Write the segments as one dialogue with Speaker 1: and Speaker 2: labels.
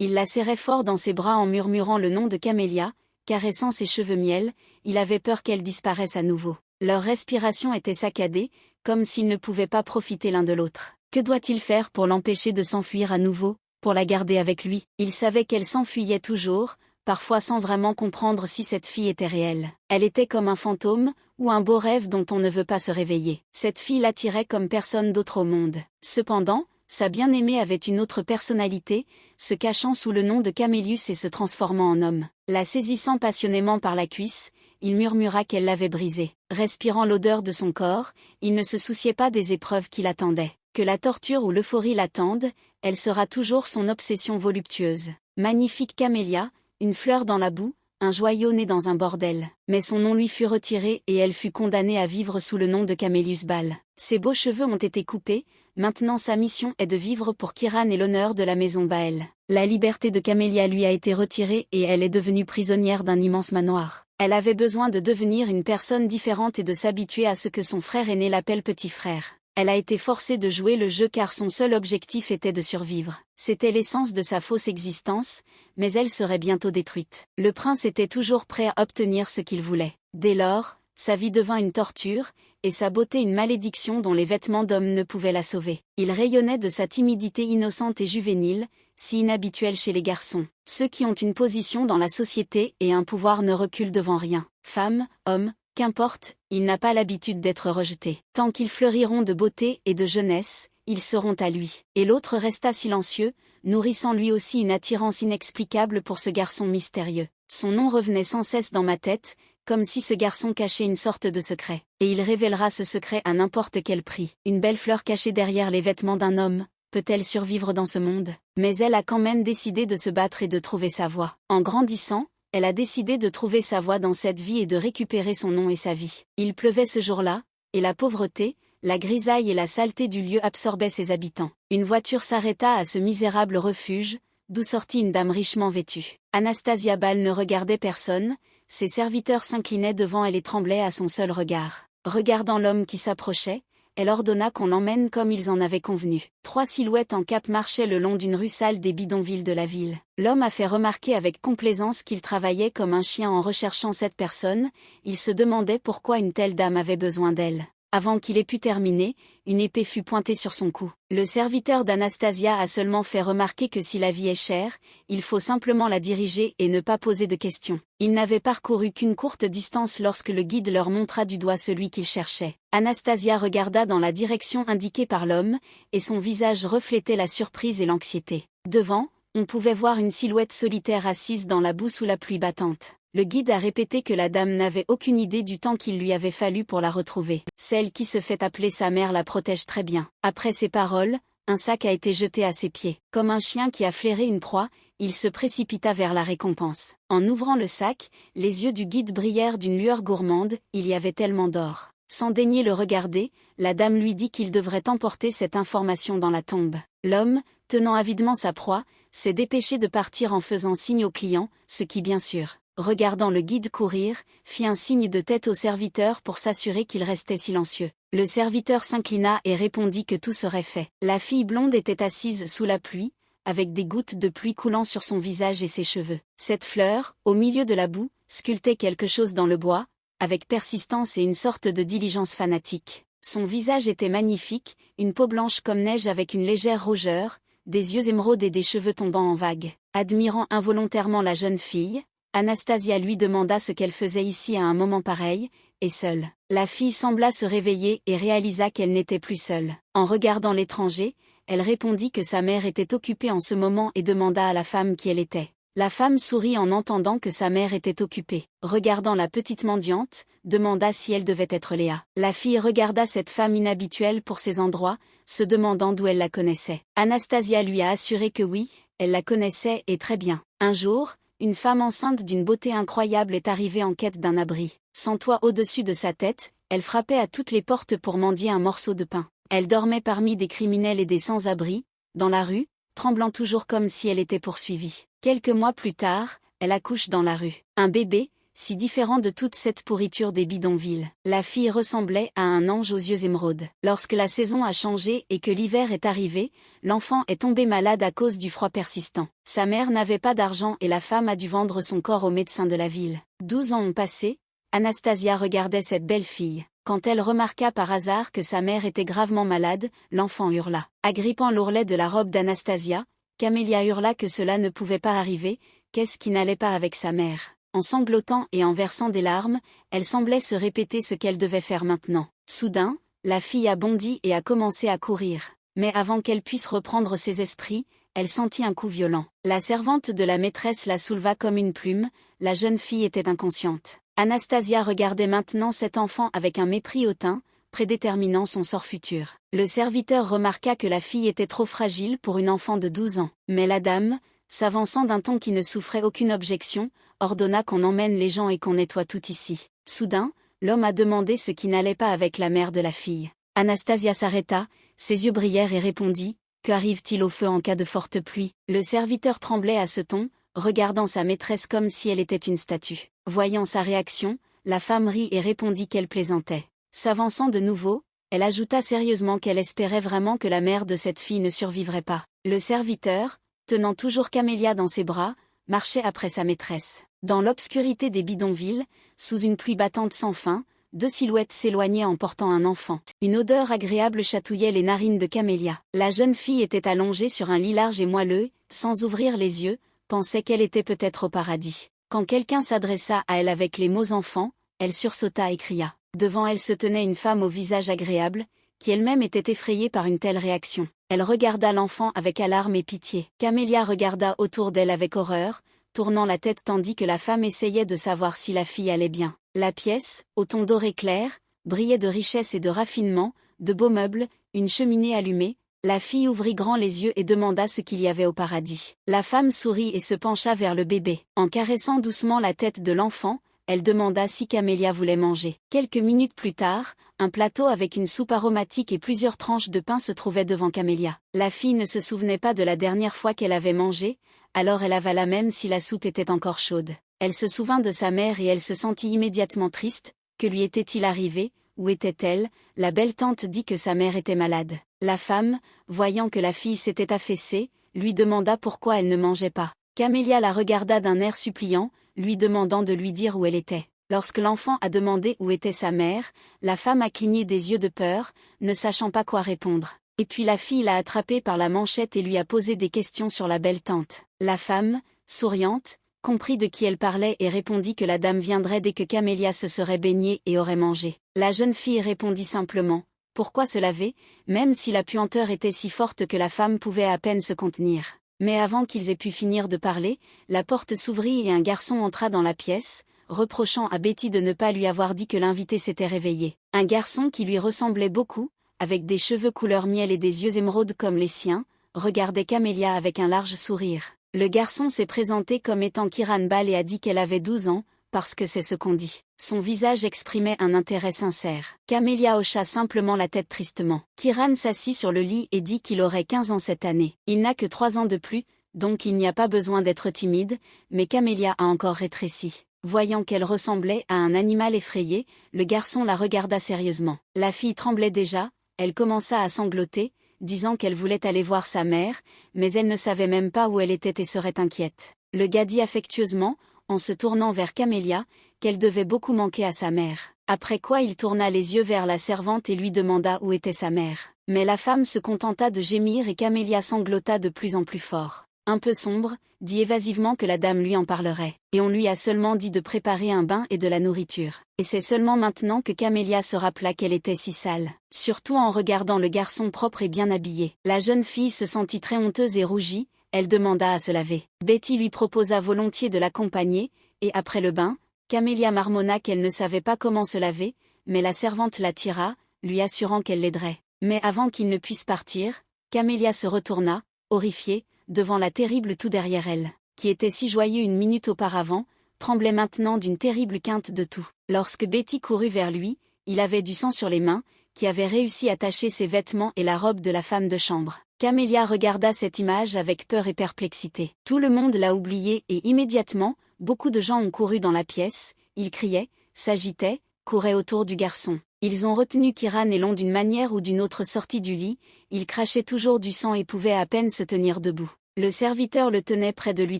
Speaker 1: Il la serrait fort dans ses bras en murmurant le nom de Camélia, caressant ses cheveux miel, il avait peur qu'elle disparaisse à nouveau. Leur respiration était saccadée, comme s'ils ne pouvaient pas profiter l'un de l'autre. Que doit-il faire pour l'empêcher de s'enfuir à nouveau, pour la garder avec lui? Il savait qu'elle s'enfuyait toujours, parfois sans vraiment comprendre si cette fille était réelle. Elle était comme un fantôme, ou un beau rêve dont on ne veut pas se réveiller. Cette fille l'attirait comme personne d'autre au monde. Cependant, sa bien-aimée avait une autre personnalité, se cachant sous le nom de Camélius et se transformant en homme. La saisissant passionnément par la cuisse, il murmura qu'elle l'avait brisée. Respirant l'odeur de son corps, il ne se souciait pas des épreuves qui l'attendaient. Que la torture ou l'euphorie l'attendent, elle sera toujours son obsession voluptueuse. Magnifique Camélia, une fleur dans la boue, un joyau né dans un bordel. Mais son nom lui fut retiré et elle fut condamnée à vivre sous le nom de Camélius Bal. Ses beaux cheveux ont été coupés, maintenant sa mission est de vivre pour Kiran et l'honneur de la maison Bael. La liberté de Camélia lui a été retirée et elle est devenue prisonnière d'un immense manoir. Elle avait besoin de devenir une personne différente et de s'habituer à ce que son frère aîné l'appelle petit frère. Elle a été forcée de jouer le jeu car son seul objectif était de survivre. C'était l'essence de sa fausse existence, mais elle serait bientôt détruite. Le prince était toujours prêt à obtenir ce qu'il voulait. Dès lors, sa vie devint une torture, et sa beauté une malédiction dont les vêtements d'homme ne pouvaient la sauver. Il rayonnait de sa timidité innocente et juvénile, si inhabituelle chez les garçons. Ceux qui ont une position dans la société et un pouvoir ne reculent devant rien. Femme, homme, qu'importe, il n'a pas l'habitude d'être rejeté. Tant qu'ils fleuriront de beauté et de jeunesse, ils seront à lui. Et l'autre resta silencieux, nourrissant lui aussi une attirance inexplicable pour ce garçon mystérieux. Son nom revenait sans cesse dans ma tête, comme si ce garçon cachait une sorte de secret. Et il révélera ce secret à n'importe quel prix. Une belle fleur cachée derrière les vêtements d'un homme, peut-elle survivre dans ce monde? Mais elle a quand même décidé de se battre et de trouver sa voie. En grandissant, elle a décidé de trouver sa voie dans cette vie et de récupérer son nom et sa vie. Il pleuvait ce jour-là, et la pauvreté, la grisaille et la saleté du lieu absorbaient ses habitants. Une voiture s'arrêta à ce misérable refuge, d'où sortit une dame richement vêtue. Anastasia Bal ne regardait personne, ses serviteurs s'inclinaient devant elle et tremblaient à son seul regard. Regardant l'homme qui s'approchait, elle ordonna qu'on l'emmène comme ils en avaient convenu. 3 silhouettes en cape marchaient le long d'une rue sale des bidonvilles de la ville. L'homme a fait remarquer avec complaisance qu'il travaillait comme un chien en recherchant cette personne, il se demandait pourquoi une telle dame avait besoin d'elle. Avant qu'il ait pu terminer, une épée fut pointée sur son cou. Le serviteur d'Anastasia a seulement fait remarquer que si la vie est chère, il faut simplement la diriger et ne pas poser de questions. Ils n'avaient parcouru qu'une courte distance lorsque le guide leur montra du doigt celui qu'ils cherchaient. Anastasia regarda dans la direction indiquée par l'homme, et son visage reflétait la surprise et l'anxiété. Devant, on pouvait voir une silhouette solitaire assise dans la boue sous la pluie battante. Le guide a répété que la dame n'avait aucune idée du temps qu'il lui avait fallu pour la retrouver. Celle qui se fait appeler sa mère la protège très bien. Après ces paroles, un sac a été jeté à ses pieds. Comme un chien qui a flairé une proie, il se précipita vers la récompense. En ouvrant le sac, les yeux du guide brillèrent d'une lueur gourmande, il y avait tellement d'or. Sans daigner le regarder, la dame lui dit qu'il devrait emporter cette information dans la tombe. L'homme, tenant avidement sa proie, s'est dépêché de partir en faisant signe au client, ce qui bien sûr, regardant le guide courir, fit un signe de tête au serviteur pour s'assurer qu'il restait silencieux. Le serviteur s'inclina et répondit que tout serait fait. La fille blonde était assise sous la pluie, avec des gouttes de pluie coulant sur son visage et ses cheveux. Cette fleur, au milieu de la boue, sculptait quelque chose dans le bois, avec persistance et une sorte de diligence fanatique. Son visage était magnifique, une peau blanche comme neige avec une légère rougeur, des yeux émeraudes et des cheveux tombant en vagues. Admirant involontairement la jeune fille, Anastasia lui demanda ce qu'elle faisait ici à un moment pareil, et seule. La fille sembla se réveiller et réalisa qu'elle n'était plus seule. En regardant l'étranger, elle répondit que sa mère était occupée en ce moment et demanda à la femme qui elle était. La femme sourit en entendant que sa mère était occupée. Regardant la petite mendiante, demanda si elle devait être Léa. La fille regarda cette femme inhabituelle pour ces endroits, se demandant d'où elle la connaissait. Anastasia lui a assuré que oui, elle la connaissait et très bien. Un jour, une femme enceinte d'une beauté incroyable est arrivée en quête d'un abri. Sans toit au-dessus de sa tête, elle frappait à toutes les portes pour mendier un morceau de pain. Elle dormait parmi des criminels et des sans-abri, dans la rue, tremblant toujours comme si elle était poursuivie. Quelques mois plus tard, elle accouche dans la rue. Un bébé, si différent de toute cette pourriture des bidonvilles. La fille ressemblait à un ange aux yeux émeraudes. Lorsque la saison a changé et que l'hiver est arrivé, l'enfant est tombé malade à cause du froid persistant. Sa mère n'avait pas d'argent et la femme a dû vendre son corps au médecin de la ville. 12 ans ont passé, Anastasia regardait cette belle fille. Quand elle remarqua par hasard que sa mère était gravement malade, l'enfant hurla. Agrippant l'ourlet de la robe d'Anastasia, Camélia hurla que cela ne pouvait pas arriver, qu'est-ce qui n'allait pas avec sa mère. En sanglotant et en versant des larmes, elle semblait se répéter ce qu'elle devait faire maintenant. Soudain, la fille a bondi et a commencé à courir. Mais avant qu'elle puisse reprendre ses esprits, elle sentit un coup violent. La servante de la maîtresse la souleva comme une plume, la jeune fille était inconsciente. Anastasia regardait maintenant cet enfant avec un mépris hautain, prédéterminant son sort futur. Le serviteur remarqua que la fille était trop fragile pour une enfant de 12 ans. Mais la dame, s'avançant d'un ton qui ne souffrait aucune objection, ordonna qu'on emmène les gens et qu'on nettoie tout ici. Soudain, l'homme a demandé ce qui n'allait pas avec la mère de la fille. Anastasia s'arrêta, ses yeux brillèrent et répondit « Qu'arrive-t-il au feu en cas de forte pluie ?» Le serviteur tremblait à ce ton, regardant sa maîtresse comme si elle était une statue. Voyant sa réaction, la femme rit et répondit qu'elle plaisantait. S'avançant de nouveau, elle ajouta sérieusement qu'elle espérait vraiment que la mère de cette fille ne survivrait pas. Le serviteur, tenant toujours Camélia dans ses bras, marchait après sa maîtresse. Dans l'obscurité des bidonvilles, sous une pluie battante sans fin, 2 silhouettes s'éloignaient en portant un enfant. Une odeur agréable chatouillait les narines de Camélia. La jeune fille était allongée sur un lit large et moelleux, sans ouvrir les yeux, pensait qu'elle était peut-être au paradis. Quand quelqu'un s'adressa à elle avec les mots enfant, elle sursauta et cria. Devant elle se tenait une femme au visage agréable, qui elle-même était effrayée par une telle réaction. Elle regarda l'enfant avec alarme et pitié. Camélia regarda autour d'elle avec horreur, tournant la tête tandis que la femme essayait de savoir si la fille allait bien. La pièce, au ton doré clair, brillait de richesse et de raffinement, de beaux meubles, une cheminée allumée. La fille ouvrit grand les yeux et demanda ce qu'il y avait au paradis. La femme sourit et se pencha vers le bébé. En caressant doucement la tête de l'enfant, elle demanda si Camélia voulait manger. Quelques minutes plus tard, un plateau avec une soupe aromatique et plusieurs tranches de pain se trouvait devant Camélia. La fille ne se souvenait pas de la dernière fois qu'elle avait mangé, alors elle avala même si la soupe était encore chaude. Elle se souvint de sa mère et elle se sentit immédiatement triste. Que lui était-il arrivé? Où était-elle? La belle tante dit que sa mère était malade. La femme, voyant que la fille s'était affaissée, lui demanda pourquoi elle ne mangeait pas. Camélia la regarda d'un air suppliant, lui demandant de lui dire où elle était. Lorsque l'enfant a demandé où était sa mère, la femme a cligné des yeux de peur, ne sachant pas quoi répondre. Et puis la fille l'a attrapée par la manchette et lui a posé des questions sur la belle tante. La femme, souriante, comprit de qui elle parlait et répondit que la dame viendrait dès que Camélia se serait baignée et aurait mangé. La jeune fille répondit simplement « Pourquoi se laver ?» même si la puanteur était si forte que la femme pouvait à peine se contenir. Mais avant qu'ils aient pu finir de parler, la porte s'ouvrit et un garçon entra dans la pièce, reprochant à Betty de ne pas lui avoir dit que l'invité s'était réveillé. Un garçon qui lui ressemblait beaucoup, avec des cheveux couleur miel et des yeux émeraudes comme les siens, regardait Camélia avec un large sourire. Le garçon s'est présenté comme étant Kiran Bal et a dit qu'elle avait 12 ans, parce que c'est ce qu'on dit. Son visage exprimait un intérêt sincère. Camélia hocha simplement la tête tristement. Kiran s'assit sur le lit et dit qu'il aurait 15 ans cette année. Il n'a que 3 ans de plus, donc il n'y a pas besoin d'être timide, mais Camélia a encore rétréci. Voyant qu'elle ressemblait à un animal effrayé, le garçon la regarda sérieusement. La fille tremblait déjà, elle commença à sangloter, disant qu'elle voulait aller voir sa mère, mais elle ne savait même pas où elle était et serait inquiète. Le gars dit affectueusement, en se tournant vers Camélia, qu'elle devait beaucoup manquer à sa mère. Après quoi il tourna les yeux vers la servante et lui demanda où était sa mère. Mais la femme se contenta de gémir et Camélia sanglota de plus en plus fort. Un peu sombre, dit évasivement que la dame lui en parlerait. Et on lui a seulement dit de préparer un bain et de la nourriture. Et c'est seulement maintenant que Camélia se rappela qu'elle était si sale. Surtout en regardant le garçon propre et bien habillé. La jeune fille se sentit très honteuse et rougit, elle demanda à se laver. Betty lui proposa volontiers de l'accompagner, et après le bain, Camélia marmonna qu'elle ne savait pas comment se laver, mais la servante l'attira, lui assurant qu'elle l'aiderait. Mais avant qu'il ne puisse partir, Camélia se retourna, horrifiée, devant la terrible tout derrière elle, qui était si joyeux une minute auparavant, tremblait maintenant d'une terrible quinte de tout. Lorsque Betty courut vers lui, il avait du sang sur les mains, qui avait réussi à tacher ses vêtements et la robe de la femme de chambre. Camélia regarda cette image avec peur et perplexité. Tout le monde l'a oublié et immédiatement, beaucoup de gens ont couru dans la pièce, ils criaient, s'agitaient, couraient autour du garçon. Ils ont retenu Kiran et l'ont d'une manière ou d'une autre sorti du lit, il crachait toujours du sang et pouvait à peine se tenir debout. Le serviteur le tenait près de lui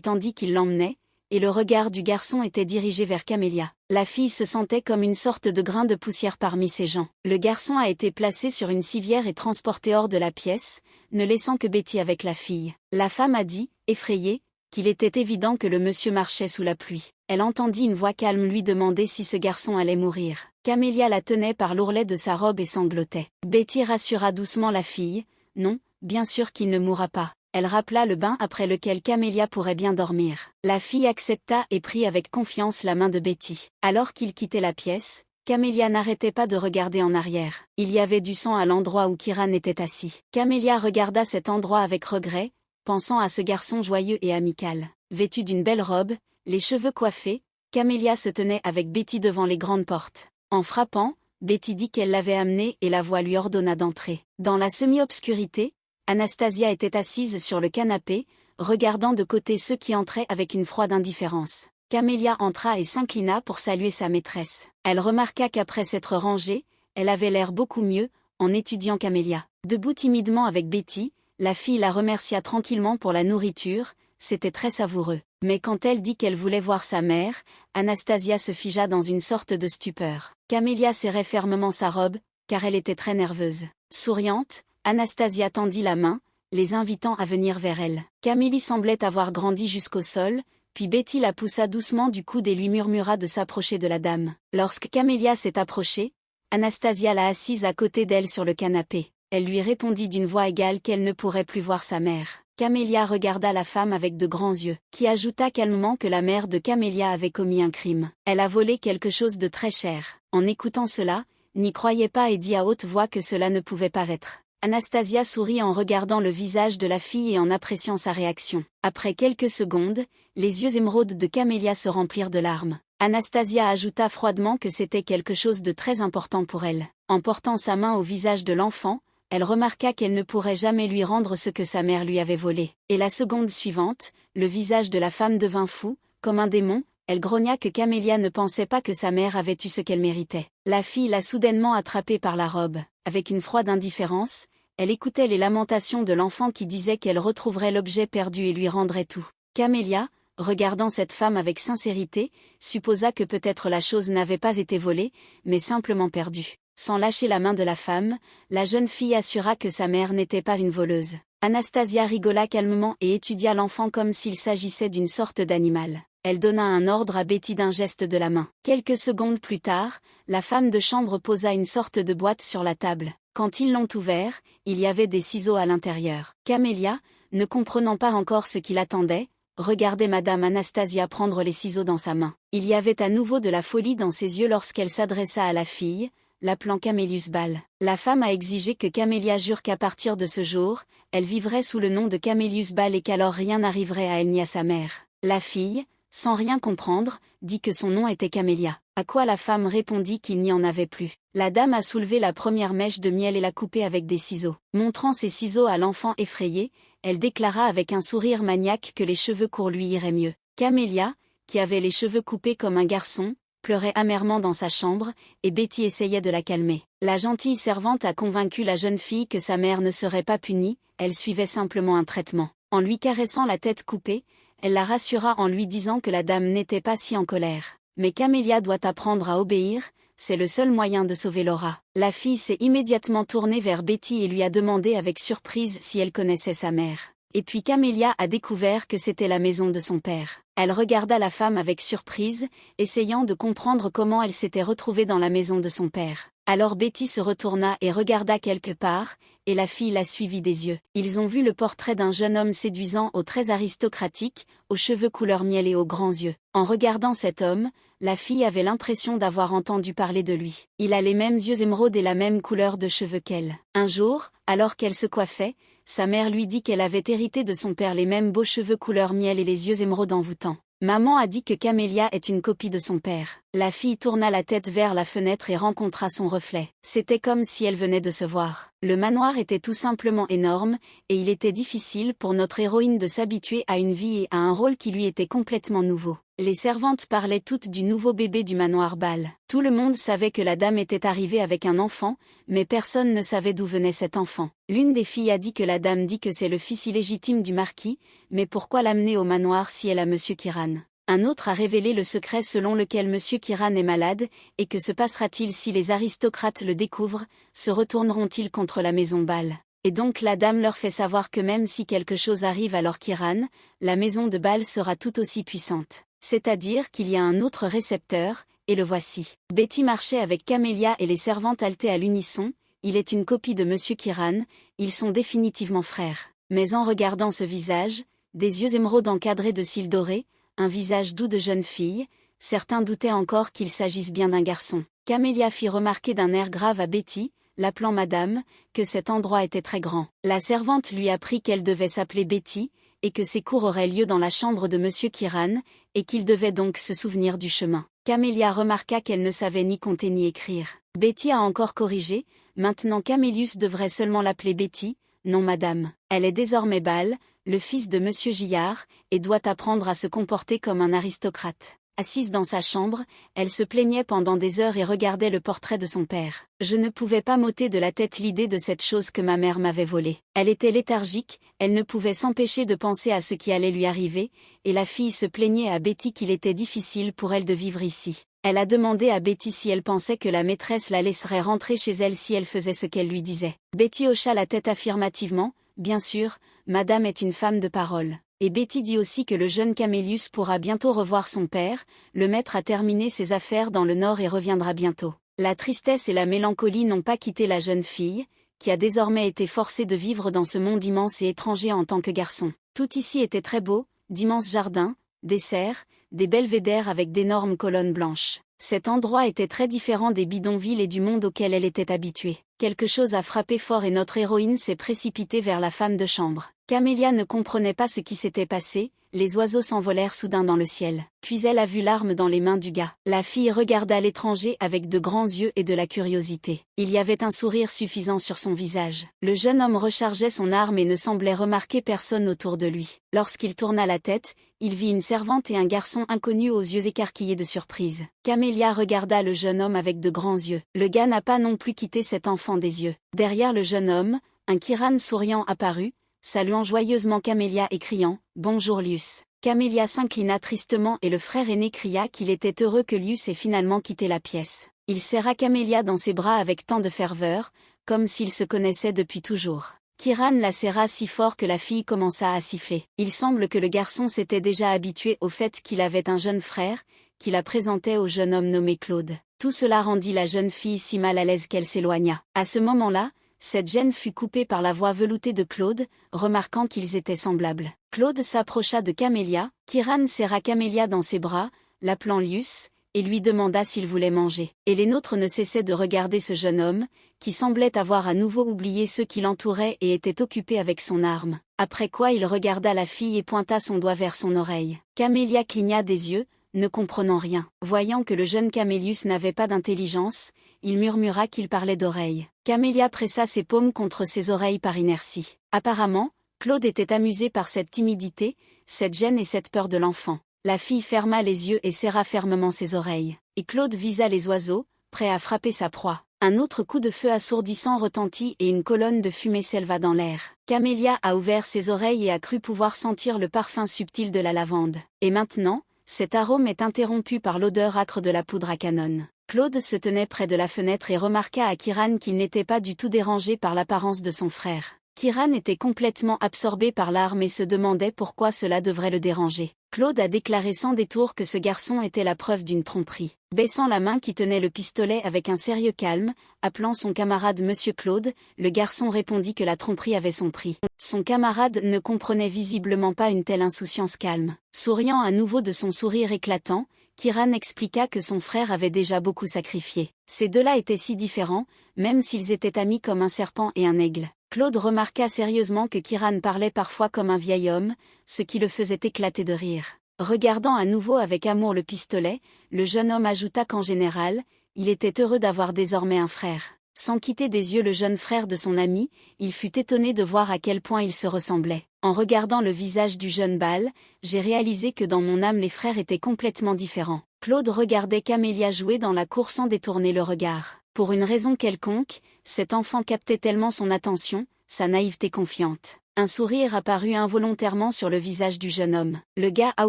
Speaker 1: tandis qu'il l'emmenait, et le regard du garçon était dirigé vers Camélia. La fille se sentait comme une sorte de grain de poussière parmi ces gens. Le garçon a été placé sur une civière et transporté hors de la pièce, ne laissant que Betty avec la fille. La femme a dit, effrayée, qu'il était évident que le monsieur marchait sous la pluie. Elle entendit une voix calme lui demander si ce garçon allait mourir. Camélia la tenait par l'ourlet de sa robe et sanglotait. Betty rassura doucement la fille, non, bien sûr qu'il ne mourra pas. Elle rappela le bain après lequel Camélia pourrait bien dormir. La fille accepta et prit avec confiance la main de Betty. Alors qu'il quittait la pièce, Camélia n'arrêtait pas de regarder en arrière. Il y avait du sang à l'endroit où Kiran était assis. Camélia regarda cet endroit avec regret, pensant à ce garçon joyeux et amical. Vêtu d'une belle robe, les cheveux coiffés, Camélia se tenait avec Betty devant les grandes portes. En frappant, Betty dit qu'elle l'avait amené et la voix lui ordonna d'entrer. Dans la semi-obscurité, Anastasia était assise sur le canapé, regardant de côté ceux qui entraient avec une froide indifférence. Camélia entra et s'inclina pour saluer sa maîtresse. Elle remarqua qu'après s'être rangée, elle avait l'air beaucoup mieux, en étudiant Camélia. Debout timidement avec Betty, la fille la remercia tranquillement pour la nourriture, c'était très savoureux. Mais quand elle dit qu'elle voulait voir sa mère, Anastasia se figea dans une sorte de stupeur. Camélia serrait fermement sa robe, car elle était très nerveuse. Souriante, Anastasia tendit la main, les invitant à venir vers elle. Camélie semblait avoir grandi jusqu'au sol, puis Betty la poussa doucement du coude et lui murmura de s'approcher de la dame. Lorsque Camélia s'est approchée, Anastasia l'a assise à côté d'elle sur le canapé. Elle lui répondit d'une voix égale qu'elle ne pourrait plus voir sa mère. Camélia regarda la femme avec de grands yeux, qui ajouta calmement que la mère de Camélia avait commis un crime. Elle a volé quelque chose de très cher. En écoutant cela, n'y croyait pas et dit à haute voix que cela ne pouvait pas être. Anastasia sourit en regardant le visage de la fille et en appréciant sa réaction. Après quelques secondes, les yeux émeraudes de Camélia se remplirent de larmes. Anastasia ajouta froidement que c'était quelque chose de très important pour elle. En portant sa main au visage de l'enfant, elle remarqua qu'elle ne pourrait jamais lui rendre ce que sa mère lui avait volé. Et la seconde suivante, le visage de la femme devint fou, comme un démon, elle grogna que Camélia ne pensait pas que sa mère avait eu ce qu'elle méritait. La fille l'a soudainement attrapée par la robe. Avec une froide indifférence, elle écoutait les lamentations de l'enfant qui disait qu'elle retrouverait l'objet perdu et lui rendrait tout. Camélia, regardant cette femme avec sincérité, supposa que peut-être la chose n'avait pas été volée, mais simplement perdue. Sans lâcher la main de la femme, la jeune fille assura que sa mère n'était pas une voleuse. Anastasia rigola calmement et étudia l'enfant comme s'il s'agissait d'une sorte d'animal. Elle donna un ordre à Betty d'un geste de la main. Quelques secondes plus tard, la femme de chambre posa une sorte de boîte sur la table. Quand ils l'ont ouvert, il y avait des ciseaux à l'intérieur. Camélia, ne comprenant pas encore ce qui l'attendait, regardait Madame Anastasia prendre les ciseaux dans sa main. Il y avait à nouveau de la folie dans ses yeux lorsqu'elle s'adressa à la fille, l'appelant Camélius Ball. La femme a exigé que Camélia jure qu'à partir de ce jour, elle vivrait sous le nom de Camélius Ball et qu'alors rien n'arriverait à elle ni à sa mère. La fille, sans rien comprendre, dit que son nom était Camélia. À quoi la femme répondit qu'il n'y en avait plus. La dame a soulevé la première mèche de miel et l'a coupée avec des ciseaux. Montrant ses ciseaux à l'enfant effrayé, elle déclara avec un sourire maniaque que les cheveux courts lui iraient mieux. Camélia, qui avait les cheveux coupés comme un garçon, pleurait amèrement dans sa chambre, et Betty essayait de la calmer. La gentille servante a convaincu la jeune fille que sa mère ne serait pas punie, elle suivait simplement un traitement. En lui caressant la tête coupée, elle la rassura en lui disant que la dame n'était pas si en colère. Mais Camélia doit apprendre à obéir, c'est le seul moyen de sauver Laura. La fille s'est immédiatement tournée vers Betty et lui a demandé avec surprise si elle connaissait sa mère. Et puis Camélia a découvert que c'était la maison de son père. Elle regarda la femme avec surprise, essayant de comprendre comment elle s'était retrouvée dans la maison de son père. Alors Betty se retourna et regarda quelque part, et la fille la suivit des yeux. Ils ont vu le portrait d'un jeune homme séduisant aux traits aristocratiques, aux cheveux couleur miel et aux grands yeux. En regardant cet homme, la fille avait l'impression d'avoir entendu parler de lui. Il a les mêmes yeux émeraudes et la même couleur de cheveux qu'elle. Un jour, alors qu'elle se coiffait, sa mère lui dit qu'elle avait hérité de son père les mêmes beaux cheveux couleur miel et les yeux émeraudes envoûtants. Maman a dit que Camélia est une copie de son père. La fille tourna la tête vers la fenêtre et rencontra son reflet. C'était comme si elle venait de se voir. Le manoir était tout simplement énorme, et il était difficile pour notre héroïne de s'habituer à une vie et à un rôle qui lui était complètement nouveau. Les servantes parlaient toutes du nouveau bébé du manoir Bâle. Tout le monde savait que la dame était arrivée avec un enfant, mais personne ne savait d'où venait cet enfant. L'une des filles a dit que la dame dit que c'est le fils illégitime du marquis, mais pourquoi l'amener au manoir si elle a Monsieur Kiran? Un autre a révélé le secret selon lequel Monsieur Kiran est malade, et que se passera-t-il si les aristocrates le découvrent, se retourneront-ils contre la maison Bâle? Et donc la dame leur fait savoir que même si quelque chose arrive à leur Kiran, la maison de Bâle sera tout aussi puissante. C'est-à-dire qu'il y a un autre récepteur, et le voici. Betty marchait avec Camélia et les servantes haletaient à l'unisson. Il est une copie de Monsieur Kiran, ils sont définitivement frères. Mais en regardant ce visage, des yeux émeraudes encadrés de cils dorés, un visage doux de jeune fille, certains doutaient encore qu'il s'agisse bien d'un garçon. Camélia fit remarquer d'un air grave à Betty, l'appelant madame, que cet endroit était très grand. La servante lui apprit qu'elle devait s'appeler Betty, et que ses cours auraient lieu dans la chambre de Monsieur Kiran, et qu'il devait donc se souvenir du chemin. Camélia remarqua qu'elle ne savait ni compter ni écrire. Betty a encore corrigé, maintenant Camélius devrait seulement l'appeler Betty, non madame. Elle est désormais Bâle, le fils de Monsieur Gillard, et doit apprendre à se comporter comme un aristocrate. Assise dans sa chambre, elle se plaignait pendant des heures et regardait le portrait de son père. Je ne pouvais pas m'ôter de la tête l'idée de cette chose que ma mère m'avait volée. Elle était léthargique, elle ne pouvait s'empêcher de penser à ce qui allait lui arriver, et la fille se plaignait à Betty qu'il était difficile pour elle de vivre ici. Elle a demandé à Betty si elle pensait que la maîtresse la laisserait rentrer chez elle si elle faisait ce qu'elle lui disait. Betty hocha la tête affirmativement, bien sûr, madame est une femme de parole. Et Betty dit aussi que le jeune Camélius pourra bientôt revoir son père, le maître a terminé ses affaires dans le nord et reviendra bientôt. La tristesse et la mélancolie n'ont pas quitté la jeune fille, qui a désormais été forcée de vivre dans ce monde immense et étranger en tant que garçon. Tout ici était très beau, d'immenses jardins, des serres, des belvédères avec d'énormes colonnes blanches. Cet endroit était très différent des bidonvilles et du monde auquel elle était habituée. Quelque chose a frappé fort et notre héroïne s'est précipitée vers la femme de chambre. Camélia ne comprenait pas ce qui s'était passé, les oiseaux s'envolèrent soudain dans le ciel. Puis elle a vu l'arme dans les mains du gars. La fille regarda l'étranger avec de grands yeux et de la curiosité. Il y avait un sourire suffisant sur son visage. Le jeune homme rechargeait son arme et ne semblait remarquer personne autour de lui. Lorsqu'il tourna la tête, il vit une servante et un garçon inconnu aux yeux écarquillés de surprise. Camélia regarda le jeune homme avec de grands yeux. Le gars n'a pas non plus quitté cet enfant des yeux. Derrière le jeune homme, un Kiran souriant apparut, saluant joyeusement Camélia et criant « Bonjour Lius ». Camélia s'inclina tristement et le frère aîné cria qu'il était heureux que Lius ait finalement quitté la pièce. Il serra Camélia dans ses bras avec tant de ferveur, comme s'ils se connaissaient depuis toujours. Kiran la serra si fort que la fille commença à siffler. Il semble que le garçon s'était déjà habitué au fait qu'il avait un jeune frère, qui la présentait au jeune homme nommé Claude. Tout cela rendit la jeune fille si mal à l'aise qu'elle s'éloigna. À ce moment-là, cette gêne fut coupée par la voix veloutée de Claude, remarquant qu'ils étaient semblables. Claude s'approcha de Camélia, Kiran serra Camélia dans ses bras, l'appelant Lius, et lui demanda s'il voulait manger. Et les nôtres ne cessaient de regarder ce jeune homme, qui semblait avoir à nouveau oublié ceux qui l'entouraient et était occupé avec son arme. Après quoi il regarda la fille et pointa son doigt vers son oreille. Camélia cligna des yeux, ne comprenant rien. Voyant que le jeune Camélius n'avait pas d'intelligence, il murmura qu'il parlait d'oreilles. Camélia pressa ses paumes contre ses oreilles par inertie. Apparemment, Claude était amusé par cette timidité, cette gêne et cette peur de l'enfant. La fille ferma les yeux et serra fermement ses oreilles. Et Claude visa les oiseaux, prêt à frapper sa proie. Un autre coup de feu assourdissant retentit et une colonne de fumée s'éleva dans l'air. Camélia a ouvert ses oreilles et a cru pouvoir sentir le parfum subtil de la lavande. Et maintenant, cet arôme est interrompu par l'odeur âcre de la poudre à canon. Claude se tenait près de la fenêtre et remarqua à Kiran qu'il n'était pas du tout dérangé par l'apparence de son frère. Kiran était complètement absorbé par l'arme et se demandait pourquoi cela devrait le déranger. Claude a déclaré sans détour que ce garçon était la preuve d'une tromperie. Baissant la main qui tenait le pistolet avec un sérieux calme, appelant son camarade Monsieur Claude, le garçon répondit que la tromperie avait son prix. Son camarade ne comprenait visiblement pas une telle insouciance calme. Souriant à nouveau de son sourire éclatant, Kiran expliqua que son frère avait déjà beaucoup sacrifié. Ces deux-là étaient si différents, même s'ils étaient amis comme un serpent et un aigle. Claude remarqua sérieusement que Kiran parlait parfois comme un vieil homme, ce qui le faisait éclater de rire. Regardant à nouveau avec amour le pistolet, le jeune homme ajouta qu'en général, il était heureux d'avoir désormais un frère. Sans quitter des yeux le jeune frère de son ami, il fut étonné de voir à quel point ils se ressemblaient. En regardant le visage du jeune Bal, j'ai réalisé que dans mon âme les frères étaient complètement différents. Claude regardait Camélia jouer dans la cour sans détourner le regard. Pour une raison quelconque, cet enfant captait tellement son attention, sa naïveté confiante. Un sourire apparut involontairement sur le visage du jeune homme. Le gars a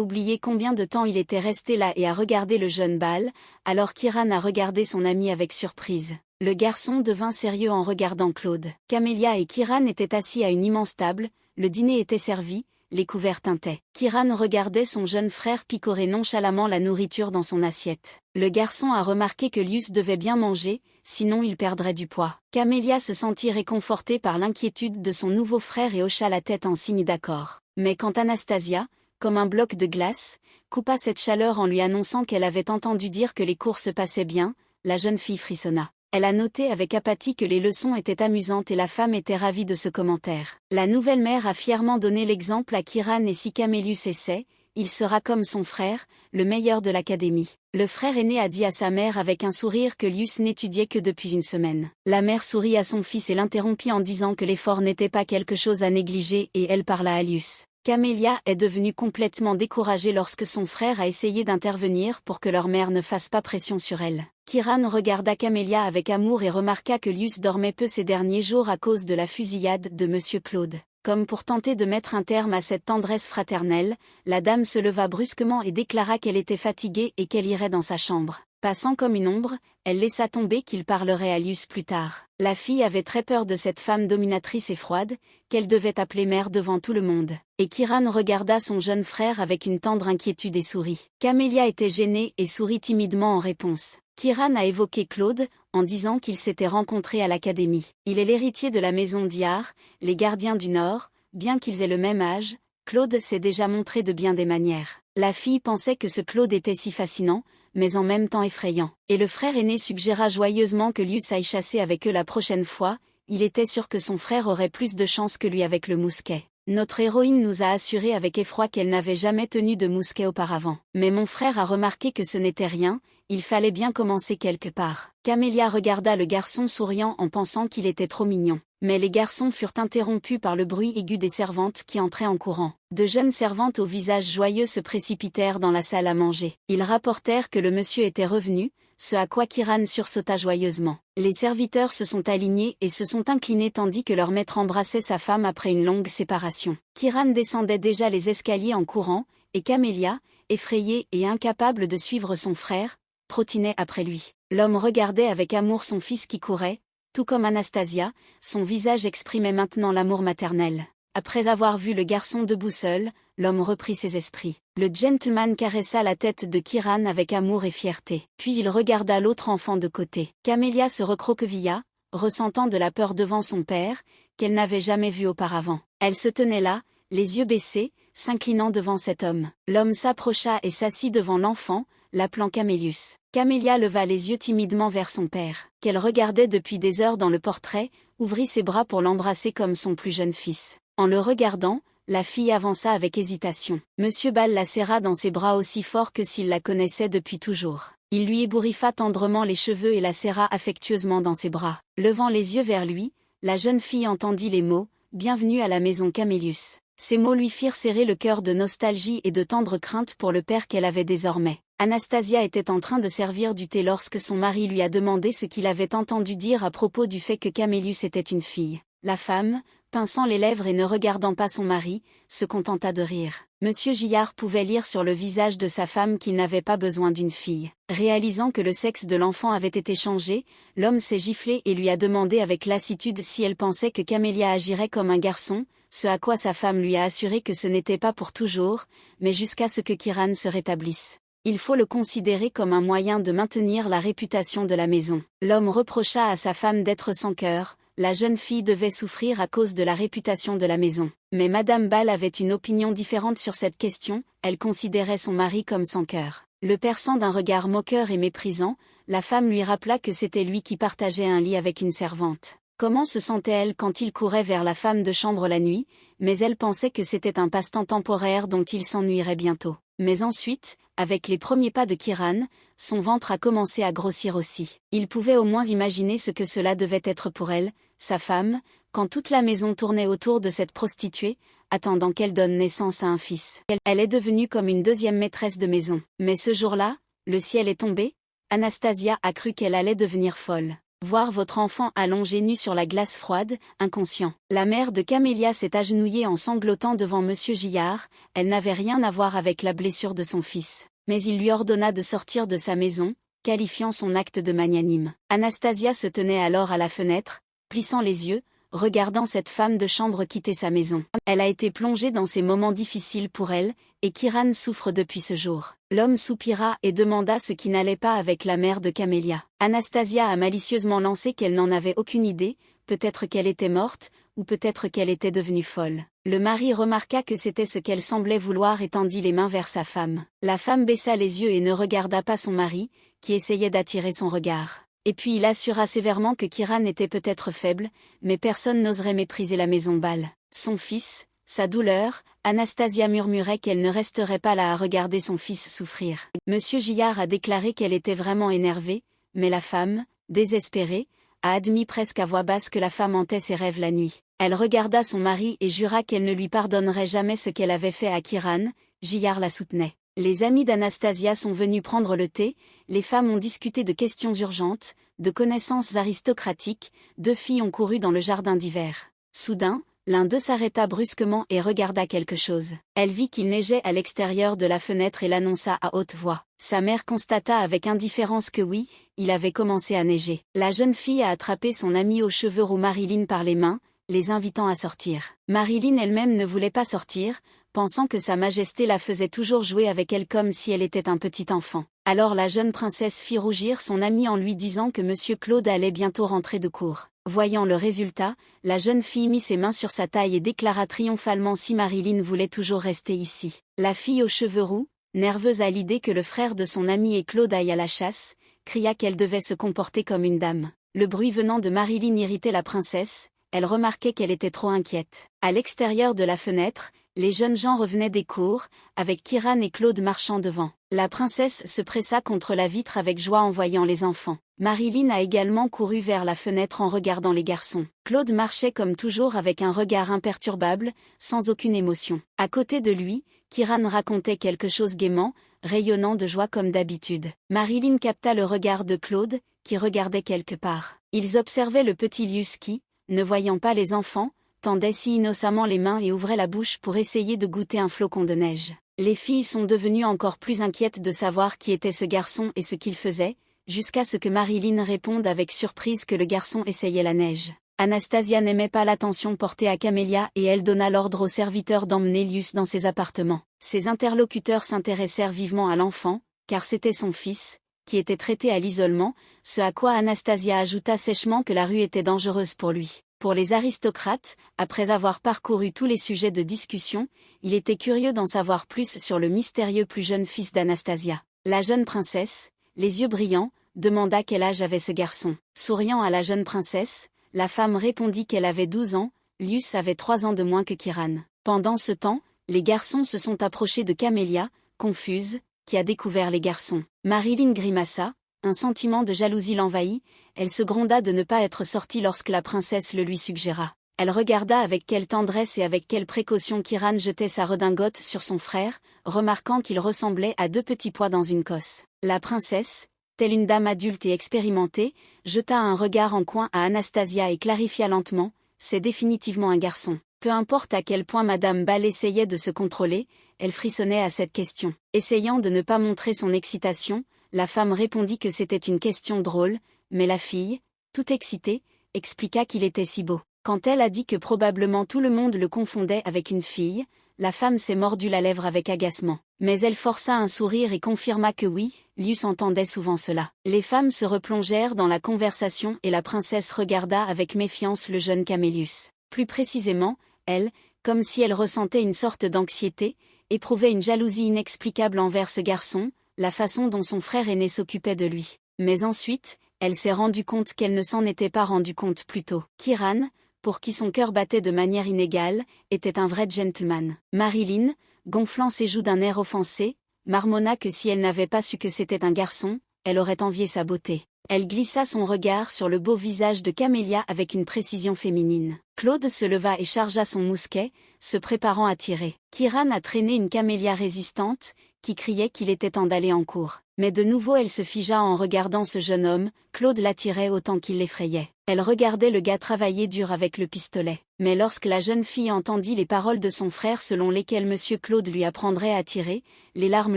Speaker 1: oublié combien de temps il était resté là et a regardé le jeune Bal, alors qu'Iran a regardé son ami avec surprise. Le garçon devint sérieux en regardant Claude. Camélia et Kiran étaient assis à une immense table, le dîner était servi, les couverts tintaient. Kiran regardait son jeune frère picorer nonchalamment la nourriture dans son assiette. Le garçon a remarqué que Lius devait bien manger, sinon il perdrait du poids. Camélia se sentit réconfortée par l'inquiétude de son nouveau frère et hocha la tête en signe d'accord. Mais quand Anastasia, comme un bloc de glace, coupa cette chaleur en lui annonçant qu'elle avait entendu dire que les cours se passaient bien, la jeune fille frissonna. Elle a noté avec apathie que les leçons étaient amusantes et la femme était ravie de ce commentaire. La nouvelle mère a fièrement donné l'exemple à Kiran et si Camélius essaie, il sera comme son frère, le meilleur de l'académie. Le frère aîné a dit à sa mère avec un sourire que Lius n'étudiait que depuis une semaine. La mère sourit à son fils et l'interrompit en disant que l'effort n'était pas quelque chose à négliger et elle parla à Lius. Camélia est devenue complètement découragée lorsque son frère a essayé d'intervenir pour que leur mère ne fasse pas pression sur elle. Kiran regarda Camélia avec amour et remarqua que Lius dormait peu ces derniers jours à cause de la fusillade de Monsieur Claude. Comme pour tenter de mettre un terme à cette tendresse fraternelle, la dame se leva brusquement et déclara qu'elle était fatiguée et qu'elle irait dans sa chambre. Passant comme une ombre, elle laissa tomber qu'il parlerait à Lius plus tard. La fille avait très peur de cette femme dominatrice et froide, qu'elle devait appeler mère devant tout le monde. Et Kiran regarda son jeune frère avec une tendre inquiétude et sourit. Camélia était gênée et sourit timidement en réponse. Kiran a évoqué Claude, en disant qu'ils s'étaient rencontrés à l'académie. Il est l'héritier de la maison Diar, les gardiens du Nord, bien qu'ils aient le même âge, Claude s'est déjà montré de bien des manières. La fille pensait que ce Claude était si fascinant, mais en même temps effrayant. Et le frère aîné suggéra joyeusement que Lius aille chasser avec eux la prochaine fois, il était sûr que son frère aurait plus de chance que lui avec le mousquet. Notre héroïne nous a assuré avec effroi qu'elle n'avait jamais tenu de mousquet auparavant. Mais mon frère a remarqué que ce n'était rien, il fallait bien commencer quelque part. Camélia regarda le garçon souriant en pensant qu'il était trop mignon. Mais les garçons furent interrompus par le bruit aigu des servantes qui entraient en courant. De jeunes servantes au visage joyeux se précipitèrent dans la salle à manger. Ils rapportèrent que le monsieur était revenu, ce à quoi Kiran sursauta joyeusement. Les serviteurs se sont alignés et se sont inclinés tandis que leur maître embrassait sa femme après une longue séparation. Kiran descendait déjà les escaliers en courant, et Camélia, effrayée et incapable de suivre son frère, trottinait après lui. L'homme regardait avec amour son fils qui courait, tout comme Anastasia, son visage exprimait maintenant l'amour maternel. Après avoir vu le garçon debout seul, l'homme reprit ses esprits. Le gentleman caressa la tête de Kiran avec amour et fierté. Puis il regarda l'autre enfant de côté. Camélia se recroquevilla, ressentant de la peur devant son père, qu'elle n'avait jamais vu auparavant. Elle se tenait là, les yeux baissés, s'inclinant devant cet homme. L'homme s'approcha et s'assit devant l'enfant, l'appelant Camélius. Camélia leva les yeux timidement vers son père, qu'elle regardait depuis des heures dans le portrait, ouvrit ses bras pour l'embrasser comme son plus jeune fils. En le regardant, la fille avança avec hésitation. Monsieur Bal la serra dans ses bras aussi fort que s'il la connaissait depuis toujours. Il lui ébouriffa tendrement les cheveux et la serra affectueusement dans ses bras. Levant les yeux vers lui, la jeune fille entendit les mots « Bienvenue à la maison Camélius ». Ces mots lui firent serrer le cœur de nostalgie et de tendre crainte pour le père qu'elle avait désormais. Anastasia était en train de servir du thé lorsque son mari lui a demandé ce qu'il avait entendu dire à propos du fait que Camélius était une fille. La femme, pinçant les lèvres et ne regardant pas son mari, se contenta de rire. Monsieur Gillard pouvait lire sur le visage de sa femme qu'il n'avait pas besoin d'une fille. Réalisant que le sexe de l'enfant avait été changé, l'homme s'est giflé et lui a demandé avec lassitude si elle pensait que Camélia agirait comme un garçon, ce à quoi sa femme lui a assuré que ce n'était pas pour toujours, mais jusqu'à ce que Kiran se rétablisse. Il faut le considérer comme un moyen de maintenir la réputation de la maison. L'homme reprocha à sa femme d'être sans cœur, la jeune fille devait souffrir à cause de la réputation de la maison. Mais Madame Bal avait une opinion différente sur cette question, elle considérait son mari comme sans cœur. Le perçant d'un regard moqueur et méprisant, la femme lui rappela que c'était lui qui partageait un lit avec une servante. Comment se sentait-elle quand il courait vers la femme de chambre la nuit, mais elle pensait que c'était un passe-temps temporaire dont il s'ennuierait bientôt. Mais ensuite, avec les premiers pas de Kiran, son ventre a commencé à grossir aussi. Il pouvait au moins imaginer ce que cela devait être pour elle, sa femme, quand toute la maison tournait autour de cette prostituée, attendant qu'elle donne naissance à un fils. Elle est devenue comme une deuxième maîtresse de maison. Mais ce jour-là, le ciel est tombé. Anastasia a cru qu'elle allait devenir folle. Voir votre enfant allongé nu sur la glace froide, inconscient. La mère de Camélia s'est agenouillée en sanglotant devant Monsieur Gillard, elle n'avait rien à voir avec la blessure de son fils. Mais il lui ordonna de sortir de sa maison, qualifiant son acte de magnanime. Anastasia se tenait alors à la fenêtre, plissant les yeux, regardant cette femme de chambre quitter sa maison. Elle a été plongée dans ces moments difficiles pour elle, et Kiran souffre depuis ce jour. L'homme soupira et demanda ce qui n'allait pas avec la mère de Camélia. Anastasia a malicieusement lancé qu'elle n'en avait aucune idée, peut-être qu'elle était morte, ou peut-être qu'elle était devenue folle. Le mari remarqua que c'était ce qu'elle semblait vouloir et tendit les mains vers sa femme. La femme baissa les yeux et ne regarda pas son mari, qui essayait d'attirer son regard. Et puis il assura sévèrement que Kiran était peut-être faible, mais personne n'oserait mépriser la maison Bâle. Son fils, sa douleur, Anastasia murmurait qu'elle ne resterait pas là à regarder son fils souffrir. Monsieur Gillard a déclaré qu'elle était vraiment énervée, mais la femme, désespérée, a admis presque à voix basse que la femme hantait ses rêves la nuit. Elle regarda son mari et jura qu'elle ne lui pardonnerait jamais ce qu'elle avait fait à Kiran. Gillard la soutenait. Les amis d'Anastasia sont venus prendre le thé, les femmes ont discuté de questions urgentes, de connaissances aristocratiques, 2 filles ont couru dans le jardin d'hiver. Soudain, l'un d'eux s'arrêta brusquement et regarda quelque chose. Elle vit qu'il neigeait à l'extérieur de la fenêtre et l'annonça à haute voix. Sa mère constata avec indifférence que oui, il avait commencé à neiger. La jeune fille a attrapé son amie aux cheveux roux Marilyn par les mains, les invitant à sortir. Marilyn elle-même ne voulait pas sortir, pensant que Sa Majesté la faisait toujours jouer avec elle comme si elle était un petit enfant. Alors la jeune princesse fit rougir son amie en lui disant que Monsieur Claude allait bientôt rentrer de cour. Voyant le résultat, la jeune fille mit ses mains sur sa taille et déclara triomphalement si Marilyn voulait toujours rester ici. La fille aux cheveux roux, nerveuse à l'idée que le frère de son amie et Claude aille à la chasse, cria qu'elle devait se comporter comme une dame. Le bruit venant de Marilyn irritait la princesse, elle remarquait qu'elle était trop inquiète. À l'extérieur de la fenêtre, les jeunes gens revenaient des cours, avec Kiran et Claude marchant devant. La princesse se pressa contre la vitre avec joie en voyant les enfants. Marilyn a également couru vers la fenêtre en regardant les garçons. Claude marchait comme toujours avec un regard imperturbable, sans aucune émotion. À côté de lui, Kiran racontait quelque chose gaiement, rayonnant de joie comme d'habitude. Marilyn capta le regard de Claude, qui regardait quelque part. Ils observaient le petit Lius qui, ne voyant pas les enfants, tendait si innocemment les mains et ouvrait la bouche pour essayer de goûter un flocon de neige. Les filles sont devenues encore plus inquiètes de savoir qui était ce garçon et ce qu'il faisait, jusqu'à ce que Marilyn réponde avec surprise que le garçon essayait la neige. Anastasia n'aimait pas l'attention portée à Camélia et elle donna l'ordre aux serviteurs d'emmener Lius dans ses appartements. Ses interlocuteurs s'intéressèrent vivement à l'enfant, car c'était son fils, qui était traité à l'isolement, ce à quoi Anastasia ajouta sèchement que la rue était dangereuse pour lui. Pour les aristocrates, après avoir parcouru tous les sujets de discussion, il était curieux d'en savoir plus sur le mystérieux plus jeune fils d'Anastasia. La jeune princesse, les yeux brillants, demanda quel âge avait ce garçon. Souriant à la jeune princesse, la femme répondit qu'elle avait 12 ans, Lius avait 3 ans de moins que Kiran. Pendant ce temps, les garçons se sont approchés de Camélia, confuse, qui a découvert les garçons. Marilyn grimaça, un sentiment de jalousie l'envahit, elle se gronda de ne pas être sortie lorsque la princesse le lui suggéra. Elle regarda avec quelle tendresse et avec quelle précaution Kiran jetait sa redingote sur son frère, remarquant qu'il ressemblait à 2 petits pois dans une cosse. La princesse, telle une dame adulte et expérimentée, jeta un regard en coin à Anastasia et clarifia lentement, c'est définitivement un garçon. Peu importe à quel point Madame Bâle essayait de se contrôler, elle frissonnait à cette question. Essayant de ne pas montrer son excitation, la femme répondit que c'était une question drôle, mais la fille, toute excitée, expliqua qu'il était si beau. Quand elle a dit que probablement tout le monde le confondait avec une fille, la femme s'est mordu la lèvre avec agacement. Mais elle força un sourire et confirma que oui, Lius entendait souvent cela. Les femmes se replongèrent dans la conversation et la princesse regarda avec méfiance le jeune Camélius. Plus précisément, elle, comme si elle ressentait une sorte d'anxiété, éprouvait une jalousie inexplicable envers ce garçon, la façon dont son frère aîné s'occupait de lui. Mais ensuite, elle s'est rendue compte qu'elle ne s'en était pas rendue compte plus tôt. Kiran, pour qui son cœur battait de manière inégale, était un vrai gentleman. Marilyn, gonflant ses joues d'un air offensé, marmonna que si elle n'avait pas su que c'était un garçon, elle aurait envié sa beauté. Elle glissa son regard sur le beau visage de Camélia avec une précision féminine. Claude se leva et chargea son mousquet, se préparant à tirer. Kiran a traîné une Camélia résistante, qui criait qu'il était temps d'aller en cour. Mais de nouveau elle se figea en regardant ce jeune homme, Claude l'attirait autant qu'il l'effrayait. Elle regardait le gars travailler dur avec le pistolet. Mais lorsque la jeune fille entendit les paroles de son frère selon lesquelles Monsieur Claude lui apprendrait à tirer, les larmes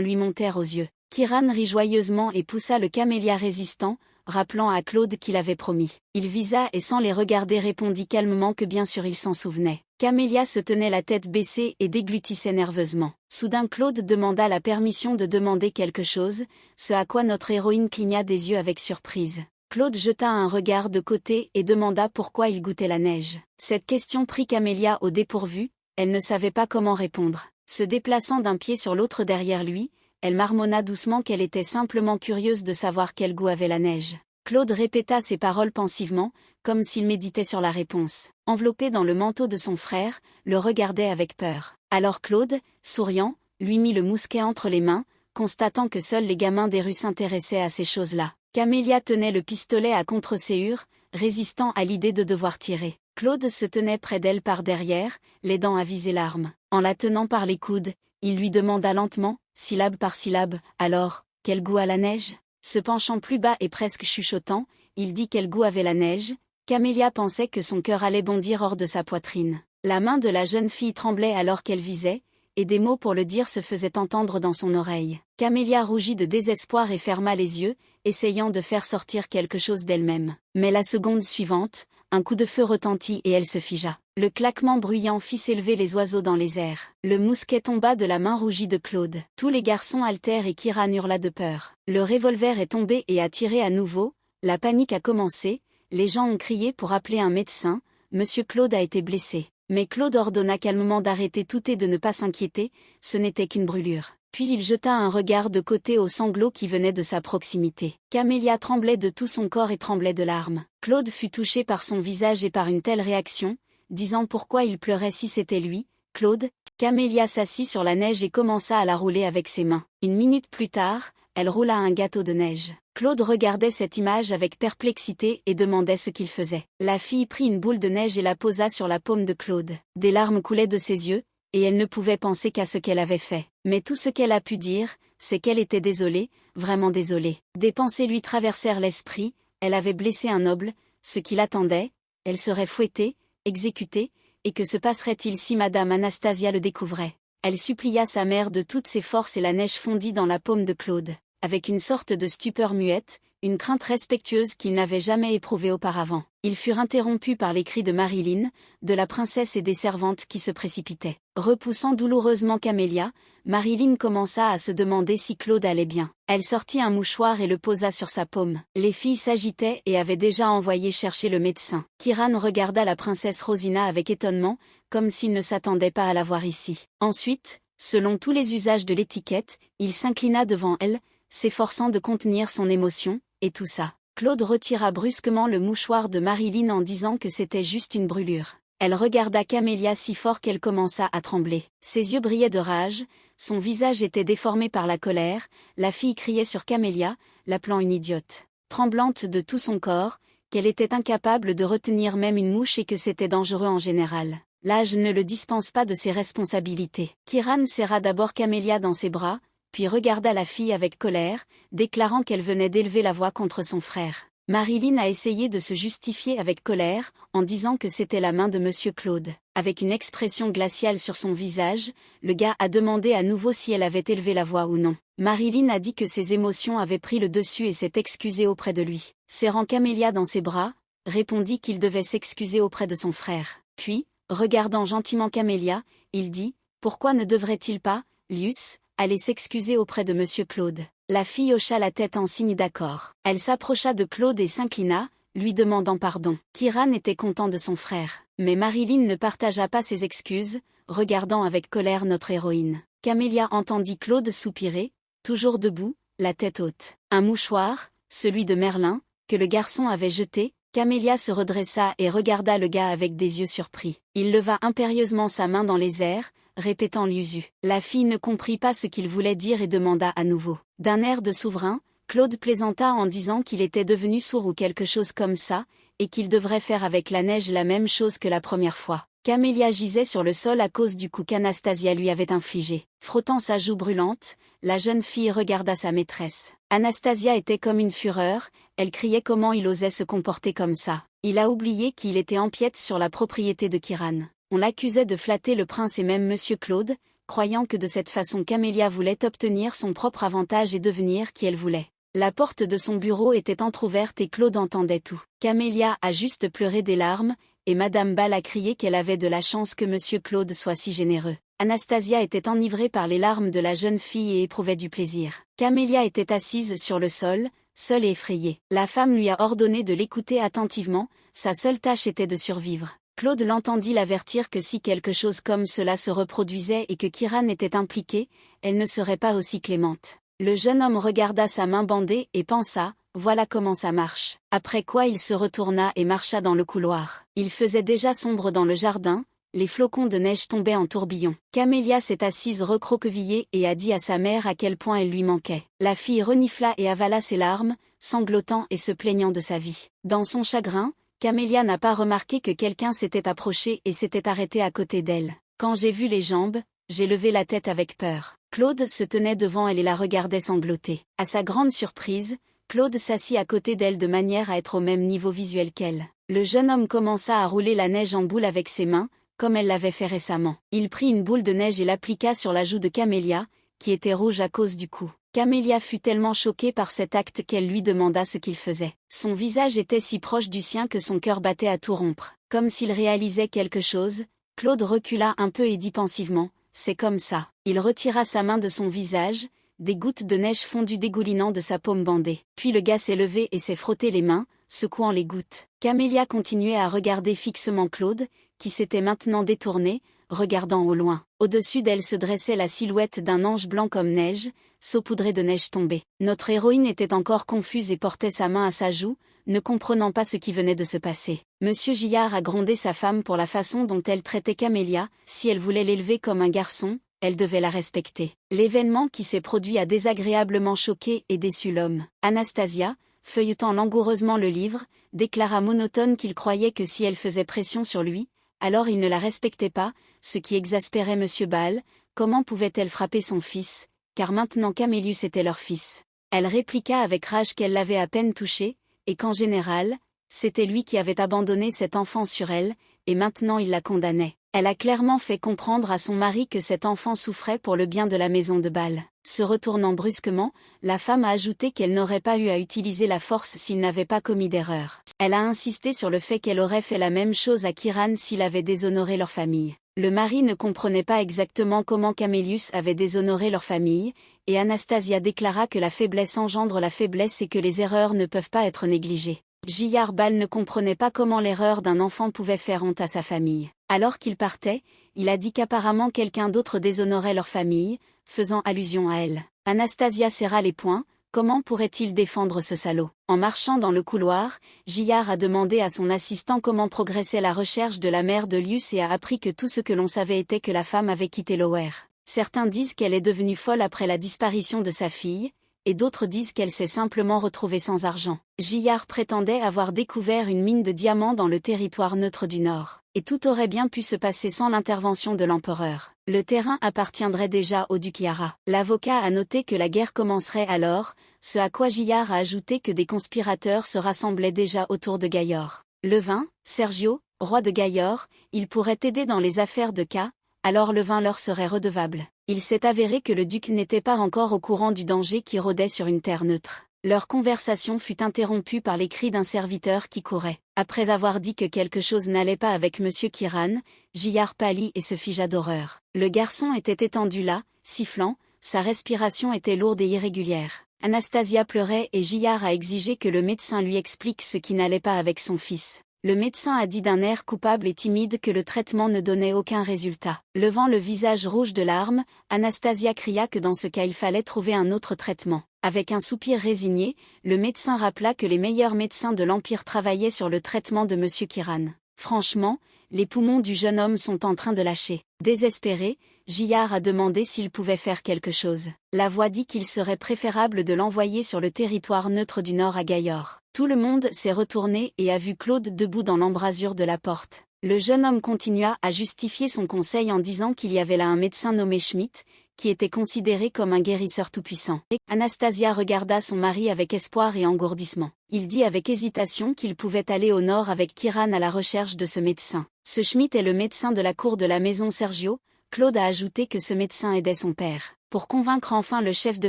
Speaker 1: lui montèrent aux yeux. Kiran rit joyeusement et poussa le Camélia résistant, rappelant à Claude qu'il avait promis. Il visa et sans les regarder répondit calmement que bien sûr il s'en souvenait. Camélia se tenait la tête baissée et déglutissait nerveusement. Soudain Claude demanda la permission de demander quelque chose, ce à quoi notre héroïne cligna des yeux avec surprise. Claude jeta un regard de côté et demanda pourquoi il goûtait la neige. Cette question prit Camélia au dépourvu, elle ne savait pas comment répondre. Se déplaçant d'un pied sur l'autre derrière lui, elle marmonna doucement qu'elle était simplement curieuse de savoir quel goût avait la neige. Claude répéta ces paroles pensivement, comme s'il méditait sur la réponse. Enveloppé dans le manteau de son frère, le regardait avec peur. Alors Claude, souriant, lui mit le mousquet entre les mains, constatant que seuls les gamins des rues s'intéressaient à ces choses-là. Camélia tenait le pistolet à contre-séhure, résistant à l'idée de devoir tirer. Claude se tenait près d'elle par derrière, l'aidant à viser l'arme. En la tenant par les coudes, il lui demanda lentement, syllabe par syllabe, « Alors, quel goût a la neige ?» Se penchant plus bas et presque chuchotant, il dit quel goût avait la neige. Camélia pensait que son cœur allait bondir hors de sa poitrine. La main de la jeune fille tremblait alors qu'elle visait, et des mots pour le dire se faisaient entendre dans son oreille. Camélia rougit de désespoir et ferma les yeux, essayant de faire sortir quelque chose d'elle-même. Mais la seconde suivante, un coup de feu retentit et elle se figea. Le claquement bruyant fit s'élever les oiseaux dans les airs. Le mousquet tomba de la main rougie de Claude. Tous les garçons haltèrent et Kiran hurla de peur. Le revolver est tombé et a tiré à nouveau, la panique a commencé, les gens ont crié pour appeler un médecin, Monsieur Claude a été blessé. Mais Claude ordonna calmement d'arrêter tout et de ne pas s'inquiéter, ce n'était qu'une brûlure. Puis il jeta un regard de côté aux sanglots qui venaient de sa proximité. Camélia tremblait de tout son corps et tremblait de larmes. Claude fut touché par son visage et par une telle réaction, disant pourquoi il pleurait si c'était lui, Claude. Camélia s'assit sur la neige et commença à la rouler avec ses mains. Une minute plus tard, elle roula un gâteau de neige. Claude regardait cette image avec perplexité et demandait ce qu'il faisait. La fille prit une boule de neige et la posa sur la paume de Claude. Des larmes coulaient de ses yeux, et elle ne pouvait penser qu'à ce qu'elle avait fait. Mais tout ce qu'elle a pu dire, c'est qu'elle était désolée, vraiment désolée. Des pensées lui traversèrent l'esprit, elle avait blessé un noble, ce qui l'attendait, elle serait fouettée, exécutée, et que se passerait-il si Madame Anastasia le découvrait? Elle supplia sa mère de toutes ses forces et la neige fondit dans la paume de Claude. Avec une sorte de stupeur muette, une crainte respectueuse qu'il n'avait jamais éprouvée auparavant. Ils furent interrompus par les cris de Marilyn, de la princesse et des servantes qui se précipitaient. Repoussant douloureusement Camélia, Marilyn commença à se demander si Claude allait bien. Elle sortit un mouchoir et le posa sur sa paume. Les filles s'agitaient et avaient déjà envoyé chercher le médecin. Kiran regarda la princesse Rosina avec étonnement, comme s'il ne s'attendait pas à la voir ici. Ensuite, selon tous les usages de l'étiquette, il s'inclina devant elle, s'efforçant de contenir son émotion, et tout ça. Claude retira brusquement le mouchoir de Marilyn en disant que c'était juste une brûlure. Elle regarda Camélia si fort qu'elle commença à trembler. Ses yeux brillaient de rage, son visage était déformé par la colère, la fille criait sur Camélia, l'appelant une idiote. Tremblante de tout son corps, qu'elle était incapable de retenir même une mouche et que c'était dangereux en général. L'âge ne le dispense pas de ses responsabilités. Kiran serra d'abord Camélia dans ses bras, puis regarda la fille avec colère, déclarant qu'elle venait d'élever la voix contre son frère. Marilyn a essayé de se justifier avec colère, en disant que c'était la main de Monsieur Claude. Avec une expression glaciale sur son visage, le gars a demandé à nouveau si elle avait élevé la voix ou non. Marilyn a dit que ses émotions avaient pris le dessus et s'est excusée auprès de lui. Serrant Camélia dans ses bras, répondit qu'il devait s'excuser auprès de son frère. Puis, regardant gentiment Camélia, il dit « Pourquoi ne devrait-il pas, Luce, aller s'excuser auprès de Monsieur Claude ?» La fille hocha la tête en signe d'accord. Elle s'approcha de Claude et s'inclina, lui demandant pardon. Kiran était content de son frère. Mais Marilyn ne partagea pas ses excuses, regardant avec colère notre héroïne. Camélia entendit Claude soupirer, toujours debout, la tête haute. Un mouchoir, celui de Merlin, que le garçon avait jeté. Camélia se redressa et regarda le gars avec des yeux surpris. Il leva impérieusement sa main dans les airs, répétant Liusu. La fille ne comprit pas ce qu'il voulait dire et demanda à nouveau. D'un air de souverain, Claude plaisanta en disant qu'il était devenu sourd ou quelque chose comme ça, et qu'il devrait faire avec la neige la même chose que la première fois. Camélia gisait sur le sol à cause du coup qu'Anastasia lui avait infligé. Frottant sa joue brûlante, la jeune fille regarda sa maîtresse. Anastasia était comme une fureur, elle criait comment il osait se comporter comme ça. Il a oublié qu'il était empiète sur la propriété de Kiran. On l'accusait de flatter le prince et même Monsieur Claude, croyant que de cette façon Camélia voulait obtenir son propre avantage et devenir qui elle voulait. La porte de son bureau était entr'ouverte et Claude entendait tout. Camélia a juste pleuré des larmes, et Madame Ball a crié qu'elle avait de la chance que Monsieur Claude soit si généreux. Anastasia était enivrée par les larmes de la jeune fille et éprouvait du plaisir. Camélia était assise sur le sol, seule et effrayée. La femme lui a ordonné de l'écouter attentivement, sa seule tâche était de survivre. Claude l'entendit l'avertir que si quelque chose comme cela se reproduisait et que Kiran était impliqué, elle ne serait pas aussi clémente. Le jeune homme regarda sa main bandée et pensa, voilà comment ça marche. Après quoi il se retourna et marcha dans le couloir. Il faisait déjà sombre dans le jardin, les flocons de neige tombaient en tourbillons. Camélia s'est assise recroquevillée et a dit à sa mère à quel point elle lui manquait. La fille renifla et avala ses larmes, sanglotant et se plaignant de sa vie. Dans son chagrin, Camélia n'a pas remarqué que quelqu'un s'était approché et s'était arrêté à côté d'elle. Quand j'ai vu les jambes, j'ai levé la tête avec peur. Claude se tenait devant elle et la regardait sangloter. À sa grande surprise, Claude s'assit à côté d'elle de manière à être au même niveau visuel qu'elle. Le jeune homme commença à rouler la neige en boule avec ses mains, comme elle l'avait fait récemment. Il prit une boule de neige et l'appliqua sur la joue de Camélia, qui était rouge à cause du coup. Camélia fut tellement choquée par cet acte qu'elle lui demanda ce qu'il faisait. Son visage était si proche du sien que son cœur battait à tout rompre. Comme s'il réalisait quelque chose, Claude recula un peu et dit pensivement, « C'est comme ça ». Il retira sa main de son visage, des gouttes de neige fondues dégoulinant de sa paume bandée. Puis le gars s'est levé et s'est frotté les mains, secouant les gouttes. Camélia continuait à regarder fixement Claude, qui s'était maintenant détourné, regardant au loin. Au-dessus d'elle se dressait la silhouette d'un ange blanc comme neige, saupoudré de neige tombée. Notre héroïne était encore confuse et portait sa main à sa joue, ne comprenant pas ce qui venait de se passer. Monsieur Gillard a grondé sa femme pour la façon dont elle traitait Camélia, si elle voulait l'élever comme un garçon, elle devait la respecter. L'événement qui s'est produit a désagréablement choqué et déçu l'homme. Anastasia, feuilletant langoureusement le livre, déclara monotone qu'il croyait que si elle faisait pression sur lui, alors il ne la respectait pas, ce qui exaspérait Monsieur Ball. Comment pouvait-elle frapper son fils, car maintenant Camélius était leur fils. Elle répliqua avec rage qu'elle l'avait à peine touché, et qu'en général, c'était lui qui avait abandonné cet enfant sur elle, et maintenant il la condamnait. Elle a clairement fait comprendre à son mari que cet enfant souffrait pour le bien de la maison de Ball. Se retournant brusquement, la femme a ajouté qu'elle n'aurait pas eu à utiliser la force s'il n'avait pas commis d'erreur. Elle a insisté sur le fait qu'elle aurait fait la même chose à Kiran s'il avait déshonoré leur famille. Le mari ne comprenait pas exactement comment Camélius avait déshonoré leur famille, et Anastasia déclara que la faiblesse engendre la faiblesse et que les erreurs ne peuvent pas être négligées. Gillard Ball ne comprenait pas comment l'erreur d'un enfant pouvait faire honte à sa famille. Alors qu'il partait, il a dit qu'apparemment quelqu'un d'autre déshonorait leur famille, faisant allusion à elle. Anastasia serra les poings, comment pourrait-il défendre ce salaud? En marchant dans le couloir, Gillard a demandé à son assistant comment progressait la recherche de la mère de Lius et a appris que tout ce que l'on savait était que la femme avait quitté Lower. Certains disent qu'elle est devenue folle après la disparition de sa fille, et d'autres disent qu'elle s'est simplement retrouvée sans argent. Gillard prétendait avoir découvert une mine de diamants dans le territoire neutre du Nord, et tout aurait bien pu se passer sans l'intervention de l'empereur. Le terrain appartiendrait déjà au duc Yara. L'avocat a noté que la guerre commencerait alors, ce à quoi Gillard a ajouté que des conspirateurs se rassemblaient déjà autour de Gaillor. Levin, Sergio, roi de Gaillor, il pourrait aider dans les affaires de K, alors Levin leur serait redevable. Il s'est avéré que le duc n'était pas encore au courant du danger qui rôdait sur une terre neutre. Leur conversation fut interrompue par les cris d'un serviteur qui courait. Après avoir dit que quelque chose n'allait pas avec Monsieur Kiran, Gillard pâlit et se figea d'horreur. Le garçon était étendu là, sifflant, sa respiration était lourde et irrégulière. Anastasia pleurait et Gillard a exigé que le médecin lui explique ce qui n'allait pas avec son fils. Le médecin a dit d'un air coupable et timide que le traitement ne donnait aucun résultat. Levant le visage rouge de larmes, Anastasia cria que dans ce cas il fallait trouver un autre traitement. Avec un soupir résigné, le médecin rappela que les meilleurs médecins de l'Empire travaillaient sur le traitement de Monsieur Kiran. Franchement, les poumons du jeune homme sont en train de lâcher. Désespéré, Gillard a demandé s'il pouvait faire quelque chose. La voix dit qu'il serait préférable de l'envoyer sur le territoire neutre du Nord à Gaillard. Tout le monde s'est retourné et a vu Claude debout dans l'embrasure de la porte. Le jeune homme continua à justifier son conseil en disant qu'il y avait là un médecin nommé Schmidt, qui était considéré comme un guérisseur tout-puissant. Anastasia regarda son mari avec espoir et engourdissement. Il dit avec hésitation qu'il pouvait aller au nord avec Kiran à la recherche de ce médecin. Ce Schmidt est le médecin de la cour de la maison Sergio. Claude a ajouté que ce médecin aidait son père. Pour convaincre enfin le chef de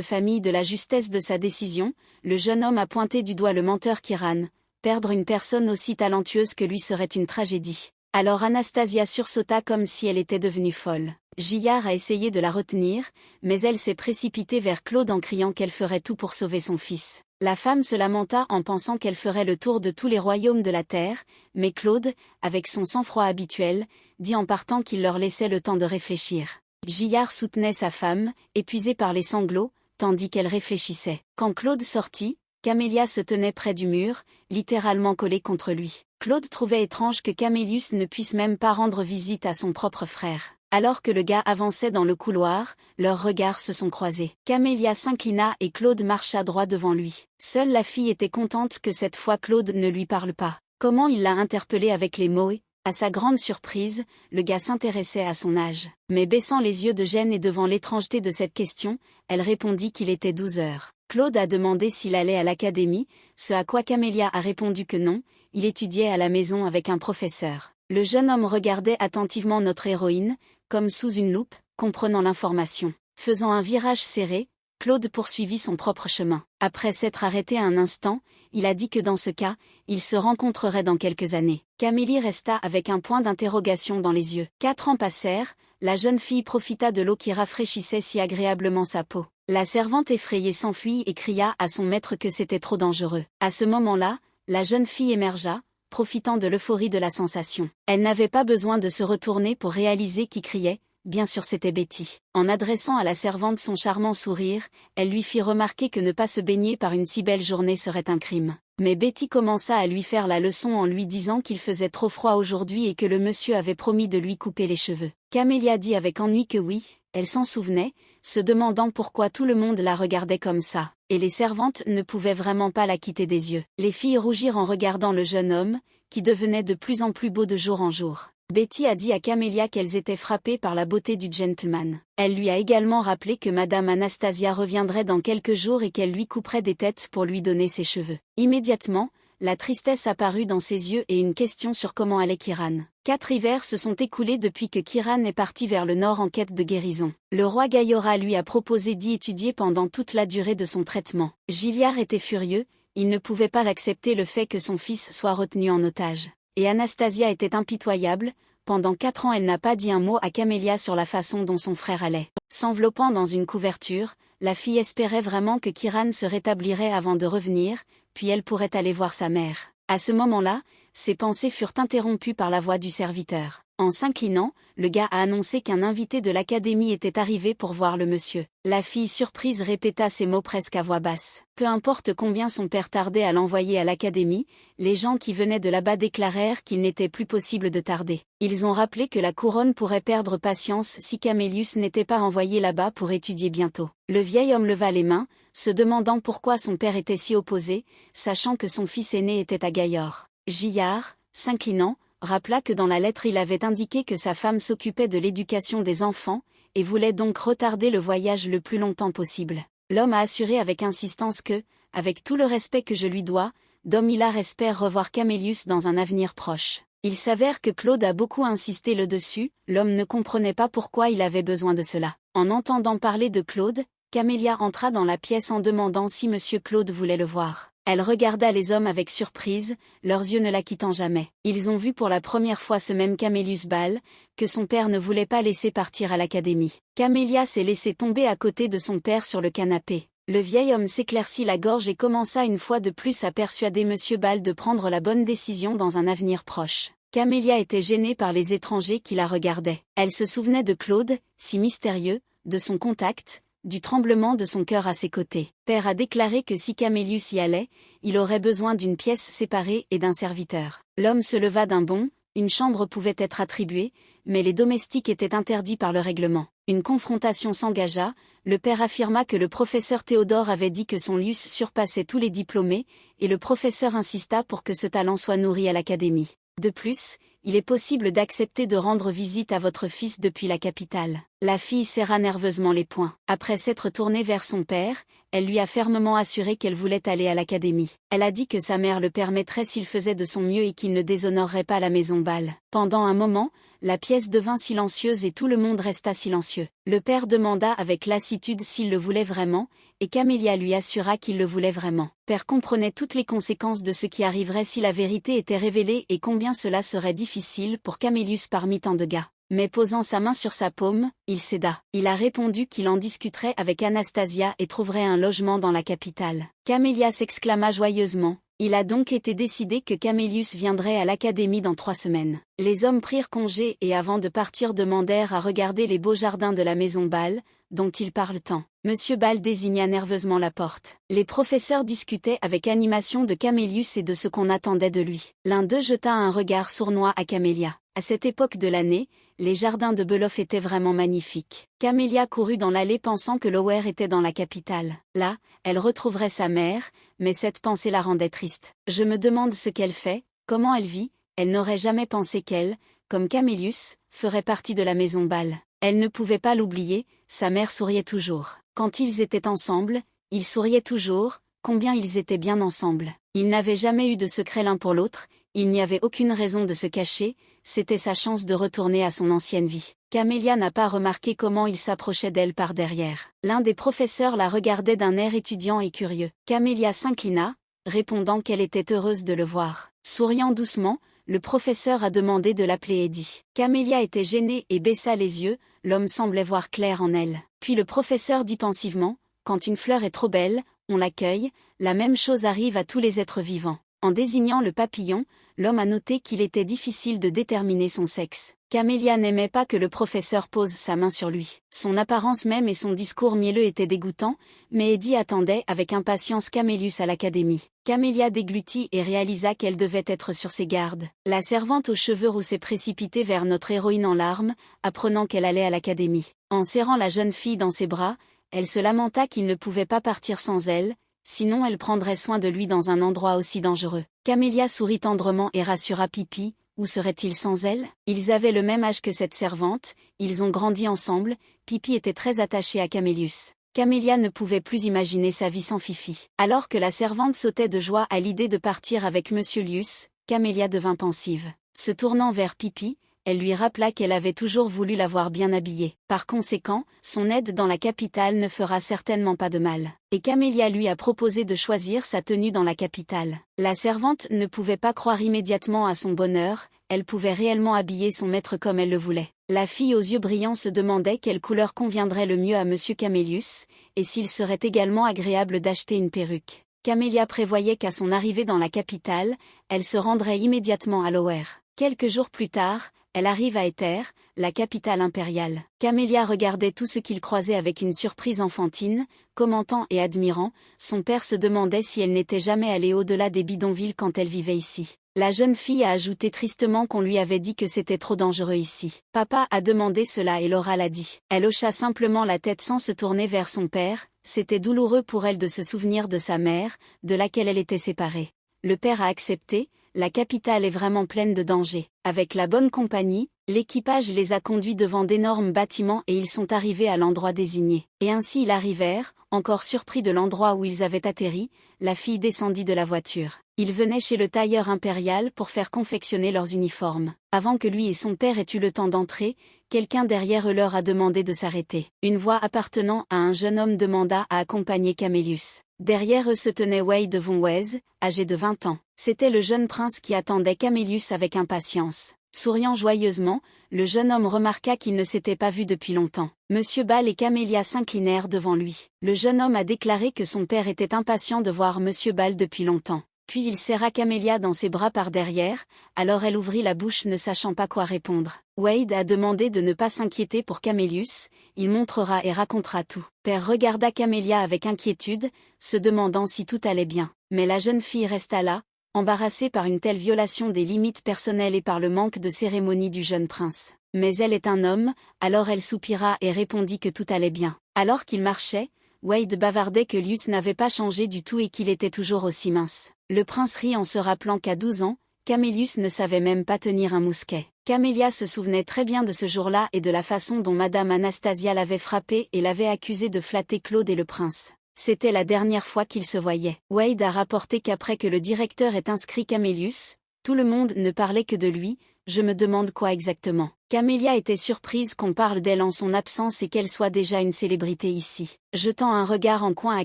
Speaker 1: famille de la justesse de sa décision, le jeune homme a pointé du doigt le menteur Kiran. Perdre une personne aussi talentueuse que lui serait une tragédie. Alors Anastasia sursauta comme si elle était devenue folle. Gillard a essayé de la retenir, mais elle s'est précipitée vers Claude en criant qu'elle ferait tout pour sauver son fils. La femme se lamenta en pensant qu'elle ferait le tour de tous les royaumes de la terre, mais Claude, avec son sang-froid habituel, dit en partant qu'il leur laissait le temps de réfléchir. Gillard soutenait sa femme, épuisée par les sanglots, tandis qu'elle réfléchissait. Quand Claude sortit, Camélia se tenait près du mur, littéralement collée contre lui. Claude trouvait étrange que Camélius ne puisse même pas rendre visite à son propre frère. Alors que le gars avançait dans le couloir, leurs regards se sont croisés. Camélia s'inclina et Claude marcha droit devant lui. Seule la fille était contente que cette fois Claude ne lui parle pas. Comment il l'a interpellée avec les mots. À sa grande surprise, le gars s'intéressait à son âge. Mais baissant les yeux de gêne et devant l'étrangeté de cette question, elle répondit qu'il était 12 heures. Claude a demandé s'il allait à l'académie, ce à quoi Camélia a répondu que non, il étudiait à la maison avec un professeur. Le jeune homme regardait attentivement notre héroïne, comme sous une loupe, comprenant l'information. Faisant un virage serré, Claude poursuivit son propre chemin. Après s'être arrêté un instant, il a dit que dans ce cas, ils se rencontreraient dans quelques années. Camélie resta avec un point d'interrogation dans les yeux. 4 ans passèrent, la jeune fille profita de l'eau qui rafraîchissait si agréablement sa peau. La servante effrayée s'enfuit et cria à son maître que c'était trop dangereux. À ce moment-là, la jeune fille émergea, profitant de l'euphorie de la sensation. Elle n'avait pas besoin de se retourner pour réaliser qui criait, bien sûr c'était Betty. En adressant à la servante son charmant sourire, elle lui fit remarquer que ne pas se baigner par une si belle journée serait un crime. Mais Betty commença à lui faire la leçon en lui disant qu'il faisait trop froid aujourd'hui et que le monsieur avait promis de lui couper les cheveux. Camélia dit avec ennui que oui, elle s'en souvenait, se demandant pourquoi tout le monde la regardait comme ça, et les servantes ne pouvaient vraiment pas la quitter des yeux. Les filles rougirent en regardant le jeune homme, qui devenait de plus en plus beau de jour en jour. Betty a dit à Camélia qu'elles étaient frappées par la beauté du gentleman. Elle lui a également rappelé que Madame Anastasia reviendrait dans quelques jours et qu'elle lui couperait des têtes pour lui donner ses cheveux. Immédiatement, la tristesse apparut dans ses yeux et une question sur comment allait Kiran. 4 hivers se sont écoulés depuis que Kiran est parti vers le nord en quête de guérison. Le roi Gaïora lui a proposé d'y étudier pendant toute la durée de son traitement. Gilliard était furieux, il ne pouvait pas accepter le fait que son fils soit retenu en otage. Et Anastasia était impitoyable, pendant 4 ans elle n'a pas dit un mot à Camélia sur la façon dont son frère allait. S'enveloppant dans une couverture, la fille espérait vraiment que Kiran se rétablirait avant de revenir, puis elle pourrait aller voir sa mère. À ce moment-là, ses pensées furent interrompues par la voix du serviteur. En s'inclinant, le gars a annoncé qu'un invité de l'académie était arrivé pour voir le monsieur. La fille surprise répéta ces mots presque à voix basse. Peu importe combien son père tardait à l'envoyer à l'académie, les gens qui venaient de là-bas déclarèrent qu'il n'était plus possible de tarder. Ils ont rappelé que la couronne pourrait perdre patience si Camélius n'était pas envoyé là-bas pour étudier bientôt. Le vieil homme leva les mains, se demandant pourquoi son père était si opposé, sachant que son fils aîné était à Gaillard. Gillard, s'inclinant, rappela que dans la lettre il avait indiqué que sa femme s'occupait de l'éducation des enfants, et voulait donc retarder le voyage le plus longtemps possible. L'homme a assuré avec insistance que, avec tout le respect que je lui dois, Dom Hilar espère revoir Camélius dans un avenir proche. Il s'avère que Claude a beaucoup insisté le dessus, l'homme ne comprenait pas pourquoi il avait besoin de cela. En entendant parler de Claude, Camélia entra dans la pièce en demandant si monsieur Claude voulait le voir. Elle regarda les hommes avec surprise, leurs yeux ne la quittant jamais. Ils ont vu pour la première fois ce même Camélius Ball, que son père ne voulait pas laisser partir à l'académie. Camélia s'est laissée tomber à côté de son père sur le canapé. Le vieil homme s'éclaircit la gorge et commença une fois de plus à persuader monsieur Ball de prendre la bonne décision dans un avenir proche. Camélia était gênée par les étrangers qui la regardaient. Elle se souvenait de Claude, si mystérieux, de son contact, du tremblement de son cœur à ses côtés. Père a déclaré que si Camélius y allait, il aurait besoin d'une pièce séparée et d'un serviteur. L'homme se leva d'un bond, une chambre pouvait être attribuée, mais les domestiques étaient interdits par le règlement. Une confrontation s'engagea, le père affirma que le professeur Théodore avait dit que son Luce surpassait tous les diplômés, et le professeur insista pour que ce talent soit nourri à l'académie. De plus, il est possible d'accepter de rendre visite à votre fils depuis la capitale. La fille serra nerveusement les poings. Après s'être tournée vers son père, elle lui a fermement assuré qu'elle voulait aller à l'académie. Elle a dit que sa mère le permettrait s'il faisait de son mieux et qu'il ne déshonorerait pas la maison Bâle. Pendant un moment, la pièce devint silencieuse et tout le monde resta silencieux. Le père demanda avec lassitude s'il le voulait vraiment, et Camélia lui assura qu'il le voulait vraiment. Père comprenait toutes les conséquences de ce qui arriverait si la vérité était révélée et combien cela serait difficile pour Camélius parmi tant de gars. Mais posant sa main sur sa paume, il céda. Il a répondu qu'il en discuterait avec Anastasia et trouverait un logement dans la capitale. Camélia s'exclama joyeusement. Il a donc été décidé que Camélius viendrait à l'académie dans 3 semaines. Les hommes prirent congé et avant de partir demandèrent à regarder les beaux jardins de la maison Bâle, dont ils parlent tant. Monsieur Bâle désigna nerveusement la porte. Les professeurs discutaient avec animation de Camélius et de ce qu'on attendait de lui. L'un d'eux jeta un regard sournois à Camélia. À cette époque de l'année, les jardins de Beloff étaient vraiment magnifiques. Camélia courut dans l'allée pensant que Lower était dans la capitale. Là, elle retrouverait sa mère, mais cette pensée la rendait triste. Je me demande ce qu'elle fait, comment elle vit, elle n'aurait jamais pensé qu'elle, comme Camélius, ferait partie de la maison Bâle. Elle ne pouvait pas l'oublier, sa mère souriait toujours. Quand ils étaient ensemble, ils souriaient toujours, combien ils étaient bien ensemble. Ils n'avaient jamais eu de secret l'un pour l'autre, il n'y avait aucune raison de se cacher, c'était sa chance de retourner à son ancienne vie. Camélia n'a pas remarqué comment il s'approchait d'elle par derrière. L'un des professeurs la regardait d'un air étudiant et curieux. Camélia s'inclina, répondant qu'elle était heureuse de le voir. Souriant doucement, le professeur a demandé de l'appeler Eddie. Camélia était gênée et baissa les yeux, l'homme semblait voir clair en elle. Puis le professeur dit pensivement, « Quand une fleur est trop belle, on l'accueille, la même chose arrive à tous les êtres vivants. » En désignant le papillon, l'homme a noté qu'il était difficile de déterminer son sexe. Camélia n'aimait pas que le professeur pose sa main sur lui. Son apparence même et son discours mielleux étaient dégoûtants, mais Eddie attendait avec impatience Camélius à l'académie. Camélia déglutit et réalisa qu'elle devait être sur ses gardes. La servante aux cheveux roux s'est précipitée vers notre héroïne en larmes, apprenant qu'elle allait à l'académie. En serrant la jeune fille dans ses bras, elle se lamenta qu'il ne pouvait pas partir sans elle, sinon elle prendrait soin de lui dans un endroit aussi dangereux. Camélia sourit tendrement et rassura Pipi, où serait-il sans elle? Ils avaient le même âge que cette servante, ils ont grandi ensemble, Pipi était très attaché à Camélius. Camélia ne pouvait plus imaginer sa vie sans Fifi. Alors que la servante sautait de joie à l'idée de partir avec Monsieur Lius, Camélia devint pensive. Se tournant vers Pipi, elle lui rappela qu'elle avait toujours voulu l'avoir bien habillée. Par conséquent, son aide dans la capitale ne fera certainement pas de mal. Et Camélia lui a proposé de choisir sa tenue dans la capitale. La servante ne pouvait pas croire immédiatement à son bonheur, elle pouvait réellement habiller son maître comme elle le voulait. La fille aux yeux brillants se demandait quelle couleur conviendrait le mieux à Monsieur Camélius, et s'il serait également agréable d'acheter une perruque. Camélia prévoyait qu'à son arrivée dans la capitale, elle se rendrait immédiatement à Lower. Quelques jours plus tard, elle arrive à Éther, la capitale impériale. Camélia regardait tout ce qu'il croisait avec une surprise enfantine, commentant et admirant, son père se demandait si elle n'était jamais allée au-delà des bidonvilles quand elle vivait ici. La jeune fille a ajouté tristement qu'on lui avait dit que c'était trop dangereux ici. Papa a demandé cela et Laura l'a dit. Elle hocha simplement la tête sans se tourner vers son père, c'était douloureux pour elle de se souvenir de sa mère, de laquelle elle était séparée. Le père a accepté. La capitale est vraiment pleine de dangers. Avec la bonne compagnie, l'équipage les a conduits devant d'énormes bâtiments et ils sont arrivés à l'endroit désigné. Et ainsi ils arrivèrent, encore surpris de l'endroit où ils avaient atterri, la fille descendit de la voiture. Ils venaient chez le tailleur impérial pour faire confectionner leurs uniformes. Avant que lui et son père aient eu le temps d'entrer, quelqu'un derrière eux leur a demandé de s'arrêter. Une voix appartenant à un jeune homme demanda à accompagner Camélius. Derrière eux se tenait Wade von Wez, âgé de 20 ans. C'était le jeune prince qui attendait Camélius avec impatience. Souriant joyeusement, le jeune homme remarqua qu'il ne s'était pas vu depuis longtemps. Monsieur Bâle et Camélia s'inclinèrent devant lui. Le jeune homme a déclaré que son père était impatient de voir Monsieur Bâle depuis longtemps. Puis il serra Camélia dans ses bras par derrière, alors elle ouvrit la bouche ne sachant pas quoi répondre. Wade a demandé de ne pas s'inquiéter pour Camélius, il montrera et racontera tout. Père regarda Camélia avec inquiétude, se demandant si tout allait bien. Mais la jeune fille resta là, embarrassée par une telle violation des limites personnelles et par le manque de cérémonie du jeune prince. Mais elle est un homme, alors elle soupira et répondit que tout allait bien. Alors qu'il marchait, Wade bavardait que Luce n'avait pas changé du tout et qu'il était toujours aussi mince. Le prince rit en se rappelant qu'à 12 ans, Camélius ne savait même pas tenir un mousquet. Camélia se souvenait très bien de ce jour-là et de la façon dont Madame Anastasia l'avait frappé et l'avait accusé de flatter Claude et le prince. C'était la dernière fois qu'ils se voyaient. Wade a rapporté qu'après que le directeur ait inscrit Camélius, tout le monde ne parlait que de lui. Je me demande quoi exactement. Camélia était surprise qu'on parle d'elle en son absence et qu'elle soit déjà une célébrité ici. Jetant un regard en coin à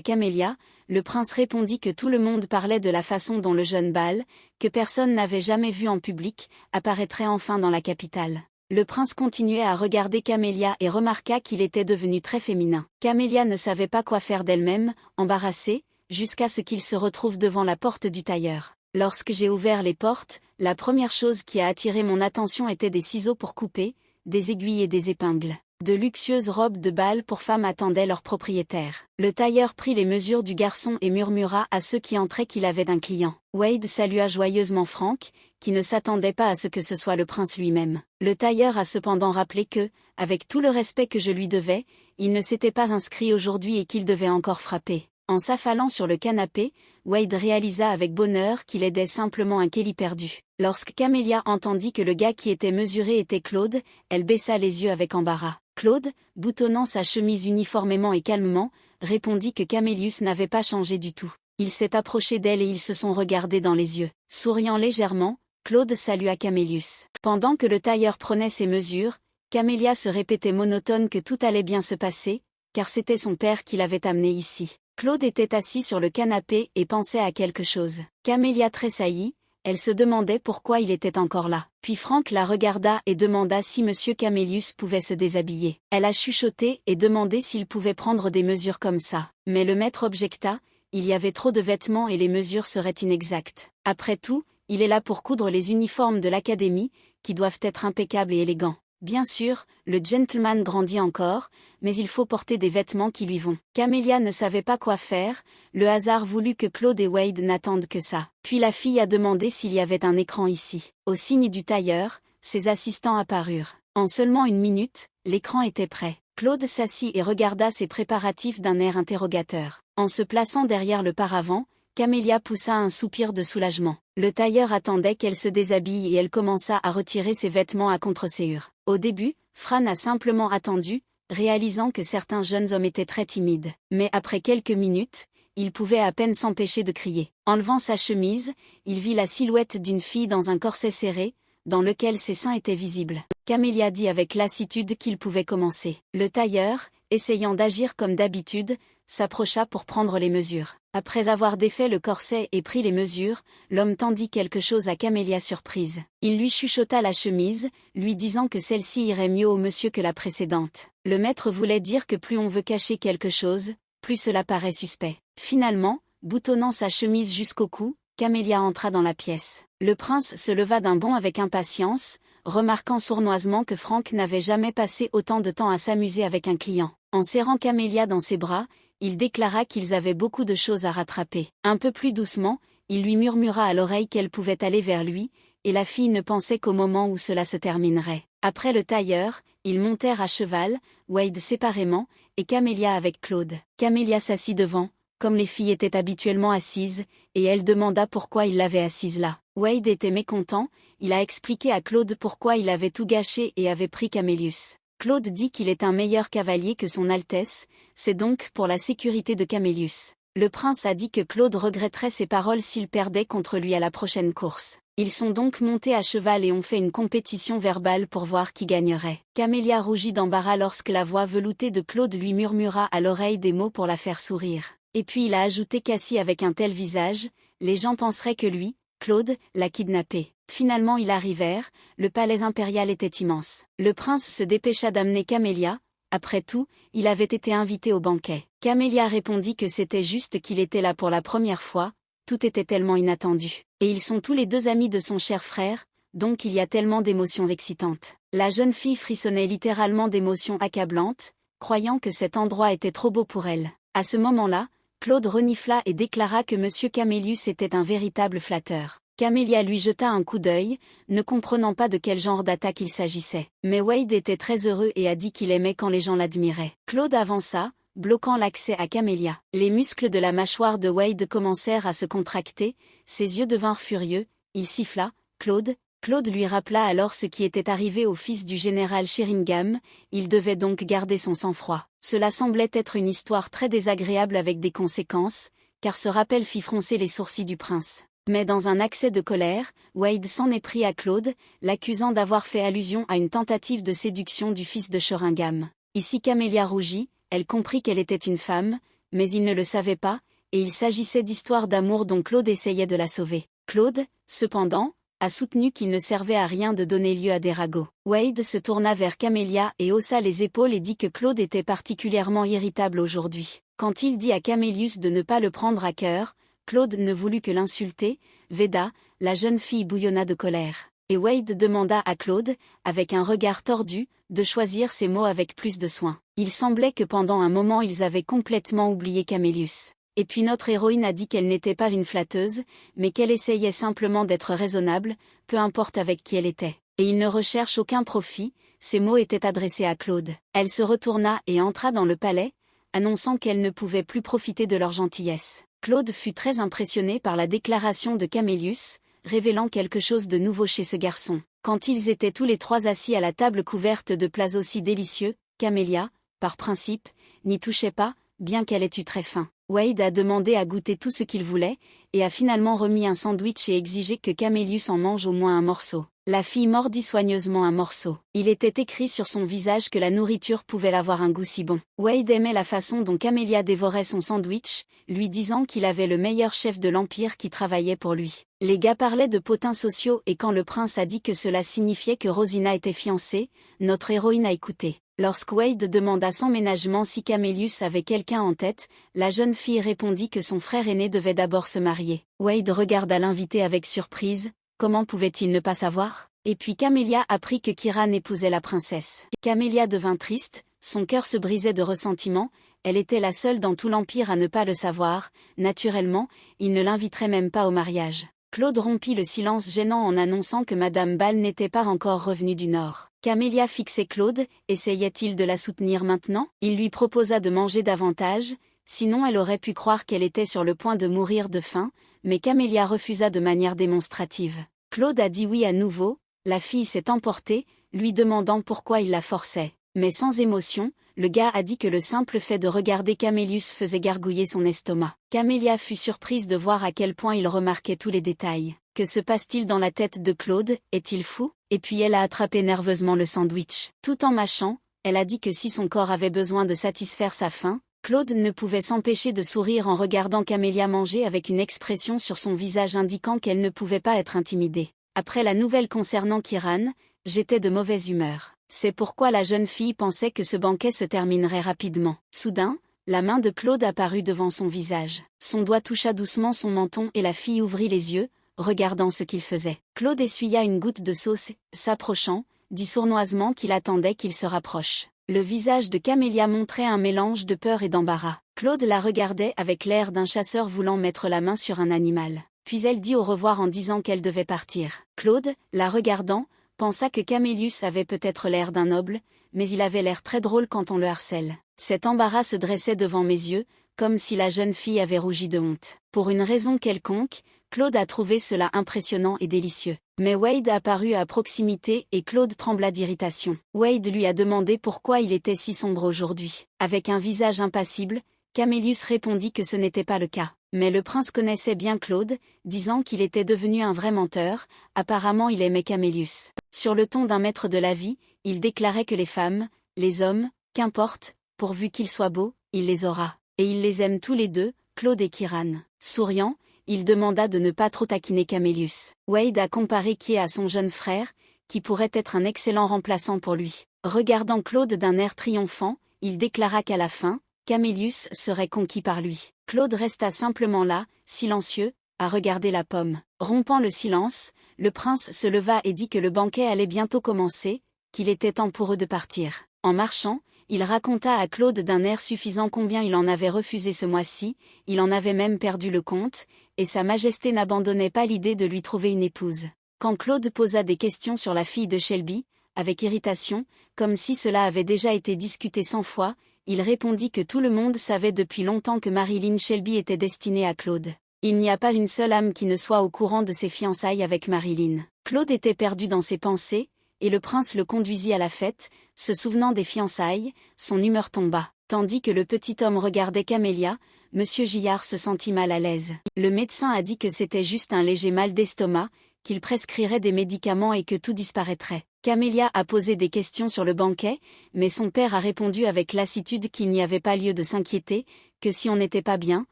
Speaker 1: Camélia, le prince répondit que tout le monde parlait de la façon dont le jeune Bâle, que personne n'avait jamais vu en public, apparaîtrait enfin dans la capitale. Le prince continuait à regarder Camélia et remarqua qu'il était devenu très féminin. Camélia ne savait pas quoi faire d'elle-même, embarrassée, jusqu'à ce qu'il se retrouve devant la porte du tailleur. Lorsque j'ai ouvert les portes, la première chose qui a attiré mon attention était des ciseaux pour couper, des aiguilles et des épingles. De luxueuses robes de bal pour femmes attendaient leur propriétaire. Le tailleur prit les mesures du garçon et murmura à ceux qui entraient qu'il avait un client. Wade salua joyeusement Frank, qui ne s'attendait pas à ce que ce soit le prince lui-même. Le tailleur a cependant rappelé que, avec tout le respect que je lui devais, il ne s'était pas inscrit aujourd'hui et qu'il devait encore frapper. En s'affalant sur le canapé, Wade réalisa avec bonheur qu'il aidait simplement un Kelly perdu. Lorsque Camélia entendit que le gars qui était mesuré était Claude, elle baissa les yeux avec embarras. Claude, boutonnant sa chemise uniformément et calmement, répondit que Camélius n'avait pas changé du tout. Il s'est approché d'elle et ils se sont regardés dans les yeux. Souriant légèrement, Claude salua Camélius. Pendant que le tailleur prenait ses mesures, Camélia se répétait monotone que tout allait bien se passer, car c'était son père qui l'avait amené ici. Claude était assis sur le canapé et pensait à quelque chose. Camélia tressaillit, elle se demandait pourquoi il était encore là. Puis Frank la regarda et demanda si Monsieur Camélius pouvait se déshabiller. Elle a chuchoté et demandé s'il pouvait prendre des mesures comme ça. Mais le maître objecta, il y avait trop de vêtements et les mesures seraient inexactes. Après tout, il est là pour coudre les uniformes de l'académie, qui doivent être impeccables et élégants. Bien sûr, le gentleman grandit encore, mais il faut porter des vêtements qui lui vont. Camélia ne savait pas quoi faire, le hasard voulut que Claude et Wade n'attendent que ça. Puis la fille a demandé s'il y avait un écran ici. Au signe du tailleur, ses assistants apparurent. En seulement une minute, l'écran était prêt. Claude s'assit et regarda ses préparatifs d'un air interrogateur. En se plaçant derrière le paravent, Camélia poussa un soupir de soulagement. Le tailleur attendait qu'elle se déshabille et elle commença à retirer ses vêtements à contre-séhure. Au début, Fran a simplement attendu, réalisant que certains jeunes hommes étaient très timides. Mais après quelques minutes, il pouvait à peine s'empêcher de crier. Enlevant sa chemise, il vit la silhouette d'une fille dans un corset serré, dans lequel ses seins étaient visibles. Camélia dit avec lassitude qu'il pouvait commencer. Le tailleur, essayant d'agir comme d'habitude, s'approcha pour prendre les mesures. Après avoir défait le corset et pris les mesures, l'homme tendit quelque chose à Camélia surprise. Il lui chuchota la chemise, lui disant que celle-ci irait mieux au monsieur que la précédente. Le maître voulait dire que plus on veut cacher quelque chose, plus cela paraît suspect. Finalement, boutonnant sa chemise jusqu'au cou, Camélia entra dans la pièce. Le prince se leva d'un bond avec impatience, remarquant sournoisement que Frank n'avait jamais passé autant de temps à s'amuser avec un client. En serrant Camélia dans ses bras, il déclara qu'ils avaient beaucoup de choses à rattraper. Un peu plus doucement, il lui murmura à l'oreille qu'elle pouvait aller vers lui, et la fille ne pensait qu'au moment où cela se terminerait. Après le tailleur, ils montèrent à cheval, Wade séparément, et Camélia avec Claude. Camélia s'assit devant, comme les filles étaient habituellement assises, et elle demanda pourquoi il l'avait assise là. Wade était mécontent, il a expliqué à Claude pourquoi il avait tout gâché et avait pris Camélius. Claude dit qu'il est un meilleur cavalier que son Altesse, c'est donc pour la sécurité de Camélius. Le prince a dit que Claude regretterait ses paroles s'il perdait contre lui à la prochaine course. Ils sont donc montés à cheval et ont fait une compétition verbale pour voir qui gagnerait. Camélia rougit d'embarras lorsque la voix veloutée de Claude lui murmura à l'oreille des mots pour la faire sourire. Et puis il a ajouté qu'assis avec un tel visage, les gens penseraient que lui, Claude, l'a kidnappé. Finalement ils arrivèrent, le palais impérial était immense. Le prince se dépêcha d'amener Camélia, après tout, il avait été invité au banquet. Camélia répondit que c'était juste qu'il était là pour la première fois, tout était tellement inattendu. Et ils sont tous les deux amis de son cher frère, donc il y a tellement d'émotions excitantes. La jeune fille frissonnait littéralement d'émotions accablantes, croyant que cet endroit était trop beau pour elle. À ce moment-là, Claude renifla et déclara que Monsieur Camélius était un véritable flatteur. Camélia lui jeta un coup d'œil, ne comprenant pas de quel genre d'attaque il s'agissait. Mais Wade était très heureux et a dit qu'il aimait quand les gens l'admiraient. Claude avança, bloquant l'accès à Camélia. Les muscles de la mâchoire de Wade commencèrent à se contracter, ses yeux devinrent furieux, il siffla « Claude ». Claude lui rappela alors ce qui était arrivé au fils du général Sheringham, il devait donc garder son sang-froid. Cela semblait être une histoire très désagréable avec des conséquences, car ce rappel fit froncer les sourcils du prince. Mais dans un accès de colère, Wade s'en est pris à Claude, l'accusant d'avoir fait allusion à une tentative de séduction du fils de Sheringham. Ici Camélia rougit, elle comprit qu'elle était une femme, mais il ne le savait pas, et il s'agissait d'histoires d'amour dont Claude essayait de la sauver. Claude, cependant, a soutenu qu'il ne servait à rien de donner lieu à des ragots. Wade se tourna vers Camélia et haussa les épaules et dit que Claude était particulièrement irritable aujourd'hui. Quand il dit à Camélius de ne pas le prendre à cœur, Claude ne voulut que l'insulter. Veda, la jeune fille bouillonna de colère. Et Wade demanda à Claude, avec un regard tordu, de choisir ses mots avec plus de soin. Il semblait que pendant un moment ils avaient complètement oublié Camélius. Et puis notre héroïne a dit qu'elle n'était pas une flatteuse, mais qu'elle essayait simplement d'être raisonnable, peu importe avec qui elle était. Et il ne recherche aucun profit, ces mots étaient adressés à Claude. Elle se retourna et entra dans le palais, annonçant qu'elle ne pouvait plus profiter de leur gentillesse. Claude fut très impressionné par la déclaration de Camélius, révélant quelque chose de nouveau chez ce garçon. Quand ils étaient tous les trois assis à la table couverte de plats aussi délicieux, Camélia, par principe, n'y touchait pas, bien qu'elle ait eu très faim. Wade a demandé à goûter tout ce qu'il voulait, et a finalement remis un sandwich et exigé que Camélius en mange au moins un morceau. La fille mordit soigneusement un morceau. Il était écrit sur son visage que la nourriture pouvait avoir un goût si bon. Wade aimait la façon dont Camélia dévorait son sandwich, lui disant qu'il avait le meilleur chef de l'Empire qui travaillait pour lui. Les gars parlaient de potins sociaux et quand le prince a dit que cela signifiait que Rosina était fiancée, notre héroïne a écouté. Lorsque Wade demanda sans ménagement si Camélius avait quelqu'un en tête, la jeune fille répondit que son frère aîné devait d'abord se marier. Wade regarda l'invité avec surprise, comment pouvait-il ne pas savoir? Et puis Camélia apprit que Kiran épousait la princesse. Camélia devint triste, son cœur se brisait de ressentiment, elle était la seule dans tout l'Empire à ne pas le savoir, naturellement, il ne l'inviterait même pas au mariage. Claude rompit le silence gênant en annonçant que Madame Ball n'était pas encore revenue du Nord. Camélia fixait Claude, essayait-il de la soutenir maintenant? Il lui proposa de manger davantage, sinon elle aurait pu croire qu'elle était sur le point de mourir de faim, mais Camélia refusa de manière démonstrative. Claude a dit oui à nouveau, la fille s'est emportée, lui demandant pourquoi il la forçait. Mais sans émotion, le gars a dit que le simple fait de regarder Camélius faisait gargouiller son estomac. Camélia fut surprise de voir à quel point il remarquait tous les détails. Que se passe-t-il dans la tête de Claude? Est-il fou? Et puis elle a attrapé nerveusement le sandwich. Tout en mâchant, elle a dit que si son corps avait besoin de satisfaire sa faim, Claude ne pouvait s'empêcher de sourire en regardant Camélia manger avec une expression sur son visage indiquant qu'elle ne pouvait pas être intimidée. Après la nouvelle concernant Kiran, j'étais de mauvaise humeur. C'est pourquoi la jeune fille pensait que ce banquet se terminerait rapidement. Soudain, la main de Claude apparut devant son visage. Son doigt toucha doucement son menton et la fille ouvrit les yeux, regardant ce qu'il faisait. Claude essuya une goutte de sauce, s'approchant, dit sournoisement qu'il attendait qu'il se rapproche. Le visage de Camélia montrait un mélange de peur et d'embarras. Claude la regardait avec l'air d'un chasseur voulant mettre la main sur un animal. Puis elle dit au revoir en disant qu'elle devait partir. Claude, la regardant, pensa que Camélius avait peut-être l'air d'un noble, mais il avait l'air très drôle quand on le harcèle. Cet embarras se dressait devant mes yeux, comme si la jeune fille avait rougi de honte. Pour une raison quelconque, Claude a trouvé cela impressionnant et délicieux. Mais Wade apparut à proximité et Claude trembla d'irritation. Wade lui a demandé pourquoi il était si sombre aujourd'hui. Avec un visage impassible, Camélius répondit que ce n'était pas le cas. Mais le prince connaissait bien Claude, disant qu'il était devenu un vrai menteur, apparemment il aimait Camélius. Sur le ton d'un maître de la vie, il déclarait que les femmes, les hommes, qu'importe, pourvu qu'ils soient beaux, il les aura. Et il les aime tous les deux, Claude et Kiran. Souriant, il demanda de ne pas trop taquiner Camélius. Wade a comparé Kie à son jeune frère, qui pourrait être un excellent remplaçant pour lui. Regardant Claude d'un air triomphant, il déclara qu'à la fin, Camélius serait conquis par lui. Claude resta simplement là, silencieux, à regarder la pomme. Rompant le silence, le prince se leva et dit que le banquet allait bientôt commencer, qu'il était temps pour eux de partir. En marchant, Il raconta à Claude d'un air suffisant combien il en avait refusé ce mois-ci, il en avait même perdu le compte, et Sa Majesté n'abandonnait pas l'idée de lui trouver une épouse. Quand Claude posa des questions sur la fille de Shelby, avec irritation, comme si cela avait déjà été discuté 100 fois, il répondit que tout le monde savait depuis longtemps que Marilyn Shelby était destinée à Claude. Il n'y a pas une seule âme qui ne soit au courant de ses fiançailles avec Marilyn. Claude était perdu dans ses pensées, et le prince le conduisit à la fête, se souvenant des fiançailles, son humeur tomba. Tandis que le petit homme regardait Camélia, Monsieur Gillard se sentit mal à l'aise. Le médecin a dit que c'était juste un léger mal d'estomac, qu'il prescrirait des médicaments et que tout disparaîtrait. Camélia a posé des questions sur le banquet, mais son père a répondu avec lassitude qu'il n'y avait pas lieu de s'inquiéter, que si on n'était pas bien,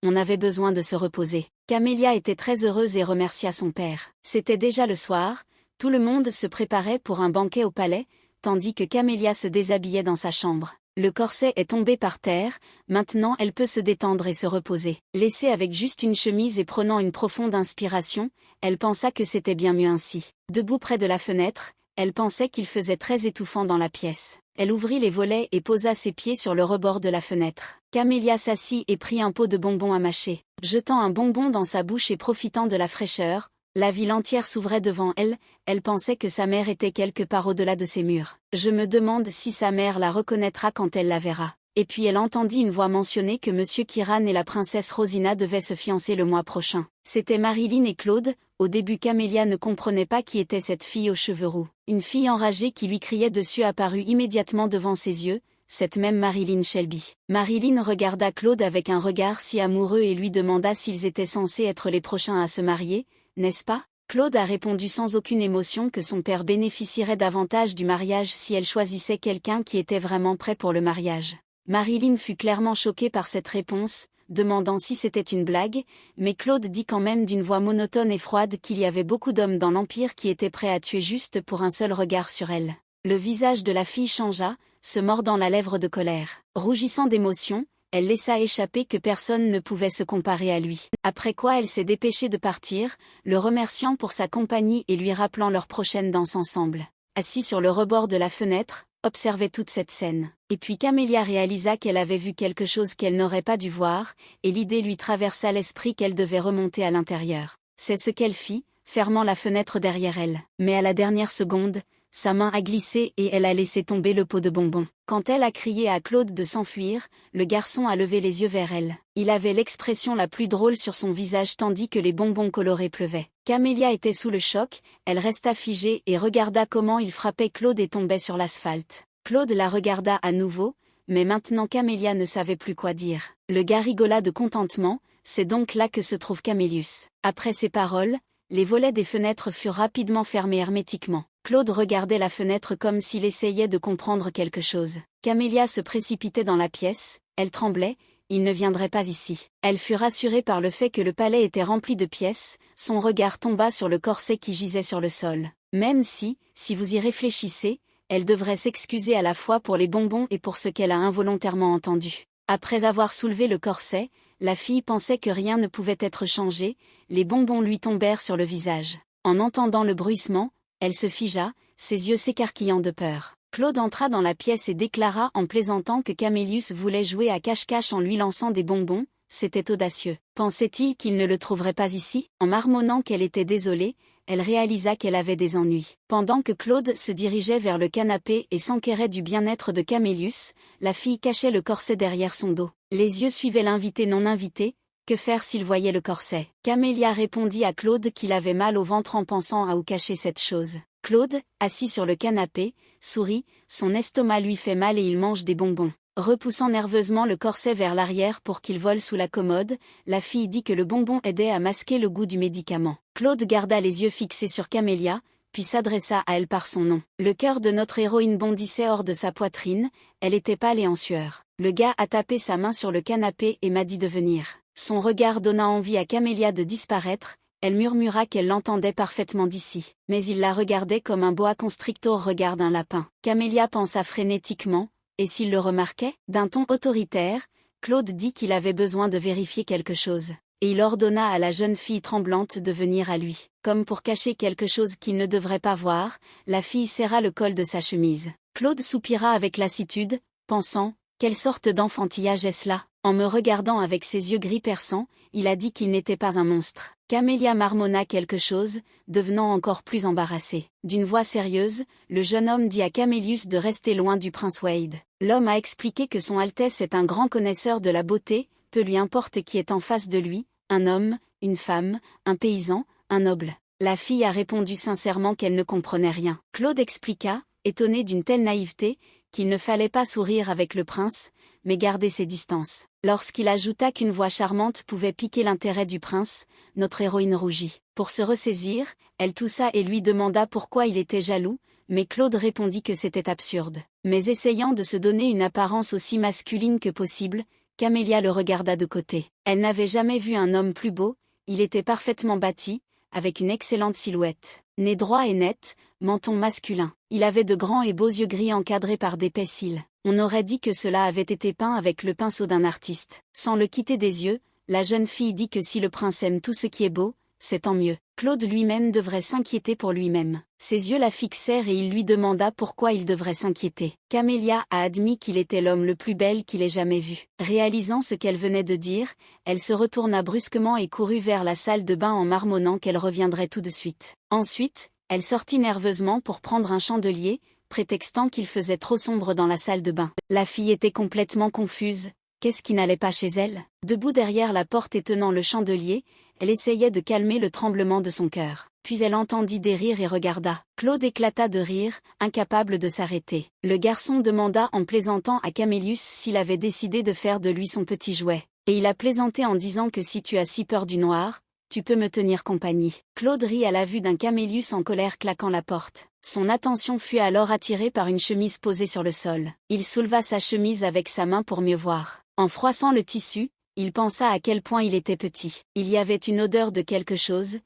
Speaker 1: on avait besoin de se reposer. Camélia était très heureuse et remercia son père. C'était déjà le soir, tout le monde se préparait pour un banquet au palais, tandis que Camélia se déshabillait dans sa chambre. Le corset est tombé par terre, maintenant elle peut se détendre et se reposer. Laissée avec juste une chemise et prenant une profonde inspiration, elle pensa que c'était bien mieux ainsi. Debout près de la fenêtre, elle pensait qu'il faisait très étouffant dans la pièce. Elle ouvrit les volets et posa ses pieds sur le rebord de la fenêtre. Camélia s'assit et prit un pot de bonbons à mâcher. Jetant un bonbon dans sa bouche et profitant de la fraîcheur, la ville entière s'ouvrait devant elle, elle pensait que sa mère était quelque part au-delà de ces murs. Je me demande si sa mère la reconnaîtra quand elle la verra. Et puis elle entendit une voix mentionner que Monsieur Kiran et la princesse Rosina devaient se fiancer le mois prochain. C'était Marilyn et Claude. Au début Camélia ne comprenait pas qui était cette fille aux cheveux roux. Une fille enragée qui lui criait dessus apparut immédiatement devant ses yeux, cette même Marilyn Shelby. Marilyn regarda Claude avec un regard si amoureux et lui demanda s'ils étaient censés être les prochains à se marier, n'est-ce pas? Claude a répondu sans aucune émotion que son père bénéficierait davantage du mariage si elle choisissait quelqu'un qui était vraiment prêt pour le mariage. Marilyn fut clairement choquée par cette réponse, demandant si c'était une blague, mais Claude dit quand même d'une voix monotone et froide qu'il y avait beaucoup d'hommes dans l'Empire qui étaient prêts à tuer juste pour un seul regard sur elle. Le visage de la fille changea, se mordant la lèvre de colère. Rougissant d'émotion, elle laissa échapper que personne ne pouvait se comparer à lui. Après quoi elle s'est dépêchée de partir, le remerciant pour sa compagnie et lui rappelant leur prochaine danse ensemble. Assis sur le rebord de la fenêtre, observait toute cette scène. Et puis Camélia réalisa qu'elle avait vu quelque chose qu'elle n'aurait pas dû voir, et l'idée lui traversa l'esprit qu'elle devait remonter à l'intérieur. C'est ce qu'elle fit, fermant la fenêtre derrière elle. Mais à la dernière seconde, sa main a glissé et elle a laissé tomber le pot de bonbons. Quand elle a crié à Claude de s'enfuir, le garçon a levé les yeux vers elle. Il avait l'expression la plus drôle sur son visage tandis que les bonbons colorés pleuvaient. Camélia était sous le choc, elle resta figée et regarda comment il frappait Claude et tombait sur l'asphalte. Claude la regarda à nouveau, mais maintenant Camélia ne savait plus quoi dire. Le gars rigola de contentement, c'est donc là que se trouve Camélius. Après ces paroles, les volets des fenêtres furent rapidement fermés hermétiquement. Claude regardait la fenêtre comme s'il essayait de comprendre quelque chose. Camélia se précipitait dans la pièce, elle tremblait, il ne viendrait pas ici. Elle fut rassurée par le fait que le palais était rempli de pièces, son regard tomba sur le corset qui gisait sur le sol. Même si vous y réfléchissez, elle devrait s'excuser à la fois pour les bonbons et pour ce qu'elle a involontairement entendu. Après avoir soulevé le corset, la fille pensait que rien ne pouvait être changé, les bonbons lui tombèrent sur le visage. En entendant le bruissement, elle se figea, ses yeux s'écarquillant de peur. Claude entra dans la pièce et déclara en plaisantant que Camélius voulait jouer à cache-cache en lui lançant des bonbons, c'était audacieux. Pensait-il qu'il ne le trouverait pas ici? En marmonnant qu'elle était désolée, elle réalisa qu'elle avait des ennuis. Pendant que Claude se dirigeait vers le canapé et s'enquérait du bien-être de Camélius, la fille cachait le corset derrière son dos. Les yeux suivaient l'invité non invité. Que faire s'il voyait le corset? Camélia répondit à Claude qu'il avait mal au ventre en pensant à où cacher cette chose. Claude, assis sur le canapé, sourit, son estomac lui fait mal et il mange des bonbons. Repoussant nerveusement le corset vers l'arrière pour qu'il vole sous la commode, la fille dit que le bonbon aidait à masquer le goût du médicament. Claude garda les yeux fixés sur Camélia, puis s'adressa à elle par son nom. Le cœur de notre héroïne bondissait hors de sa poitrine, elle était pâle et en sueur. Le gars a tapé sa main sur le canapé et m'a dit de venir. Son regard donna envie à Camélia de disparaître, elle murmura qu'elle l'entendait parfaitement d'ici. Mais il la regardait comme un boa constrictor regarde un lapin. Camélia pensa frénétiquement, et s'il le remarquait? D'un ton autoritaire, Claude dit qu'il avait besoin de vérifier quelque chose. Et il ordonna à la jeune fille tremblante de venir à lui. Comme pour cacher quelque chose qu'il ne devrait pas voir, la fille serra le col de sa chemise. Claude soupira avec lassitude, pensant, quelle sorte d'enfantillage est-ce là? En me regardant avec ses yeux gris perçants, il a dit qu'il n'était pas un monstre. Camélia marmonna quelque chose, devenant encore plus embarrassée. D'une voix sérieuse, le jeune homme dit à Camélius de rester loin du prince Wade. L'homme a expliqué que son Altesse est un grand connaisseur de la beauté, peu lui importe qui est en face de lui, un homme, une femme, un paysan, un noble. La fille a répondu sincèrement qu'elle ne comprenait rien. Claude expliqua, étonné d'une telle naïveté, qu'il ne fallait pas sourire avec le prince, mais garder ses distances. Lorsqu'il ajouta qu'une voix charmante pouvait piquer l'intérêt du prince, notre héroïne rougit. Pour se ressaisir, elle toussa et lui demanda pourquoi il était jaloux, mais Claude répondit que c'était absurde. Mais essayant de se donner une apparence aussi masculine que possible, Camélia le regarda de côté. Elle n'avait jamais vu un homme plus beau, il était parfaitement bâti, avec une excellente silhouette. Nez droit et net, menton masculin. Il avait de grands et beaux yeux gris encadrés par d'épais cils. On aurait dit que cela avait été peint avec le pinceau d'un artiste. Sans le quitter des yeux, la jeune fille dit que si le prince aime tout ce qui est beau, c'est tant mieux. Claude lui-même devrait s'inquiéter pour lui-même. Ses yeux la fixèrent et il lui demanda pourquoi il devrait s'inquiéter. Camélia a admis qu'il était l'homme le plus bel qu'il ait jamais vu. Réalisant ce qu'elle venait de dire, elle se retourna brusquement et courut vers la salle de bain en marmonnant qu'elle reviendrait tout de suite. Ensuite, elle sortit nerveusement pour prendre un chandelier, prétextant qu'il faisait trop sombre dans la salle de bain. La fille était complètement confuse. Qu'est-ce qui n'allait pas chez elle? Debout derrière la porte et tenant le chandelier, elle essayait de calmer le tremblement de son cœur. Puis elle entendit des rires et regarda. Claude éclata de rire, incapable de s'arrêter. Le garçon demanda en plaisantant à Camélius s'il avait décidé de faire de lui son petit jouet. Et il a plaisanté en disant que si tu as si peur du noir, tu peux me tenir compagnie. Claude rit à la vue d'un Camélius en colère claquant la porte. Son attention fut alors attirée par une chemise posée sur le sol. Il souleva sa chemise avec sa main pour mieux voir. En froissant le tissu, il pensa à quel point il était petit. Il y avait une odeur de quelque chose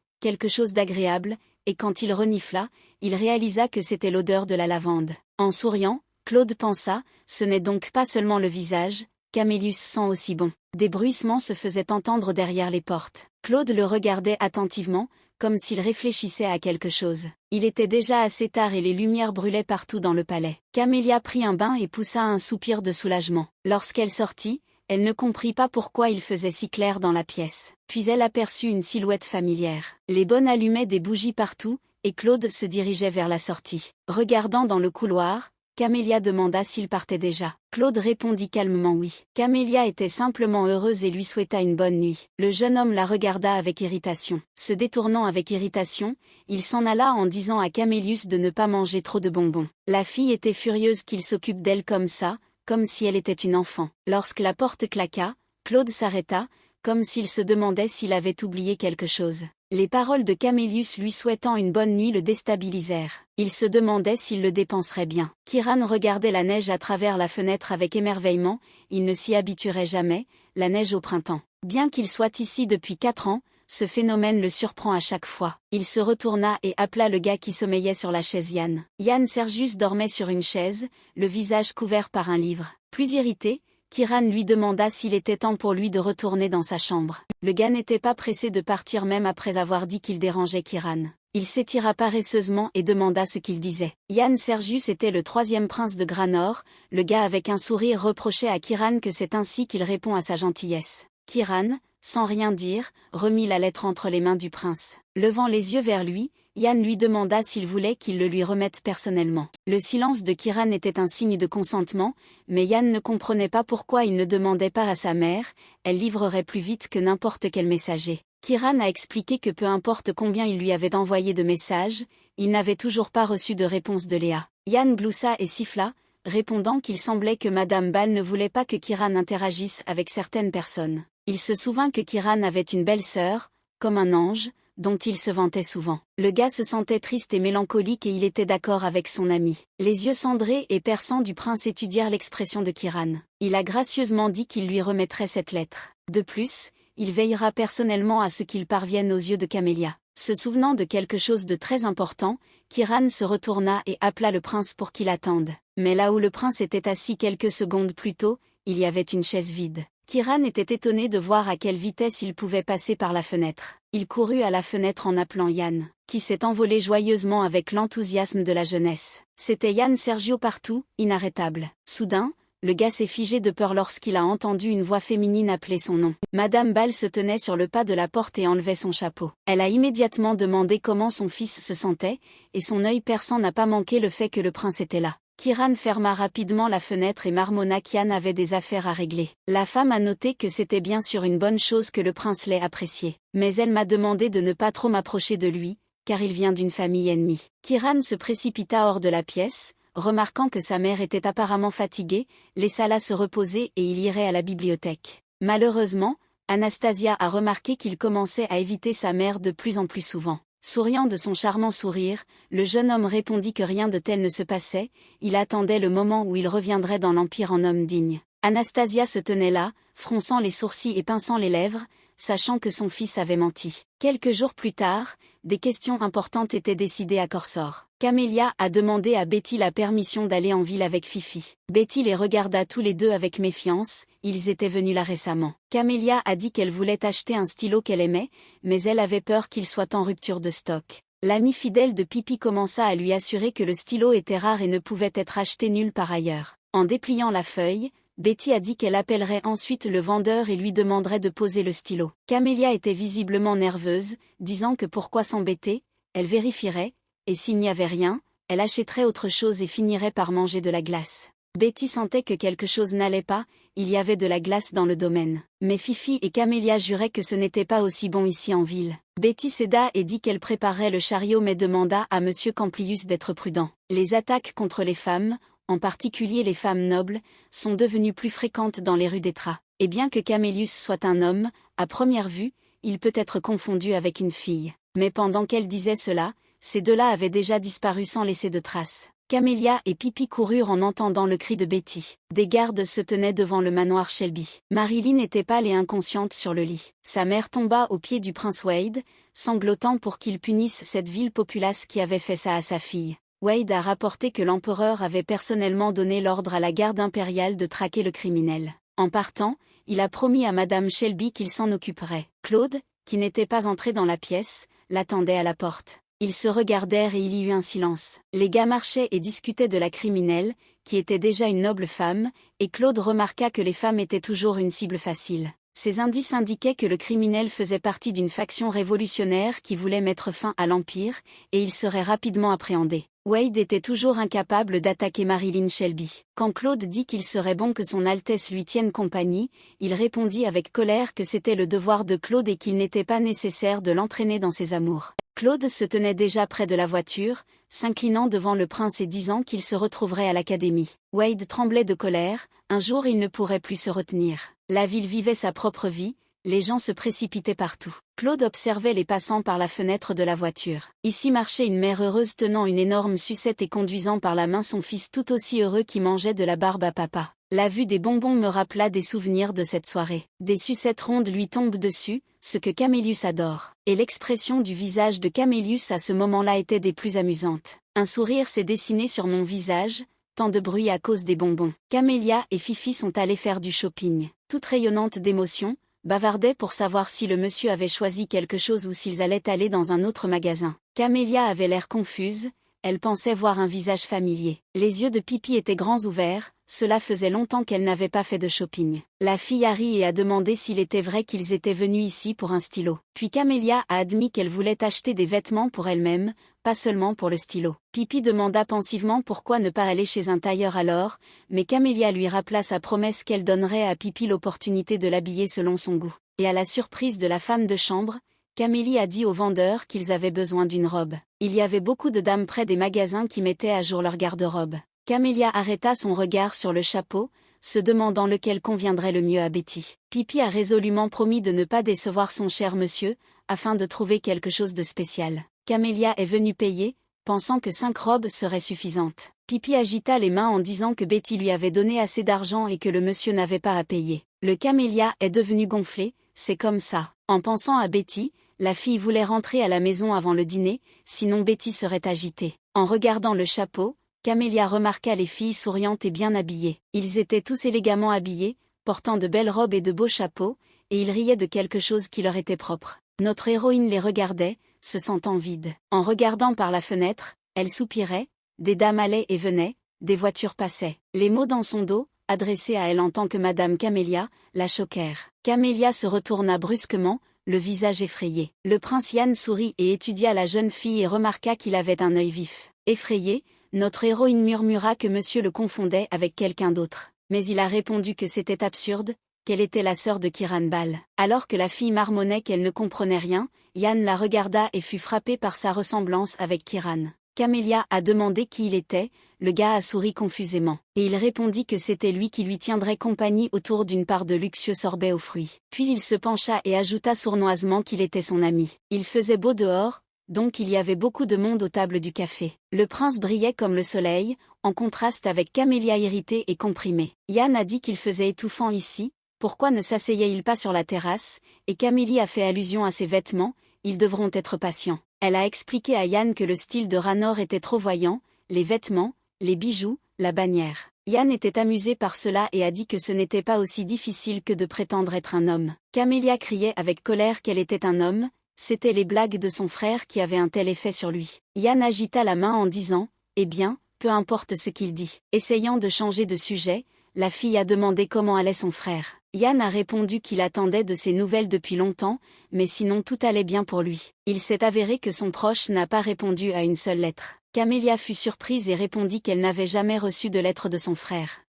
Speaker 1: d'agréable, et quand il renifla, il réalisa que c'était l'odeur de la lavande. En souriant, Claude pensa, ce n'est donc pas seulement le visage, Camélius sent aussi bon. Des bruissements se faisaient entendre derrière les portes. Claude le regardait attentivement, comme s'il réfléchissait à quelque chose. Il était déjà assez tard et les lumières brûlaient partout dans le palais. Camélia prit un bain et poussa un soupir de soulagement. Lorsqu'elle sortit, elle ne comprit pas pourquoi il faisait si clair dans la pièce. Puis elle aperçut une silhouette familière. Les bonnes allumaient des bougies partout, et Claude se dirigeait vers la sortie. Regardant dans le couloir, Camélia demanda s'il partait déjà. Claude répondit calmement oui. Camélia était simplement heureuse et lui souhaita une bonne nuit. Le jeune homme la regarda avec irritation. Se détournant avec irritation, il s'en alla en disant à Camélius de ne pas manger trop de bonbons. La fille était furieuse qu'il s'occupe d'elle comme ça, comme si elle était une enfant. Lorsque la porte claqua, Claude s'arrêta, comme s'il se demandait s'il avait oublié quelque chose. Les paroles de Camélius lui souhaitant une bonne nuit le déstabilisèrent. Il se demandait s'il le dépenserait bien. Kiran regardait la neige à travers la fenêtre avec émerveillement, il ne s'y habituerait jamais, la neige au printemps. Bien qu'il soit ici depuis 4 ans, ce phénomène le surprend à chaque fois. Il se retourna et appela le gars qui sommeillait sur la chaise Yann. Yann Sergius dormait sur une chaise, le visage couvert par un livre. Plus irrité, Kiran lui demanda s'il était temps pour lui de retourner dans sa chambre. Le gars n'était pas pressé de partir même après avoir dit qu'il dérangeait Kiran. Il s'étira paresseusement et demanda ce qu'il disait. Yann Sergius était le 3e prince de Granor, le gars avec un sourire reprochait à Kiran que c'est ainsi qu'il répond à sa gentillesse. Kiran, sans rien dire, remit la lettre entre les mains du prince. Levant les yeux vers lui, Yann lui demanda s'il voulait qu'il le lui remette personnellement. Le silence de Kiran était un signe de consentement, mais Yann ne comprenait pas pourquoi il ne demandait pas à sa mère, elle livrerait plus vite que n'importe quel messager. Kiran a expliqué que peu importe combien il lui avait envoyé de messages, il n'avait toujours pas reçu de réponse de Léa. Yann gloussa et siffla, répondant qu'il semblait que Madame Ball ne voulait pas que Kiran interagisse avec certaines personnes. Il se souvint que Kiran avait une belle sœur, comme un ange, dont il se vantait souvent. Le gars se sentait triste et mélancolique et il était d'accord avec son ami. Les yeux cendrés et perçants du prince étudièrent l'expression de Kiran. Il a gracieusement dit qu'il lui remettrait cette lettre. De plus, il veillera personnellement à ce qu'il parvienne aux yeux de Camélia. Se souvenant de quelque chose de très important, Kiran se retourna et appela le prince pour qu'il attende. Mais là où le prince était assis quelques secondes plus tôt, il y avait une chaise vide. Kiran était étonné de voir à quelle vitesse il pouvait passer par la fenêtre. Il courut à la fenêtre en appelant Yann, qui s'est envolé joyeusement avec l'enthousiasme de la jeunesse. C'était Yann Sergio partout, inarrêtable. Soudain, le gars s'est figé de peur lorsqu'il a entendu une voix féminine appeler son nom. Madame Ball se tenait sur le pas de la porte et enlevait son chapeau. Elle a immédiatement demandé comment son fils se sentait, et son œil perçant n'a pas manqué le fait que le prince était là. Kiran ferma rapidement la fenêtre et marmonna qu'Yann avait des affaires à régler. La femme a noté que c'était bien sûr une bonne chose que le prince l'ait apprécié. Mais elle m'a demandé de ne pas trop m'approcher de lui, car il vient d'une famille ennemie. Kiran se précipita hors de la pièce, remarquant que sa mère était apparemment fatiguée, laissa-la se reposer et il irait à la bibliothèque. Malheureusement, Anastasia a remarqué qu'il commençait à éviter sa mère de plus en plus souvent. Souriant de son charmant sourire, le jeune homme répondit que rien de tel ne se passait, il attendait le moment où il reviendrait dans l'Empire en homme digne. Anastasia se tenait là, fronçant les sourcils et pinçant les lèvres, sachant que son fils avait menti. Quelques jours plus tard, des questions importantes étaient décidées à Corsor. Camélia a demandé à Betty la permission d'aller en ville avec Fifi. Betty les regarda tous les deux avec méfiance, ils étaient venus là récemment. Camélia a dit qu'elle voulait acheter un stylo qu'elle aimait, mais elle avait peur qu'il soit en rupture de stock. L'ami fidèle de Pipi commença à lui assurer que le stylo était rare et ne pouvait être acheté nulle part ailleurs. En dépliant la feuille, Betty a dit qu'elle appellerait ensuite le vendeur et lui demanderait de poser le stylo. Camélia était visiblement nerveuse, disant que pourquoi s'embêter, elle vérifierait, et s'il n'y avait rien, elle achèterait autre chose et finirait par manger de la glace. Betty sentait que quelque chose n'allait pas, il y avait de la glace dans le domaine. Mais Fifi et Camélia juraient que ce n'était pas aussi bon ici en ville. Betty céda et dit qu'elle préparerait le chariot mais demanda à M. Camplius d'être prudent. Les attaques contre les femmes, en particulier les femmes nobles, sont devenues plus fréquentes dans les rues d'Etra. Et bien que Camélius soit un homme, à première vue, il peut être confondu avec une fille. Mais pendant qu'elle disait cela, ces deux-là avaient déjà disparu sans laisser de traces. Camélia et Pipi coururent en entendant le cri de Betty. Des gardes se tenaient devant le manoir Shelby. Marilyn était pâle et inconsciente sur le lit. Sa mère tomba aux pieds du prince Wade, sanglotant pour qu'il punisse cette vile populace qui avait fait ça à sa fille. Wade a rapporté que l'empereur avait personnellement donné l'ordre à la garde impériale de traquer le criminel. En partant, il a promis à Madame Shelby qu'il s'en occuperait. Claude, qui n'était pas entré dans la pièce, l'attendait à la porte. Ils se regardèrent et il y eut un silence. Les gars marchaient et discutaient de la criminelle, qui était déjà une noble femme, et Claude remarqua que les femmes étaient toujours une cible facile. Ces indices indiquaient que le criminel faisait partie d'une faction révolutionnaire qui voulait mettre fin à l'Empire, et il serait rapidement appréhendé. Wade était toujours incapable d'attaquer Marilyn Shelby. Quand Claude dit qu'il serait bon que son Altesse lui tienne compagnie, il répondit avec colère que c'était le devoir de Claude et qu'il n'était pas nécessaire de l'entraîner dans ses amours. Claude se tenait déjà près de la voiture, s'inclinant devant le prince et disant qu'il se retrouverait à l'académie. Wade tremblait de colère, un jour il ne pourrait plus se retenir. La ville vivait sa propre vie, les gens se précipitaient partout. Claude observait les passants par la fenêtre de la voiture. Ici marchait une mère heureuse tenant une énorme sucette et conduisant par la main son fils tout aussi heureux qui mangeait de la barbe à papa. La vue des bonbons me rappela des souvenirs de cette soirée. Des sucettes rondes lui tombent dessus, ce que Camélius adore. Et l'expression du visage de Camélius à ce moment-là était des plus amusantes. Un sourire s'est dessiné sur mon visage, tant de bruit à cause des bonbons. Camélia et Fifi sont allées faire du shopping. Toutes rayonnantes d'émotion, bavardaient pour savoir si le monsieur avait choisi quelque chose ou s'ils allaient aller dans un autre magasin. Camélia avait l'air confuse, elle pensait voir un visage familier. Les yeux de Pipi étaient grands ouverts, cela faisait longtemps qu'elle n'avait pas fait de shopping. La fille a ri et a demandé s'il était vrai qu'ils étaient venus ici pour un stylo. Puis Camélia a admis qu'elle voulait acheter des vêtements pour elle-même, pas seulement pour le stylo. Pipi demanda pensivement pourquoi ne pas aller chez un tailleur alors, mais Camélia lui rappela sa promesse qu'elle donnerait à Pipi l'opportunité de l'habiller selon son goût. Et à la surprise de la femme de chambre, Camélie a dit aux vendeurs qu'ils avaient besoin d'une robe. Il y avait beaucoup de dames près des magasins qui mettaient à jour leur garde-robe. Camélia arrêta son regard sur le chapeau, se demandant lequel conviendrait le mieux à Betty. Pipi a résolument promis de ne pas décevoir son cher monsieur, afin de trouver quelque chose de spécial. Camélia est venue payer, pensant que 5 robes seraient suffisantes. Pipi agita les mains en disant que Betty lui avait donné assez d'argent et que le monsieur n'avait pas à payer. Le Camélia est devenu gonflé, c'est comme ça. En pensant à Betty, la fille voulait rentrer à la maison avant le dîner, sinon Betty serait agitée. En regardant le chapeau, Camélia remarqua les filles souriantes et bien habillées. Ils étaient tous élégamment habillés, portant de belles robes et de beaux chapeaux, et ils riaient de quelque chose qui leur était propre. Notre héroïne les regardait, se sentant vide. En regardant par la fenêtre, elle soupirait, des dames allaient et venaient, des voitures passaient. Les mots dans son dos, adressés à elle en tant que Madame Camélia, la choquèrent. Camélia se retourna brusquement, le visage effrayé. Le prince Yann sourit et étudia la jeune fille et remarqua qu'il avait un œil vif. Effrayé, notre héroïne murmura que monsieur le confondait avec quelqu'un d'autre. Mais il a répondu que c'était absurde, qu'elle était la sœur de Kiran Bal. Alors que la fille marmonnait qu'elle ne comprenait rien, Yann la regarda et fut frappé par sa ressemblance avec Kiran. Camélia a demandé qui il était, le gars a souri confusément. Et il répondit que c'était lui qui lui tiendrait compagnie autour d'une part de luxueux sorbet aux fruits. Puis il se pencha et ajouta sournoisement qu'il était son ami. Il faisait beau dehors, donc il y avait beaucoup de monde aux tables du café. Le prince brillait comme le soleil, en contraste avec Camélia irritée et comprimée. Yann a dit qu'il faisait étouffant ici, pourquoi ne s'asseyait-il pas sur la terrasse, et Camélie a fait allusion à ses vêtements, ils devront être patients. Elle a expliqué à Yann que le style de Ranor était trop voyant, les vêtements, les bijoux, la bannière. Yann était amusé par cela et a dit que ce n'était pas aussi difficile que de prétendre être un homme. Camélia criait avec colère qu'elle était un homme, c'étaient les blagues de son frère qui avaient un tel effet sur lui. Yann agita la main en disant « Eh bien, peu importe ce qu'il dit ». Essayant de changer de sujet, la fille a demandé comment allait son frère. Yann a répondu qu'il attendait de ses nouvelles depuis longtemps, mais sinon tout allait bien pour lui. Il s'est avéré que son proche n'a pas répondu à une seule lettre. Camélia fut surprise et répondit qu'elle n'avait jamais reçu de lettre de son frère.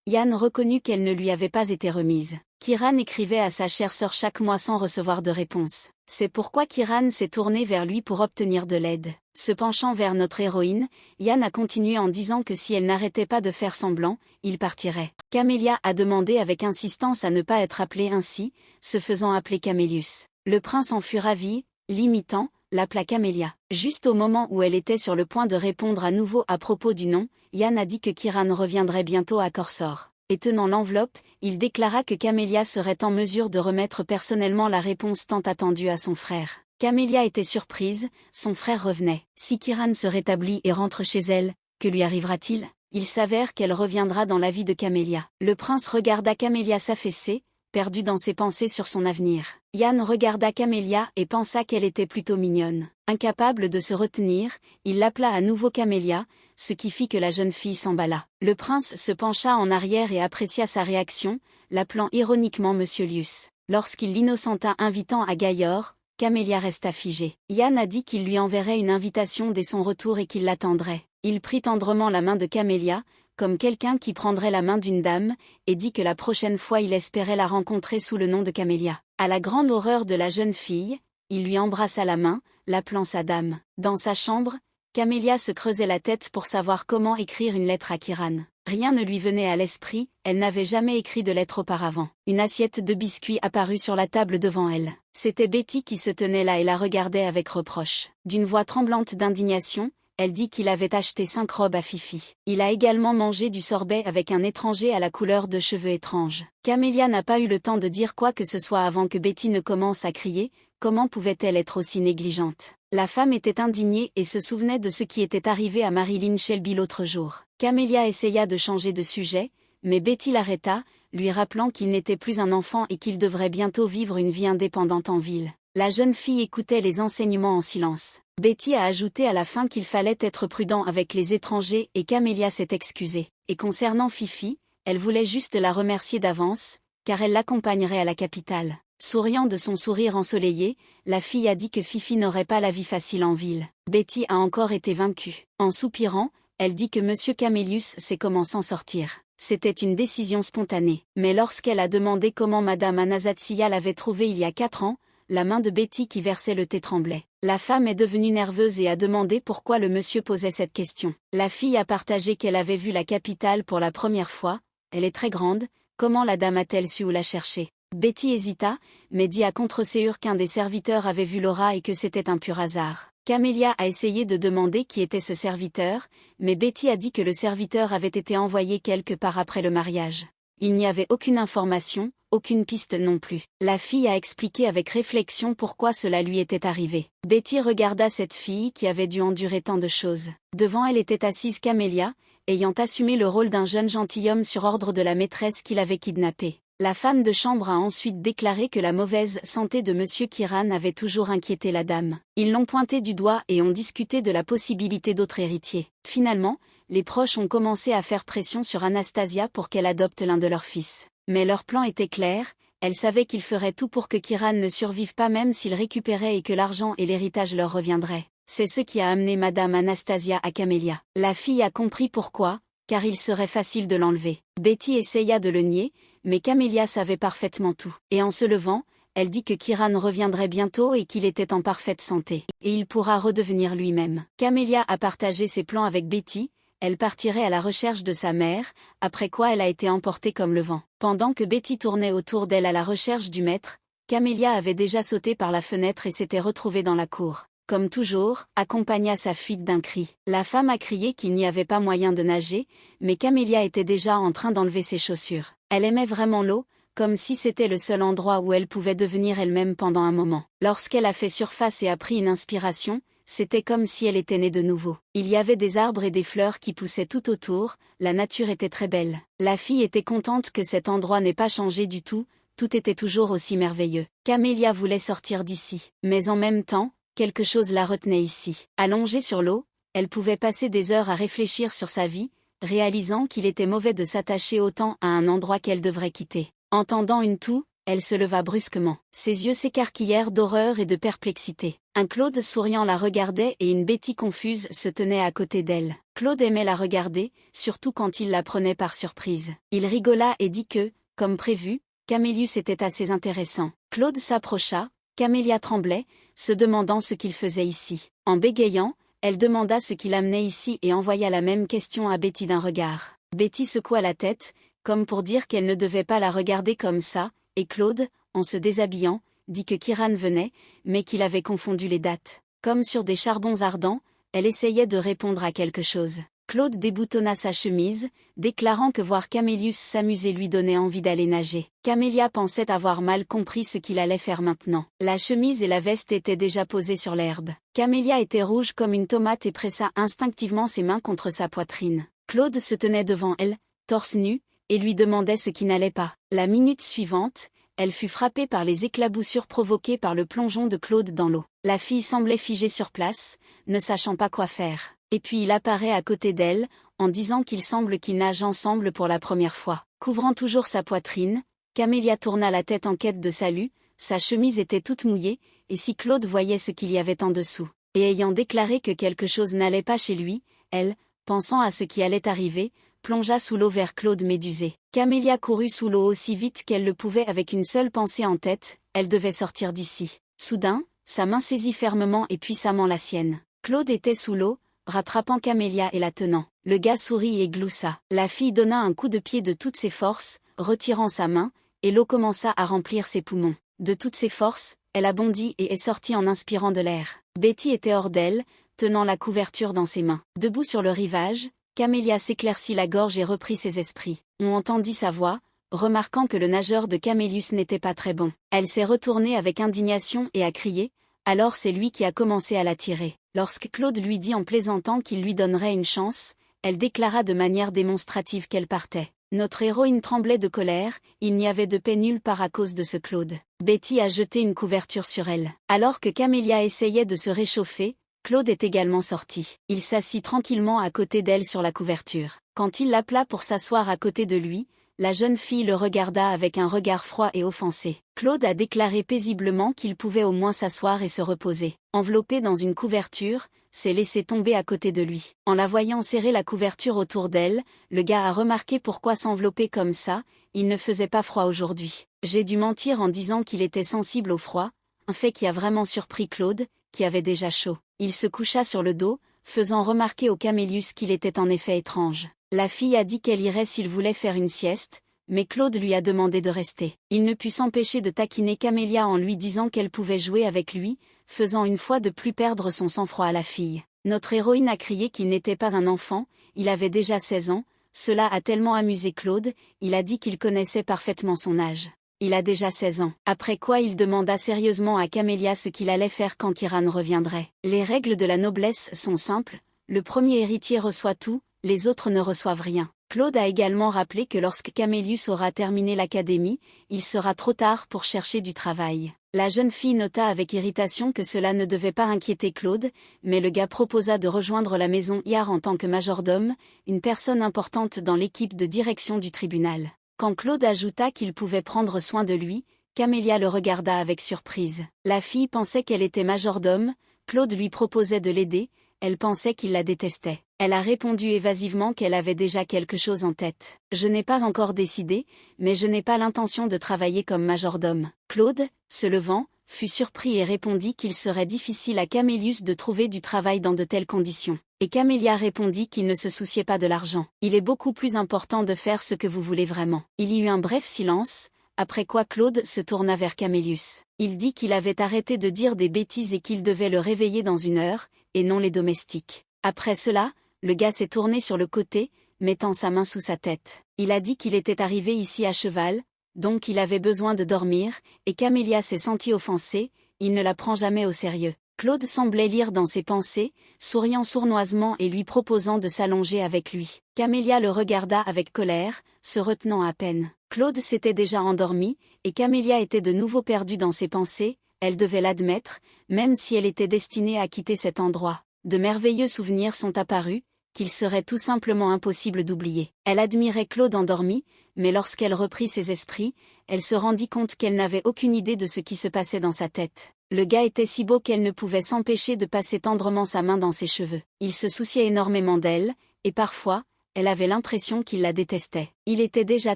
Speaker 1: Yann reconnut qu'elle ne lui avait pas été remise. Kiran écrivait à sa chère sœur chaque mois sans recevoir de réponse. C'est pourquoi Kiran s'est tourné vers lui pour obtenir de l'aide. Se penchant vers notre héroïne, Yann a continué en disant que si elle n'arrêtait pas de faire semblant, il partirait. Camélia a demandé avec insistance à ne pas être appelée ainsi, se faisant appeler Camélius. Le prince en fut ravi, l'imitant, l'appela Camélia. Juste au moment où elle était sur le point de répondre à nouveau à propos du nom, Yann a dit que Kiran reviendrait bientôt à Korsor. Et tenant l'enveloppe, il déclara que Camélia serait en mesure de remettre personnellement la réponse tant attendue à son frère. Camélia était surprise, son frère revenait. Si Kiran se rétablit et rentre chez elle, que lui arrivera-t-il? Il s'avère qu'elle reviendra dans la vie de Camélia. Le prince regarda Camélia s'affaisser, perdu dans ses pensées sur son avenir. Yann regarda Camélia et pensa qu'elle était plutôt mignonne. Incapable de se retenir, il l'appela à nouveau Camélia, ce qui fit que la jeune fille s'emballa. Le prince se pencha en arrière et apprécia sa réaction, l'appelant ironiquement Monsieur Lius. Lorsqu'il l'innocenta invitant à Gaillor, Camélia resta figée. Yann a dit qu'il lui enverrait une invitation dès son retour et qu'il l'attendrait. Il prit tendrement la main de Camélia, comme quelqu'un qui prendrait la main d'une dame, et dit que la prochaine fois il espérait la rencontrer sous le nom de Camélia. À la grande horreur de la jeune fille, il lui embrassa la main, l'appelant sa dame. Dans sa chambre, Camélia se creusait la tête pour savoir comment écrire une lettre à Kiran. Rien ne lui venait à l'esprit, elle n'avait jamais écrit de lettre auparavant. Une assiette de biscuits apparut sur la table devant elle. C'était Betty qui se tenait là et la regardait avec reproche. D'une voix tremblante d'indignation, elle dit qu'il avait acheté 5 robes à Fifi. Il a également mangé du sorbet avec un étranger à la couleur de cheveux étrange. Camélia n'a pas eu le temps de dire quoi que ce soit avant que Betty ne commence à crier. Comment pouvait-elle être aussi négligente? La femme était indignée et se souvenait de ce qui était arrivé à Marilyn Shelby l'autre jour. Camélia essaya de changer de sujet, mais Betty l'arrêta, lui rappelant qu'il n'était plus un enfant et qu'il devrait bientôt vivre une vie indépendante en ville. La jeune fille écoutait les enseignements en silence. Betty a ajouté à la fin qu'il fallait être prudent avec les étrangers et Camélia s'est excusée. Et concernant Fifi, elle voulait juste la remercier d'avance, car elle l'accompagnerait à la capitale. Souriant de son sourire ensoleillé, la fille a dit que Fifi n'aurait pas la vie facile en ville. Betty a encore été vaincue. En soupirant, elle dit que Monsieur Camélius sait comment s'en sortir. C'était une décision spontanée. Mais lorsqu'elle a demandé comment Madame Anastasia l'avait trouvé il y a 4 ans, la main de Betty qui versait le thé tremblait. La femme est devenue nerveuse et a demandé pourquoi le monsieur posait cette question. La fille a partagé qu'elle avait vu la capitale pour la première fois. Elle est très grande, comment la dame a-t-elle su où la chercher? Betty hésita, mais dit à contre-ségur qu'un des serviteurs avait vu Laura et que c'était un pur hasard. Camélia a essayé de demander qui était ce serviteur, mais Betty a dit que le serviteur avait été envoyé quelque part après le mariage. Il n'y avait aucune information, aucune piste non plus. La fille a expliqué avec réflexion pourquoi cela lui était arrivé. Betty regarda cette fille qui avait dû endurer tant de choses. Devant elle était assise Camélia, ayant assumé le rôle d'un jeune gentilhomme sur ordre de la maîtresse qui l'avait kidnappé. La femme de chambre a ensuite déclaré que la mauvaise santé de Monsieur Kiran avait toujours inquiété la dame. Ils l'ont pointé du doigt et ont discuté de la possibilité d'autres héritiers. Finalement, les proches ont commencé à faire pression sur Anastasia pour qu'elle adopte l'un de leurs fils. Mais leur plan était clair, elle savait qu'ils feraient tout pour que Kiran ne survive pas même s'il récupérait et que l'argent et l'héritage leur reviendraient. C'est ce qui a amené Madame Anastasia à Camélia. La fille a compris pourquoi, car il serait facile de l'enlever. Betty essaya de le nier, mais Camélia savait parfaitement tout. Et en se levant, elle dit que Kiran reviendrait bientôt et qu'il était en parfaite santé. Et il pourra redevenir lui-même. Camélia a partagé ses plans avec Betty. Elle partirait à la recherche de sa mère, après quoi elle a été emportée comme le vent. Pendant que Betty tournait autour d'elle à la recherche du maître, Camélia avait déjà sauté par la fenêtre et s'était retrouvée dans la cour. Comme toujours, accompagna sa fuite d'un cri. La femme a crié qu'il n'y avait pas moyen de nager, mais Camélia était déjà en train d'enlever ses chaussures. Elle aimait vraiment l'eau, comme si c'était le seul endroit où elle pouvait devenir elle-même pendant un moment. Lorsqu'elle a fait surface et a pris une inspiration, c'était comme si elle était née de nouveau. Il y avait des arbres et des fleurs qui poussaient tout autour, la nature était très belle. La fille était contente que cet endroit n'ait pas changé du tout, tout était toujours aussi merveilleux. Camélia voulait sortir d'ici. Mais en même temps, quelque chose la retenait ici. Allongée sur l'eau, elle pouvait passer des heures à réfléchir sur sa vie, réalisant qu'il était mauvais de s'attacher autant à un endroit qu'elle devrait quitter. Entendant une toux, elle se leva brusquement. Ses yeux s'écarquillèrent d'horreur et de perplexité. Un Claude souriant la regardait et une Betty confuse se tenait à côté d'elle. Claude aimait la regarder, surtout quand il la prenait par surprise. Il rigola et dit que, comme prévu, Camélius était assez intéressant. Claude s'approcha, Camélia tremblait, se demandant ce qu'il faisait ici. En bégayant, elle demanda ce qui l'amenait ici et envoya la même question à Betty d'un regard. Betty secoua la tête, comme pour dire qu'elle ne devait pas la regarder comme ça, et Claude, en se déshabillant, dit que Kiran venait, mais qu'il avait confondu les dates. Comme sur des charbons ardents, elle essayait de répondre à quelque chose. Claude déboutonna sa chemise, déclarant que voir Camélius s'amuser lui donnait envie d'aller nager. Camélia pensait avoir mal compris ce qu'il allait faire maintenant. La chemise et la veste étaient déjà posées sur l'herbe. Camélia était rouge comme une tomate et pressa instinctivement ses mains contre sa poitrine. Claude se tenait devant elle, torse nu, et lui demandait ce qui n'allait pas. La minute suivante, elle fut frappée par les éclaboussures provoquées par le plongeon de Claude dans l'eau. La fille semblait figée sur place, ne sachant pas quoi faire. Et puis il apparaît à côté d'elle, en disant qu'il semble qu'ils nagent ensemble pour la première fois. Couvrant toujours sa poitrine, Camélia tourna la tête en quête de salut, sa chemise était toute mouillée, et si Claude voyait ce qu'il y avait en dessous. Et ayant déclaré que quelque chose n'allait pas chez lui, elle, pensant à ce qui allait arriver, plongea sous l'eau vers Claude médusé. Camélia courut sous l'eau aussi vite qu'elle le pouvait avec une seule pensée en tête, elle devait sortir d'ici. Soudain, sa main saisit fermement et puissamment la sienne. Claude était sous l'eau, rattrapant Camélia et la tenant. Le gars sourit et gloussa. La fille donna un coup de pied de toutes ses forces, retirant sa main, et l'eau commença à remplir ses poumons. De toutes ses forces, elle a bondi et est sortie en inspirant de l'air. Betty était hors d'elle, tenant la couverture dans ses mains. Debout sur le rivage, Camélia s'éclaircit la gorge et reprit ses esprits. On entendit sa voix, remarquant que le nageur de Camélius n'était pas très bon. Elle s'est retournée avec indignation et a crié, alors c'est lui qui a commencé à la tirer. Lorsque Claude lui dit en plaisantant qu'il lui donnerait une chance, elle déclara de manière démonstrative qu'elle partait. Notre héroïne tremblait de colère, il n'y avait de paix nulle part à cause de ce Claude. Betty a jeté une couverture sur elle. Alors que Camélia essayait de se réchauffer, Claude est également sorti. Il s'assit tranquillement à côté d'elle sur la couverture. Quand il l'appela pour s'asseoir à côté de lui, la jeune fille le regarda avec un regard froid et offensé. Claude a déclaré paisiblement qu'il pouvait au moins s'asseoir et se reposer. Enveloppé dans une couverture, s'est laissé tomber à côté de lui. En la voyant serrer la couverture autour d'elle, le gars a remarqué pourquoi s'envelopper comme ça, il ne faisait pas froid aujourd'hui. J'ai dû mentir en disant qu'il était sensible au froid, un fait qui a vraiment surpris Claude, qui avait déjà chaud. Il se coucha sur le dos, faisant remarquer au Camélius qu'il était en effet étrange. La fille a dit qu'elle irait s'il voulait faire une sieste, mais Claude lui a demandé de rester. Il ne put s'empêcher de taquiner Camélia en lui disant qu'elle pouvait jouer avec lui, faisant une fois de plus perdre son sang-froid à la fille. Notre héroïne a crié qu'il n'était pas un enfant, il avait déjà 16 ans, cela a tellement amusé Claude, il a dit qu'il connaissait parfaitement son âge. Il a déjà 16 ans. Après quoi il demanda sérieusement à Camélia ce qu'il allait faire quand Kiran reviendrait. Les règles de la noblesse sont simples, le premier héritier reçoit tout, les autres ne reçoivent rien. Claude a également rappelé que lorsque Camélius aura terminé l'académie, il sera trop tard pour chercher du travail. La jeune fille nota avec irritation que cela ne devait pas inquiéter Claude, mais le gars proposa de rejoindre la maison Iar en tant que majordome, une personne importante dans l'équipe de direction du tribunal. Quand Claude ajouta qu'il pouvait prendre soin de lui, Camélia le regarda avec surprise. La fille pensait qu'elle était majordome, Claude lui proposait de l'aider, elle pensait qu'il la détestait. Elle a répondu évasivement qu'elle avait déjà quelque chose en tête. « Je n'ai pas encore décidé, mais je n'ai pas l'intention de travailler comme majordome. » Claude, se levant, fut surpris et répondit qu'il serait difficile à Camélius de trouver du travail dans de telles conditions. Et Camélia répondit qu'il ne se souciait pas de l'argent. « Il est beaucoup plus important de faire ce que vous voulez vraiment. » Il y eut un bref silence, après quoi Claude se tourna vers Camélius. Il dit qu'il avait arrêté de dire des bêtises et qu'il devait le réveiller dans 1 heure, et non les domestiques. Après cela, le gars s'est tourné sur le côté, mettant sa main sous sa tête. Il a dit qu'il était arrivé ici à cheval, donc il avait besoin de dormir, et Camélia s'est sentie offensée, il ne la prend jamais au sérieux. Claude semblait lire dans ses pensées, souriant sournoisement et lui proposant de s'allonger avec lui. Camélia le regarda avec colère, se retenant à peine. Claude s'était déjà endormi, et Camélia était de nouveau perdue dans ses pensées, elle devait l'admettre, même si elle était destinée à quitter cet endroit. De merveilleux souvenirs sont apparus, qu'il serait tout simplement impossible d'oublier. Elle admirait Claude endormi, mais lorsqu'elle reprit ses esprits, elle se rendit compte qu'elle n'avait aucune idée de ce qui se passait dans sa tête. Le gars était si beau qu'elle ne pouvait s'empêcher de passer tendrement sa main dans ses cheveux. Il se souciait énormément d'elle, et parfois, elle avait l'impression qu'il la détestait. Il était déjà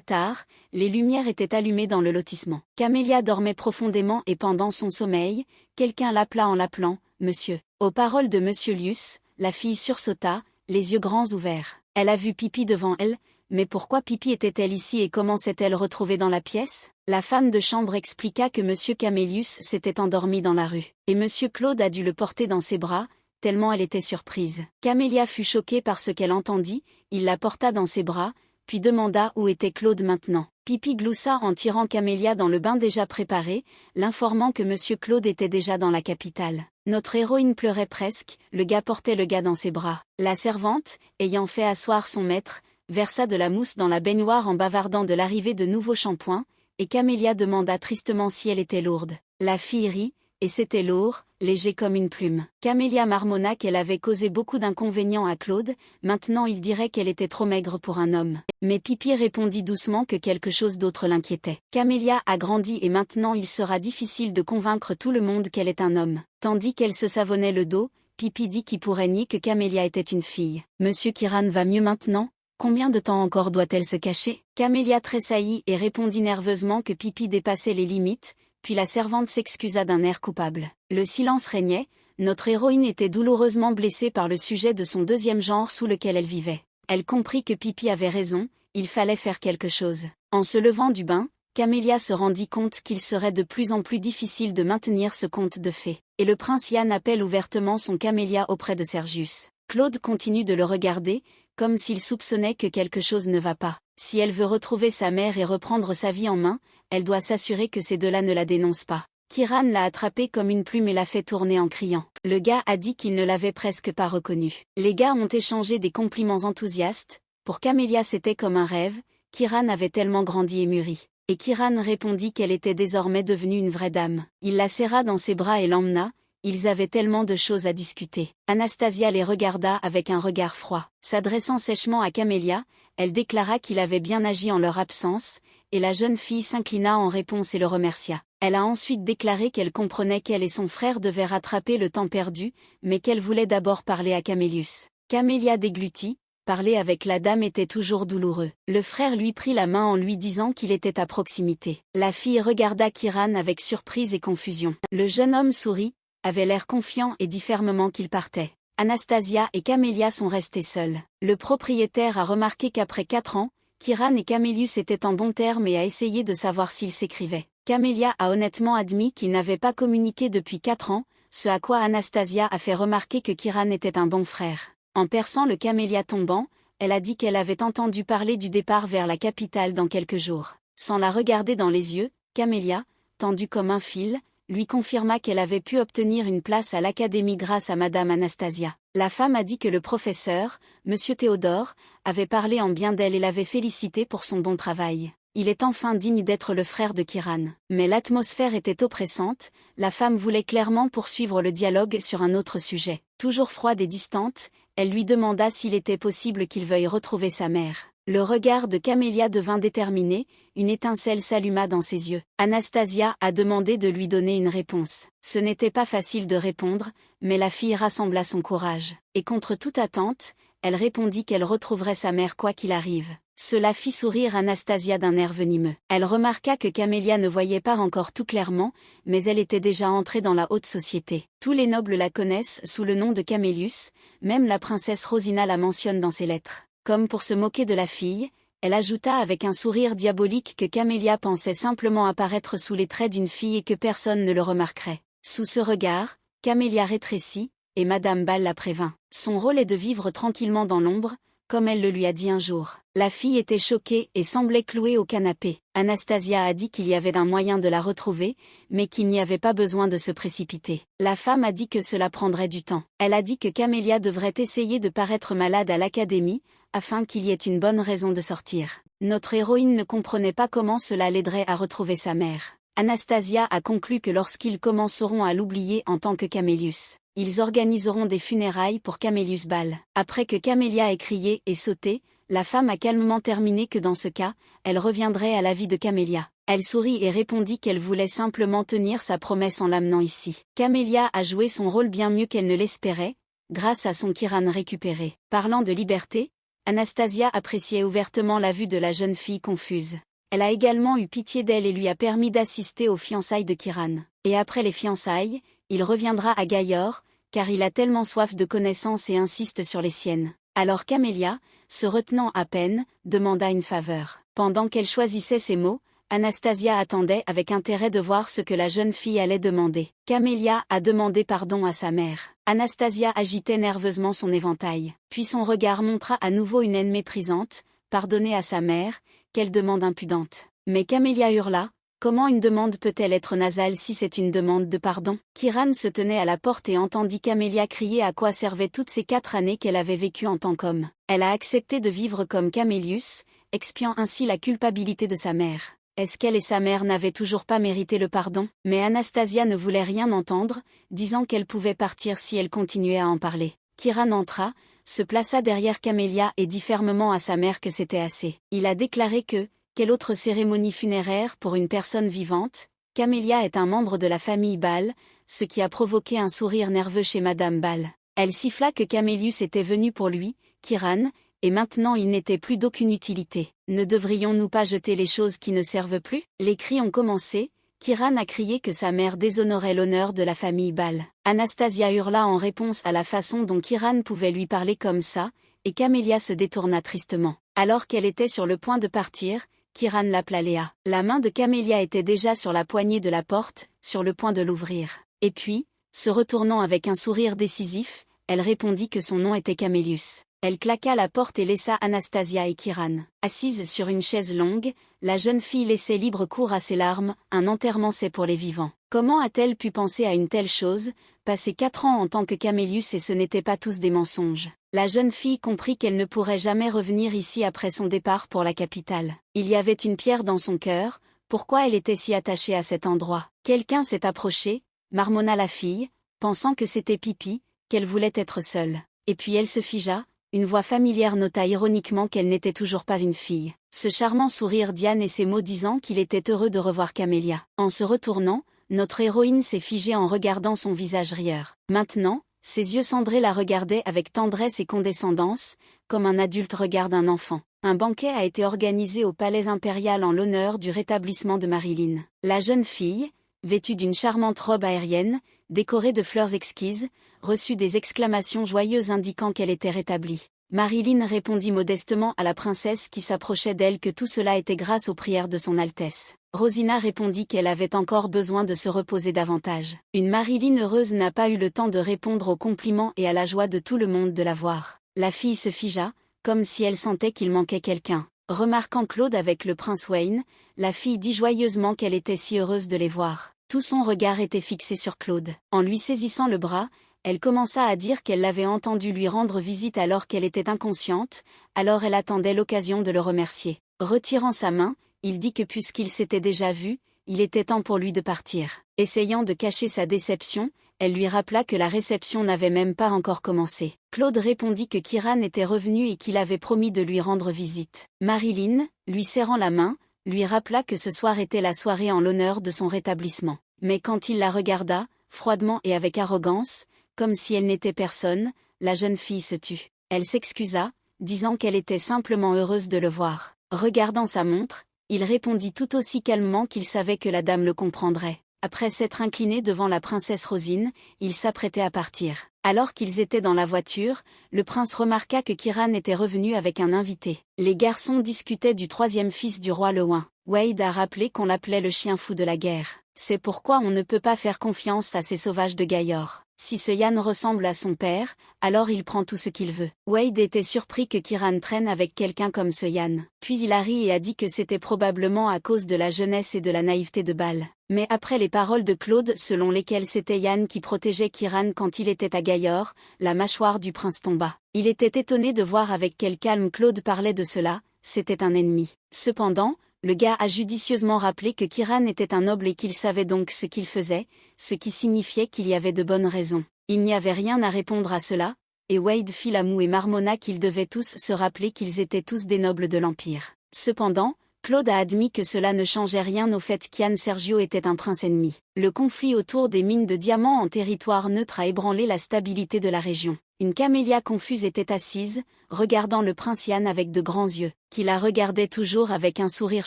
Speaker 1: tard, les lumières étaient allumées dans le lotissement. Camélia dormait profondément et pendant son sommeil, quelqu'un l'appela en l'appelant « Monsieur ». Aux paroles de Monsieur Lius, la fille sursauta, les yeux grands ouverts. Elle a vu Pipi devant elle, mais pourquoi Pipi était-elle ici et comment s'est-elle retrouvée dans la pièce? La femme de chambre expliqua que Monsieur Camélius s'était endormi dans la rue, et Monsieur Claude a dû le porter dans ses bras, tellement elle était surprise. Camélia fut choquée par ce qu'elle entendit, il la porta dans ses bras, puis demanda où était Claude maintenant. Pipi gloussa en tirant Camélia dans le bain déjà préparé, l'informant que Monsieur Claude était déjà dans la capitale. Notre héroïne pleurait presque, le gars portait le gars dans ses bras. La servante, ayant fait asseoir son maître, versa de la mousse dans la baignoire en bavardant de l'arrivée de nouveaux shampoings, et Camélia demanda tristement si elle était lourde. La fille rit, et c'était lourd, léger comme une plume. Camélia marmonna qu'elle avait causé beaucoup d'inconvénients à Claude, maintenant il dirait qu'elle était trop maigre pour un homme. Mais Pipi répondit doucement que quelque chose d'autre l'inquiétait. Camélia a grandi et maintenant il sera difficile de convaincre tout le monde qu'elle est un homme. Tandis qu'elle se savonnait le dos, Pipi dit qu'il pourrait nier que Camélia était une fille. « Monsieur Kiran va mieux maintenant ? Combien de temps encore doit-elle se cacher ?» Camélia tressaillit et répondit nerveusement que Pipi dépassait les limites, puis la servante s'excusa d'un air coupable. Le silence régnait, notre héroïne était douloureusement blessée par le sujet de son deuxième genre sous lequel elle vivait. Elle comprit que Pipi avait raison, il fallait faire quelque chose. En se levant du bain, Camélia se rendit compte qu'il serait de plus en plus difficile de maintenir ce conte de fées. Et le prince Yann appelle ouvertement son Camélia auprès de Sergius. Claude continue de le regarder, comme s'il soupçonnait que quelque chose ne va pas. Si elle veut retrouver sa mère et reprendre sa vie en main, elle doit s'assurer que ces deux-là ne la dénoncent pas. Kiran l'a attrapée comme une plume et l'a fait tourner en criant. Le gars a dit qu'il ne l'avait presque pas reconnue. Les gars ont échangé des compliments enthousiastes. Pour Camélia c'était comme un rêve, Kiran avait tellement grandi et mûri. Et Kiran répondit qu'elle était désormais devenue une vraie dame. Il la serra dans ses bras et l'emmena, ils avaient tellement de choses à discuter. Anastasia les regarda avec un regard froid. S'adressant sèchement à Camélia, elle déclara qu'il avait bien agi en leur absence, et la jeune fille s'inclina en réponse et le remercia. Elle a ensuite déclaré qu'elle comprenait qu'elle et son frère devaient rattraper le temps perdu, mais qu'elle voulait d'abord parler à Camélius. Camélia déglutit, parler avec la dame était toujours douloureux. Le frère lui prit la main en lui disant qu'il était à proximité. La fille regarda Kiran avec surprise et confusion. Le jeune homme sourit, avait l'air confiant et dit fermement qu'il partait. Anastasia et Camélia sont restés seuls. Le propriétaire a remarqué qu'après 4 ans, Kiran et Camélius étaient en bons termes et a essayé de savoir s'ils s'écrivaient. Camélia a honnêtement admis qu'ils n'avaient pas communiqué depuis 4 ans, ce à quoi Anastasia a fait remarquer que Kiran était un bon frère. En perçant le camélia tombant, elle a dit qu'elle avait entendu parler du départ vers la capitale dans quelques jours. Sans la regarder dans les yeux, Camélia, tendue comme un fil, lui confirma qu'elle avait pu obtenir une place à l'académie grâce à Madame Anastasia. La femme a dit que le professeur, Monsieur Théodore, avait parlé en bien d'elle et l'avait félicité pour son bon travail. Il est enfin digne d'être le frère de Kiran. Mais l'atmosphère était oppressante, la femme voulait clairement poursuivre le dialogue sur un autre sujet. Toujours froide et distante, elle lui demanda s'il était possible qu'il veuille retrouver sa mère. Le regard de Camélia devint déterminé, une étincelle s'alluma dans ses yeux. Anastasia a demandé de lui donner une réponse. Ce n'était pas facile de répondre, mais la fille rassembla son courage. Et contre toute attente, elle répondit qu'elle retrouverait sa mère quoi qu'il arrive. Cela fit sourire Anastasia d'un air venimeux. Elle remarqua que Camélia ne voyait pas encore tout clairement, mais elle était déjà entrée dans la haute société. Tous les nobles la connaissent sous le nom de Camélius, même la princesse Rosina la mentionne dans ses lettres. Comme pour se moquer de la fille, elle ajouta avec un sourire diabolique que Camélia pensait simplement apparaître sous les traits d'une fille et que personne ne le remarquerait. Sous ce regard, Camélia rétrécit, et Madame Ball la prévint. Son rôle est de vivre tranquillement dans l'ombre, comme elle le lui a dit un jour. La fille était choquée et semblait clouée au canapé. Anastasia a dit qu'il y avait un moyen de la retrouver, mais qu'il n'y avait pas besoin de se précipiter. La femme a dit que cela prendrait du temps. Elle a dit que Camélia devrait essayer de paraître malade à l'académie, afin qu'il y ait une bonne raison de sortir. Notre héroïne ne comprenait pas comment cela l'aiderait à retrouver sa mère. Anastasia a conclu que lorsqu'ils commenceront à l'oublier en tant que Camélius, ils organiseront des funérailles pour Camélius Ball. Après que Camélia ait crié et sauté, la femme a calmement terminé que dans ce cas, elle reviendrait à la vie de Camélia. Elle sourit et répondit qu'elle voulait simplement tenir sa promesse en l'amenant ici. Camélia a joué son rôle bien mieux qu'elle ne l'espérait, grâce à son Kiran récupéré. Parlant de liberté, Anastasia appréciait ouvertement la vue de la jeune fille confuse. Elle a également eu pitié d'elle et lui a permis d'assister aux fiançailles de Kiran. Et après les fiançailles, il reviendra à Gaillor, car il a tellement soif de connaissances et insiste sur les siennes. Alors Camélia, se retenant à peine, demanda une faveur. Pendant qu'elle choisissait ses mots, Anastasia attendait avec intérêt de voir ce que la jeune fille allait demander. Camélia a demandé pardon à sa mère. Anastasia agitait nerveusement son éventail. Puis son regard montra à nouveau une haine méprisante, pardonner à sa mère, quelle demande impudente. Mais Camélia hurla. Comment une demande peut-elle être nasale si c'est une demande de pardon? Kiran se tenait à la porte et entendit Camélia crier à quoi servaient toutes ces 4 années qu'elle avait vécues en tant qu'homme. Elle a accepté de vivre comme Camélius, expiant ainsi la culpabilité de sa mère. Est-ce qu'elle et sa mère n'avaient toujours pas mérité le pardon? Mais Anastasia ne voulait rien entendre, disant qu'elle pouvait partir si elle continuait à en parler. Kiran entra, se plaça derrière Camélia et dit fermement à sa mère que c'était assez. Il a déclaré que, quelle autre cérémonie funéraire pour une personne vivante? Camélia est un membre de la famille Ball, ce qui a provoqué un sourire nerveux chez Madame Ball. Elle siffla que Camélius était venu pour lui, Kiran, et maintenant il n'était plus d'aucune utilité. Ne devrions-nous pas jeter les choses qui ne servent plus? Les cris ont commencé. Kiran a crié que sa mère déshonorait l'honneur de la famille Ball. Anastasia hurla en réponse à la façon dont Kiran pouvait lui parler comme ça, et Camélia se détourna tristement. Alors qu'elle était sur le point de partir, Kiran l'appela Léa. La main de Camélia était déjà sur la poignée de la porte, sur le point de l'ouvrir. Et puis, se retournant avec un sourire décisif, elle répondit que son nom était Camélius. Elle claqua la porte et laissa Anastasia et Kiran. Assise sur une chaise longue, la jeune fille laissait libre cours à ses larmes, un enterrement c'est pour les vivants. Comment a-t-elle pu penser à une telle chose, passer 4 ans en tant que Camélius et ce n'étaient pas tous des mensonges? La jeune fille comprit qu'elle ne pourrait jamais revenir ici après son départ pour la capitale. Il y avait une pierre dans son cœur, pourquoi elle était si attachée à cet endroit? Quelqu'un s'est approché, marmonna la fille, pensant que c'était Pipi, qu'elle voulait être seule. Et puis elle se figea. Une voix familière nota ironiquement qu'elle n'était toujours pas une fille. Ce charmant sourire Diane et ses mots disant qu'il était heureux de revoir Camélia. En se retournant, notre héroïne s'est figée en regardant son visage rieur. Maintenant, ses yeux cendrés la regardaient avec tendresse et condescendance, comme un adulte regarde un enfant. Un banquet a été organisé au palais impérial en l'honneur du rétablissement de Marilyn. La jeune fille, vêtue d'une charmante robe aérienne, décorée de fleurs exquises, reçut des exclamations joyeuses indiquant qu'elle était rétablie. Marilyn répondit modestement à la princesse qui s'approchait d'elle que tout cela était grâce aux prières de son Altesse. Rosina répondit qu'elle avait encore besoin de se reposer davantage. Une Marilyn heureuse n'a pas eu le temps de répondre aux compliments et à la joie de tout le monde de la voir. La fille se figea, comme si elle sentait qu'il manquait quelqu'un. Remarquant Claude avec le prince Wayne, la fille dit joyeusement qu'elle était si heureuse de les voir. Tout son regard était fixé sur Claude. En lui saisissant le bras, Elle commença à dire qu'elle l'avait entendu lui rendre visite alors qu'elle était inconsciente, alors elle attendait l'occasion de le remercier. Retirant sa main, il dit que puisqu'il s'était déjà vu, il était temps pour lui de partir. Essayant de cacher sa déception, elle lui rappela que la réception n'avait même pas encore commencé. Claude répondit que Kieran était revenu et qu'il avait promis de lui rendre visite. Marilyn, lui serrant la main, lui rappela que ce soir était la soirée en l'honneur de son rétablissement. Mais quand il la regarda, froidement et avec arrogance, comme si elle n'était personne, la jeune fille se tut. Elle s'excusa, disant qu'elle était simplement heureuse de le voir. Regardant sa montre, il répondit tout aussi calmement qu'il savait que la dame le comprendrait. Après s'être incliné devant la princesse Rosine, il s'apprêtait à partir. Alors qu'ils étaient dans la voiture, le prince remarqua que Kieran était revenu avec un invité. Les garçons discutaient du troisième fils du roi Loin. Wade a rappelé qu'on l'appelait le chien fou de la guerre. C'est pourquoi on ne peut pas faire confiance à ces sauvages de Gayor. Si ce Yann ressemble à son père, alors il prend tout ce qu'il veut. Wade était surpris que Kieran traîne avec quelqu'un comme ce Yann. Puis il a ri et a dit que c'était probablement à cause de la jeunesse et de la naïveté de Bal. Mais après les paroles de Claude selon lesquelles c'était Yann qui protégeait Kieran quand il était à Gayor, la mâchoire du prince tomba. Il était étonné de voir avec quel calme Claude parlait de cela, c'était un ennemi. Cependant, le gars a judicieusement rappelé que Kieran était un noble et qu'il savait donc ce qu'il faisait, ce qui signifiait qu'il y avait de bonnes raisons. Il n'y avait rien à répondre à cela, et Wade fit la moue et marmonna qu'ils devaient tous se rappeler qu'ils étaient tous des nobles de l'Empire. Cependant, Claude a admis que cela ne changeait rien au fait qu'Yann Sergio était un prince ennemi. Le conflit autour des mines de diamants en territoire neutre a ébranlé la stabilité de la région. Une camélia confuse était assise, regardant le prince Yann avec de grands yeux, qui la regardait toujours avec un sourire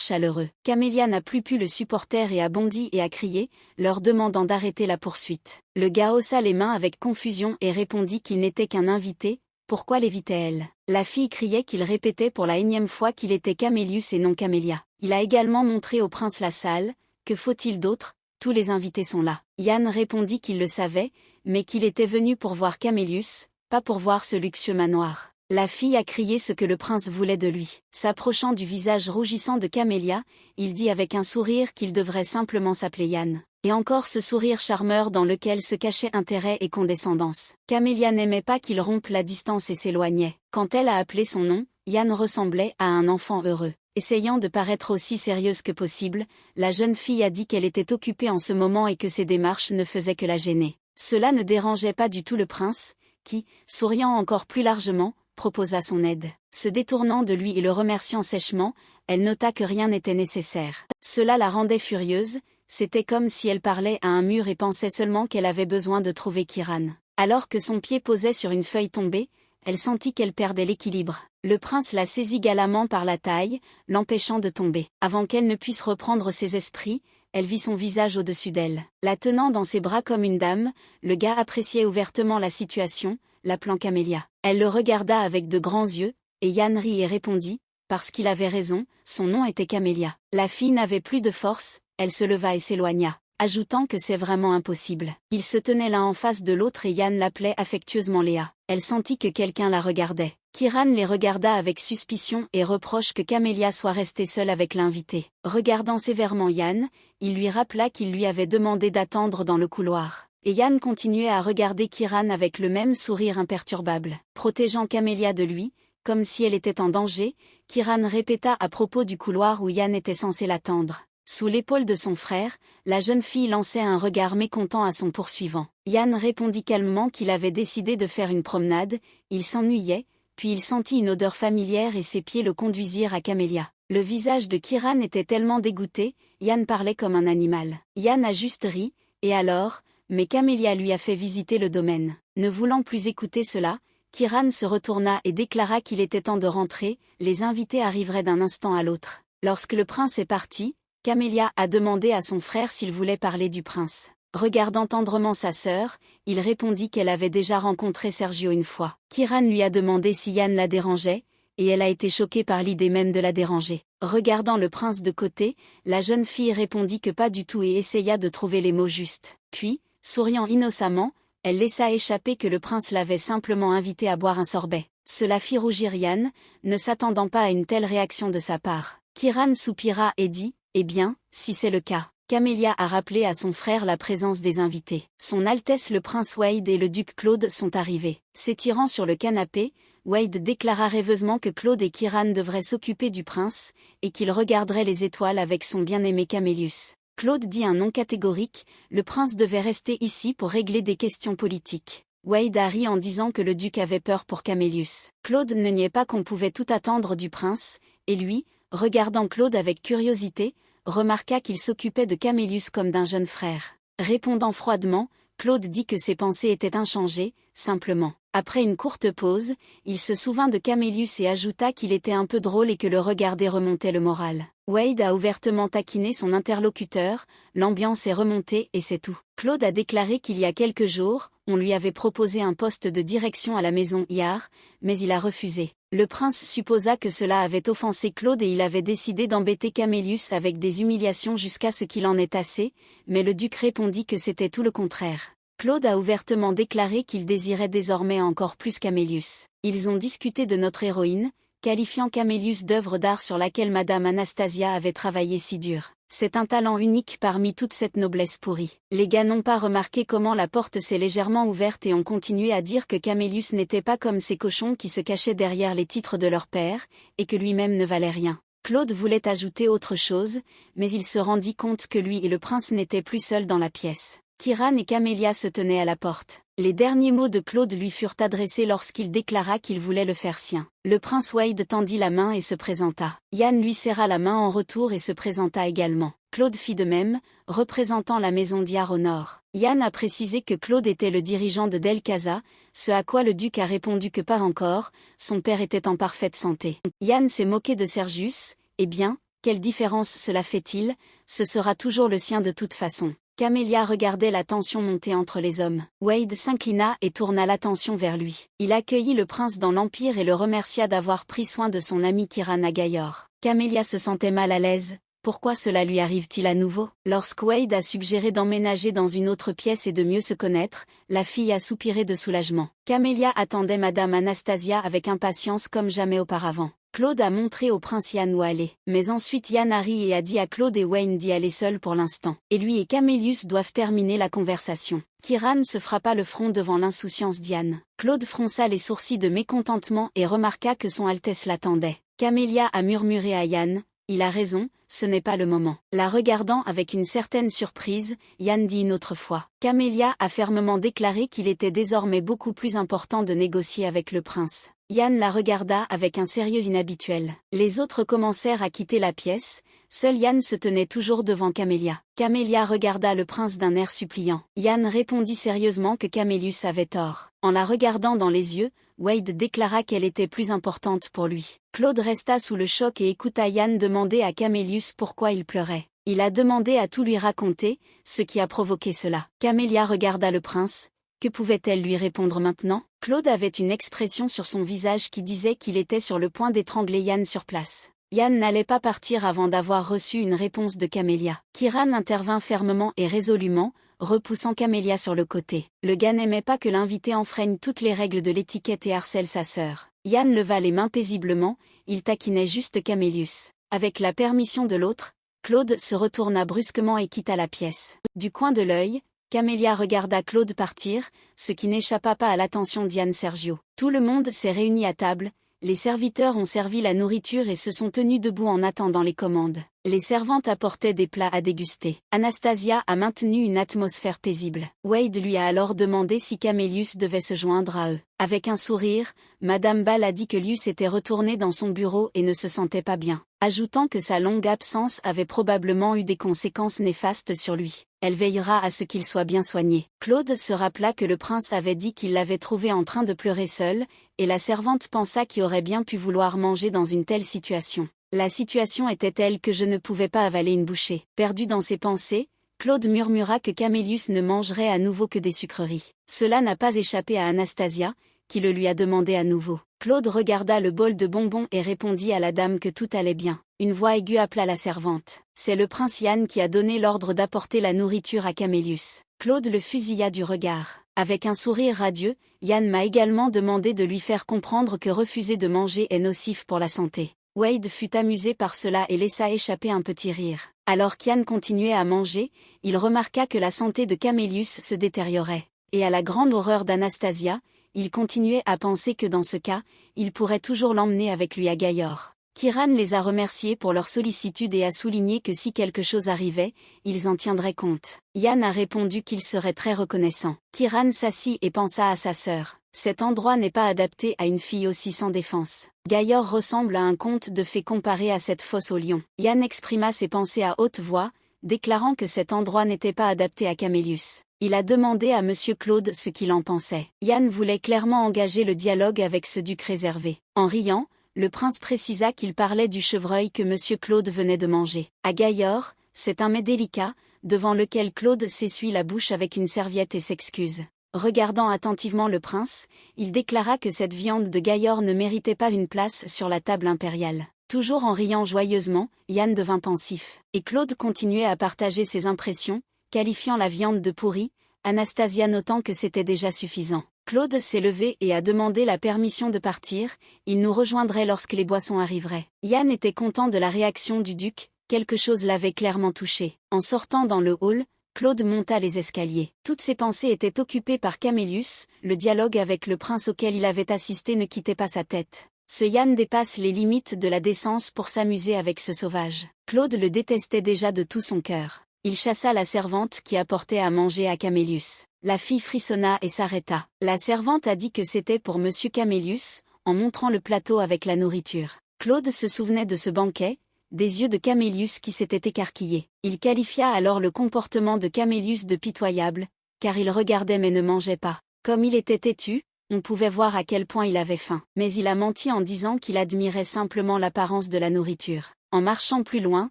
Speaker 1: chaleureux. Camélia n'a plus pu le supporter et a bondi et a crié, leur demandant d'arrêter la poursuite. Le gars haussa les mains avec confusion et répondit qu'il n'était qu'un invité. Pourquoi l'évitait-elle? La fille criait qu'il répétait pour la énième fois qu'il était Camélius et non Camélia. Il a également montré au prince la salle. Que faut-il d'autre? Tous les invités sont là. Yann répondit qu'il le savait, mais qu'il était venu pour voir Camélius, pas pour voir ce luxueux manoir. La fille a crié ce que le prince voulait de lui. S'approchant du visage rougissant de Camélia, il dit avec un sourire qu'il devrait simplement s'appeler Yann. Et encore ce sourire charmeur dans lequel se cachait intérêt et condescendance. Camélia n'aimait pas qu'il rompe la distance et s'éloignait. Quand elle a appelé son nom, Yann ressemblait à un enfant heureux. Essayant de paraître aussi sérieuse que possible, la jeune fille a dit qu'elle était occupée en ce moment et que ses démarches ne faisaient que la gêner. Cela ne dérangeait pas du tout le prince, qui, souriant encore plus largement, proposa son aide. Se détournant de lui et le remerciant sèchement, elle nota que rien n'était nécessaire. Cela la rendait furieuse, c'était comme si elle parlait à un mur et pensait seulement qu'elle avait besoin de trouver Kieran. Alors que son pied posait sur une feuille tombée, elle sentit qu'elle perdait l'équilibre. Le prince la saisit galamment par la taille, l'empêchant de tomber. Avant qu'elle ne puisse reprendre ses esprits, elle vit son visage au-dessus d'elle. La tenant dans ses bras comme une dame, le gars appréciait ouvertement la situation, l'appelant Camélia. Elle le regarda avec de grands yeux, et Yann rit et répondit, parce qu'il avait raison, son nom était Camélia. La fille n'avait plus de force, elle se leva et s'éloigna, ajoutant que c'est vraiment impossible. Ils se tenaient l'un en face de l'autre et Yann l'appelait affectueusement Léa. Elle sentit que quelqu'un la regardait. Kieran les regarda avec suspicion et reproche que Camélia soit restée seule avec l'invité. Regardant sévèrement Yann, il lui rappela qu'il lui avait demandé d'attendre dans le couloir. Et Yann continuait à regarder Kieran avec le même sourire imperturbable. Protégeant Camélia de lui, comme si elle était en danger, Kieran répéta à propos du couloir où Yann était censé l'attendre. Sous l'épaule de son frère, la jeune fille lançait un regard mécontent à son poursuivant. Yann répondit calmement qu'il avait décidé de faire une promenade, il s'ennuyait, puis il sentit une odeur familière et ses pieds le conduisirent à Camélia. Le visage de Kieran était tellement dégoûté, Yann parlait comme un animal. Yann a juste ri, et alors, mais Camélia lui a fait visiter le domaine. Ne voulant plus écouter cela, Kieran se retourna et déclara qu'il était temps de rentrer, les invités arriveraient d'un instant à l'autre. Lorsque le prince est parti, Camélia a demandé à son frère s'il voulait parler du prince. Regardant tendrement sa sœur, il répondit qu'elle avait déjà rencontré Sergio une fois. Kieran lui a demandé si Yann la dérangeait, et elle a été choquée par l'idée même de la déranger. Regardant le prince de côté, la jeune fille répondit que pas du tout et essaya de trouver les mots justes. Puis, souriant innocemment, elle laissa échapper que le prince l'avait simplement invité à boire un sorbet. Cela fit rougir Yann, ne s'attendant pas à une telle réaction de sa part. Kieran soupira et dit, « Eh bien, si c'est le cas. » Camélia a rappelé à son frère la présence des invités. Son Altesse le prince Wade et le duc Claude sont arrivés. S'étirant sur le canapé, Wade déclara rêveusement que Claude et Kiran devraient s'occuper du prince, et qu'il regarderait les étoiles avec son bien-aimé Camélius. Claude dit un non catégorique, le prince devait rester ici pour régler des questions politiques. Wade a ri en disant que le duc avait peur pour Camélius. Claude ne niait pas qu'on pouvait tout attendre du prince, et lui, regardant Claude avec curiosité, remarqua qu'il s'occupait de Camélius comme d'un jeune frère. Répondant froidement, Claude dit que ses pensées étaient inchangées, simplement. Après une courte pause, il se souvint de Camélius et ajouta qu'il était un peu drôle et que le regarder remontait le moral. Wade a ouvertement taquiné son interlocuteur, l'ambiance est remontée et c'est tout. Claude a déclaré qu'il y a quelques jours, on lui avait proposé un poste de direction à la maison Yar, mais il a refusé. Le prince supposa que cela avait offensé Claude et il avait décidé d'embêter Camélius avec des humiliations jusqu'à ce qu'il en ait assez, mais le duc répondit que c'était tout le contraire. Claude a ouvertement déclaré qu'il désirait désormais encore plus Camélius. Ils ont discuté de notre héroïne, qualifiant Camélius d'œuvre d'art sur laquelle Madame Anastasia avait travaillé si dur. C'est un talent unique parmi toute cette noblesse pourrie. Les gars n'ont pas remarqué comment la porte s'est légèrement ouverte et ont continué à dire que Camélius n'était pas comme ces cochons qui se cachaient derrière les titres de leur père, et que lui-même ne valait rien. Claude voulait ajouter autre chose, mais il se rendit compte que lui et le prince n'étaient plus seuls dans la pièce. Kiran et Camélia se tenaient à la porte. Les derniers mots de Claude lui furent adressés lorsqu'il déclara qu'il voulait le faire sien. Le prince Wade tendit la main et se présenta. Yann lui serra la main en retour et se présenta également. Claude fit de même, représentant la maison d'Yar au nord. Yann a précisé que Claude était le dirigeant de Del Casa, ce à quoi le duc a répondu que pas encore, son père était en parfaite santé. Yann s'est moqué de Sergius, eh bien, quelle différence cela fait-il, ce sera toujours le sien de toute façon. Camélia regardait la tension monter entre les hommes. Wade s'inclina et tourna l'attention vers lui. Il accueillit le prince dans l'Empire et le remercia d'avoir pris soin de son ami Kiran à Gayor. Camélia se sentait mal à l'aise. Pourquoi cela lui arrive-t-il à nouveau? Lorsque Wade a suggéré d'emménager dans une autre pièce et de mieux se connaître, la fille a soupiré de soulagement. Camélia attendait Madame Anastasia avec impatience comme jamais auparavant. Claude a montré au prince Yann où aller. Mais ensuite Yann a ri et a dit à Claude et Wayne d'y aller seuls pour l'instant. Et lui et Camélius doivent terminer la conversation. Kiran se frappa le front devant l'insouciance d'Yann. Claude fronça les sourcils de mécontentement et remarqua que son Altesse l'attendait. Camélia a murmuré à Yann, « Il a raison, ce n'est pas le moment. » La regardant avec une certaine surprise, Yann dit une autre fois. Camélia a fermement déclaré qu'il était désormais beaucoup plus important de négocier avec le prince. Yann la regarda avec un sérieux inhabituel. Les autres commencèrent à quitter la pièce, seul Yann se tenait toujours devant Camélia. Camélia regarda le prince d'un air suppliant. Yann répondit sérieusement que Camélius avait tort. En la regardant dans les yeux, Wade déclara qu'elle était plus importante pour lui. Claude resta sous le choc et écouta Yann demander à Camélius pourquoi il pleurait. Il a demandé à tout lui raconter, ce qui a provoqué cela. Camélia regarda le prince. Que pouvait-elle lui répondre maintenant? Claude avait une expression sur son visage qui disait qu'il était sur le point d'étrangler Yann sur place. Yann n'allait pas partir avant d'avoir reçu une réponse de Camélia. Kiran intervint fermement et résolument, repoussant Camélia sur le côté. Le gars n'aimait pas que l'invité enfreigne toutes les règles de l'étiquette et harcèle sa sœur. Yann leva les mains paisiblement, il taquinait juste Camélius. Avec la permission de l'autre, Claude se retourna brusquement et quitta la pièce. Du coin de l'œil, Camélia regarda Claude partir, ce qui n'échappa pas à l'attention d'Yann Sergio. Tout le monde s'est réuni à table, les serviteurs ont servi la nourriture et se sont tenus debout en attendant les commandes. Les servantes apportaient des plats à déguster. Anastasia a maintenu une atmosphère paisible. Wade lui a alors demandé si Camélius devait se joindre à eux. Avec un sourire, Madame Ball a dit que Lius était retourné dans son bureau et ne se sentait pas bien, ajoutant que sa longue absence avait probablement eu des conséquences néfastes sur lui. Elle veillera à ce qu'il soit bien soigné. Claude se rappela que le prince avait dit qu'il l'avait trouvé en train de pleurer seul, et la servante pensa qu'il aurait bien pu vouloir manger dans une telle situation. La situation était telle que je ne pouvais pas avaler une bouchée. Perdu dans ses pensées, Claude murmura que Camélius ne mangerait à nouveau que des sucreries. Cela n'a pas échappé à Anastasia, qui le lui a demandé à nouveau. Claude regarda le bol de bonbons et répondit à la dame que tout allait bien. Une voix aiguë appela la servante. C'est le prince Yann qui a donné l'ordre d'apporter la nourriture à Camélius. Claude le fusilla du regard. Avec un sourire radieux, Yann m'a également demandé de lui faire comprendre que refuser de manger est nocif pour la santé. Wade fut amusé par cela et laissa échapper un petit rire. Alors qu'Yann continuait à manger, il remarqua que la santé de Camélius se détériorait. Et à la grande horreur d'Anastasia, il continuait à penser que dans ce cas, il pourrait toujours l'emmener avec lui à Gaillor. Kiran les a remerciés pour leur sollicitude et a souligné que si quelque chose arrivait, ils en tiendraient compte. Yann a répondu qu'il serait très reconnaissant. Kiran s'assit et pensa à sa sœur. Cet endroit n'est pas adapté à une fille aussi sans défense. Gaillor ressemble à un conte de fées comparé à cette fosse au lion. Yann exprima ses pensées à haute voix, déclarant que cet endroit n'était pas adapté à Camélius. Il a demandé à Monsieur Claude ce qu'il en pensait. Yann voulait clairement engager le dialogue avec ce duc réservé. En riant, le prince précisa qu'il parlait du chevreuil que Monsieur Claude venait de manger. À Gaillor, c'est un mets délicat, devant lequel Claude s'essuie la bouche avec une serviette et s'excuse. Regardant attentivement le prince, il déclara que cette viande de Gaillor ne méritait pas une place sur la table impériale. Toujours en riant joyeusement, Yann devint pensif. Et Claude continuait à partager ses impressions, qualifiant la viande de pourrie, Anastasia notant que c'était déjà suffisant. Claude s'est levé et a demandé la permission de partir, il nous rejoindrait lorsque les boissons arriveraient. Yann était content de la réaction du duc, quelque chose l'avait clairement touché. En sortant dans le hall, Claude monta les escaliers. Toutes ses pensées étaient occupées par Camélius, le dialogue avec le prince auquel il avait assisté ne quittait pas sa tête. Ce Yann dépasse les limites de la décence pour s'amuser avec ce sauvage. Claude le détestait déjà de tout son cœur. Il chassa la servante qui apportait à manger à Camélius. La fille frissonna et s'arrêta. La servante a dit que c'était pour Monsieur Camélius, en montrant le plateau avec la nourriture. Claude se souvenait de ce banquet, des yeux de Camélius qui s'étaient écarquillés. Il qualifia alors le comportement de Camélius de pitoyable, car il regardait mais ne mangeait pas. Comme il était têtu, on pouvait voir à quel point il avait faim. Mais il a menti en disant qu'il admirait simplement l'apparence de la nourriture. En marchant plus loin,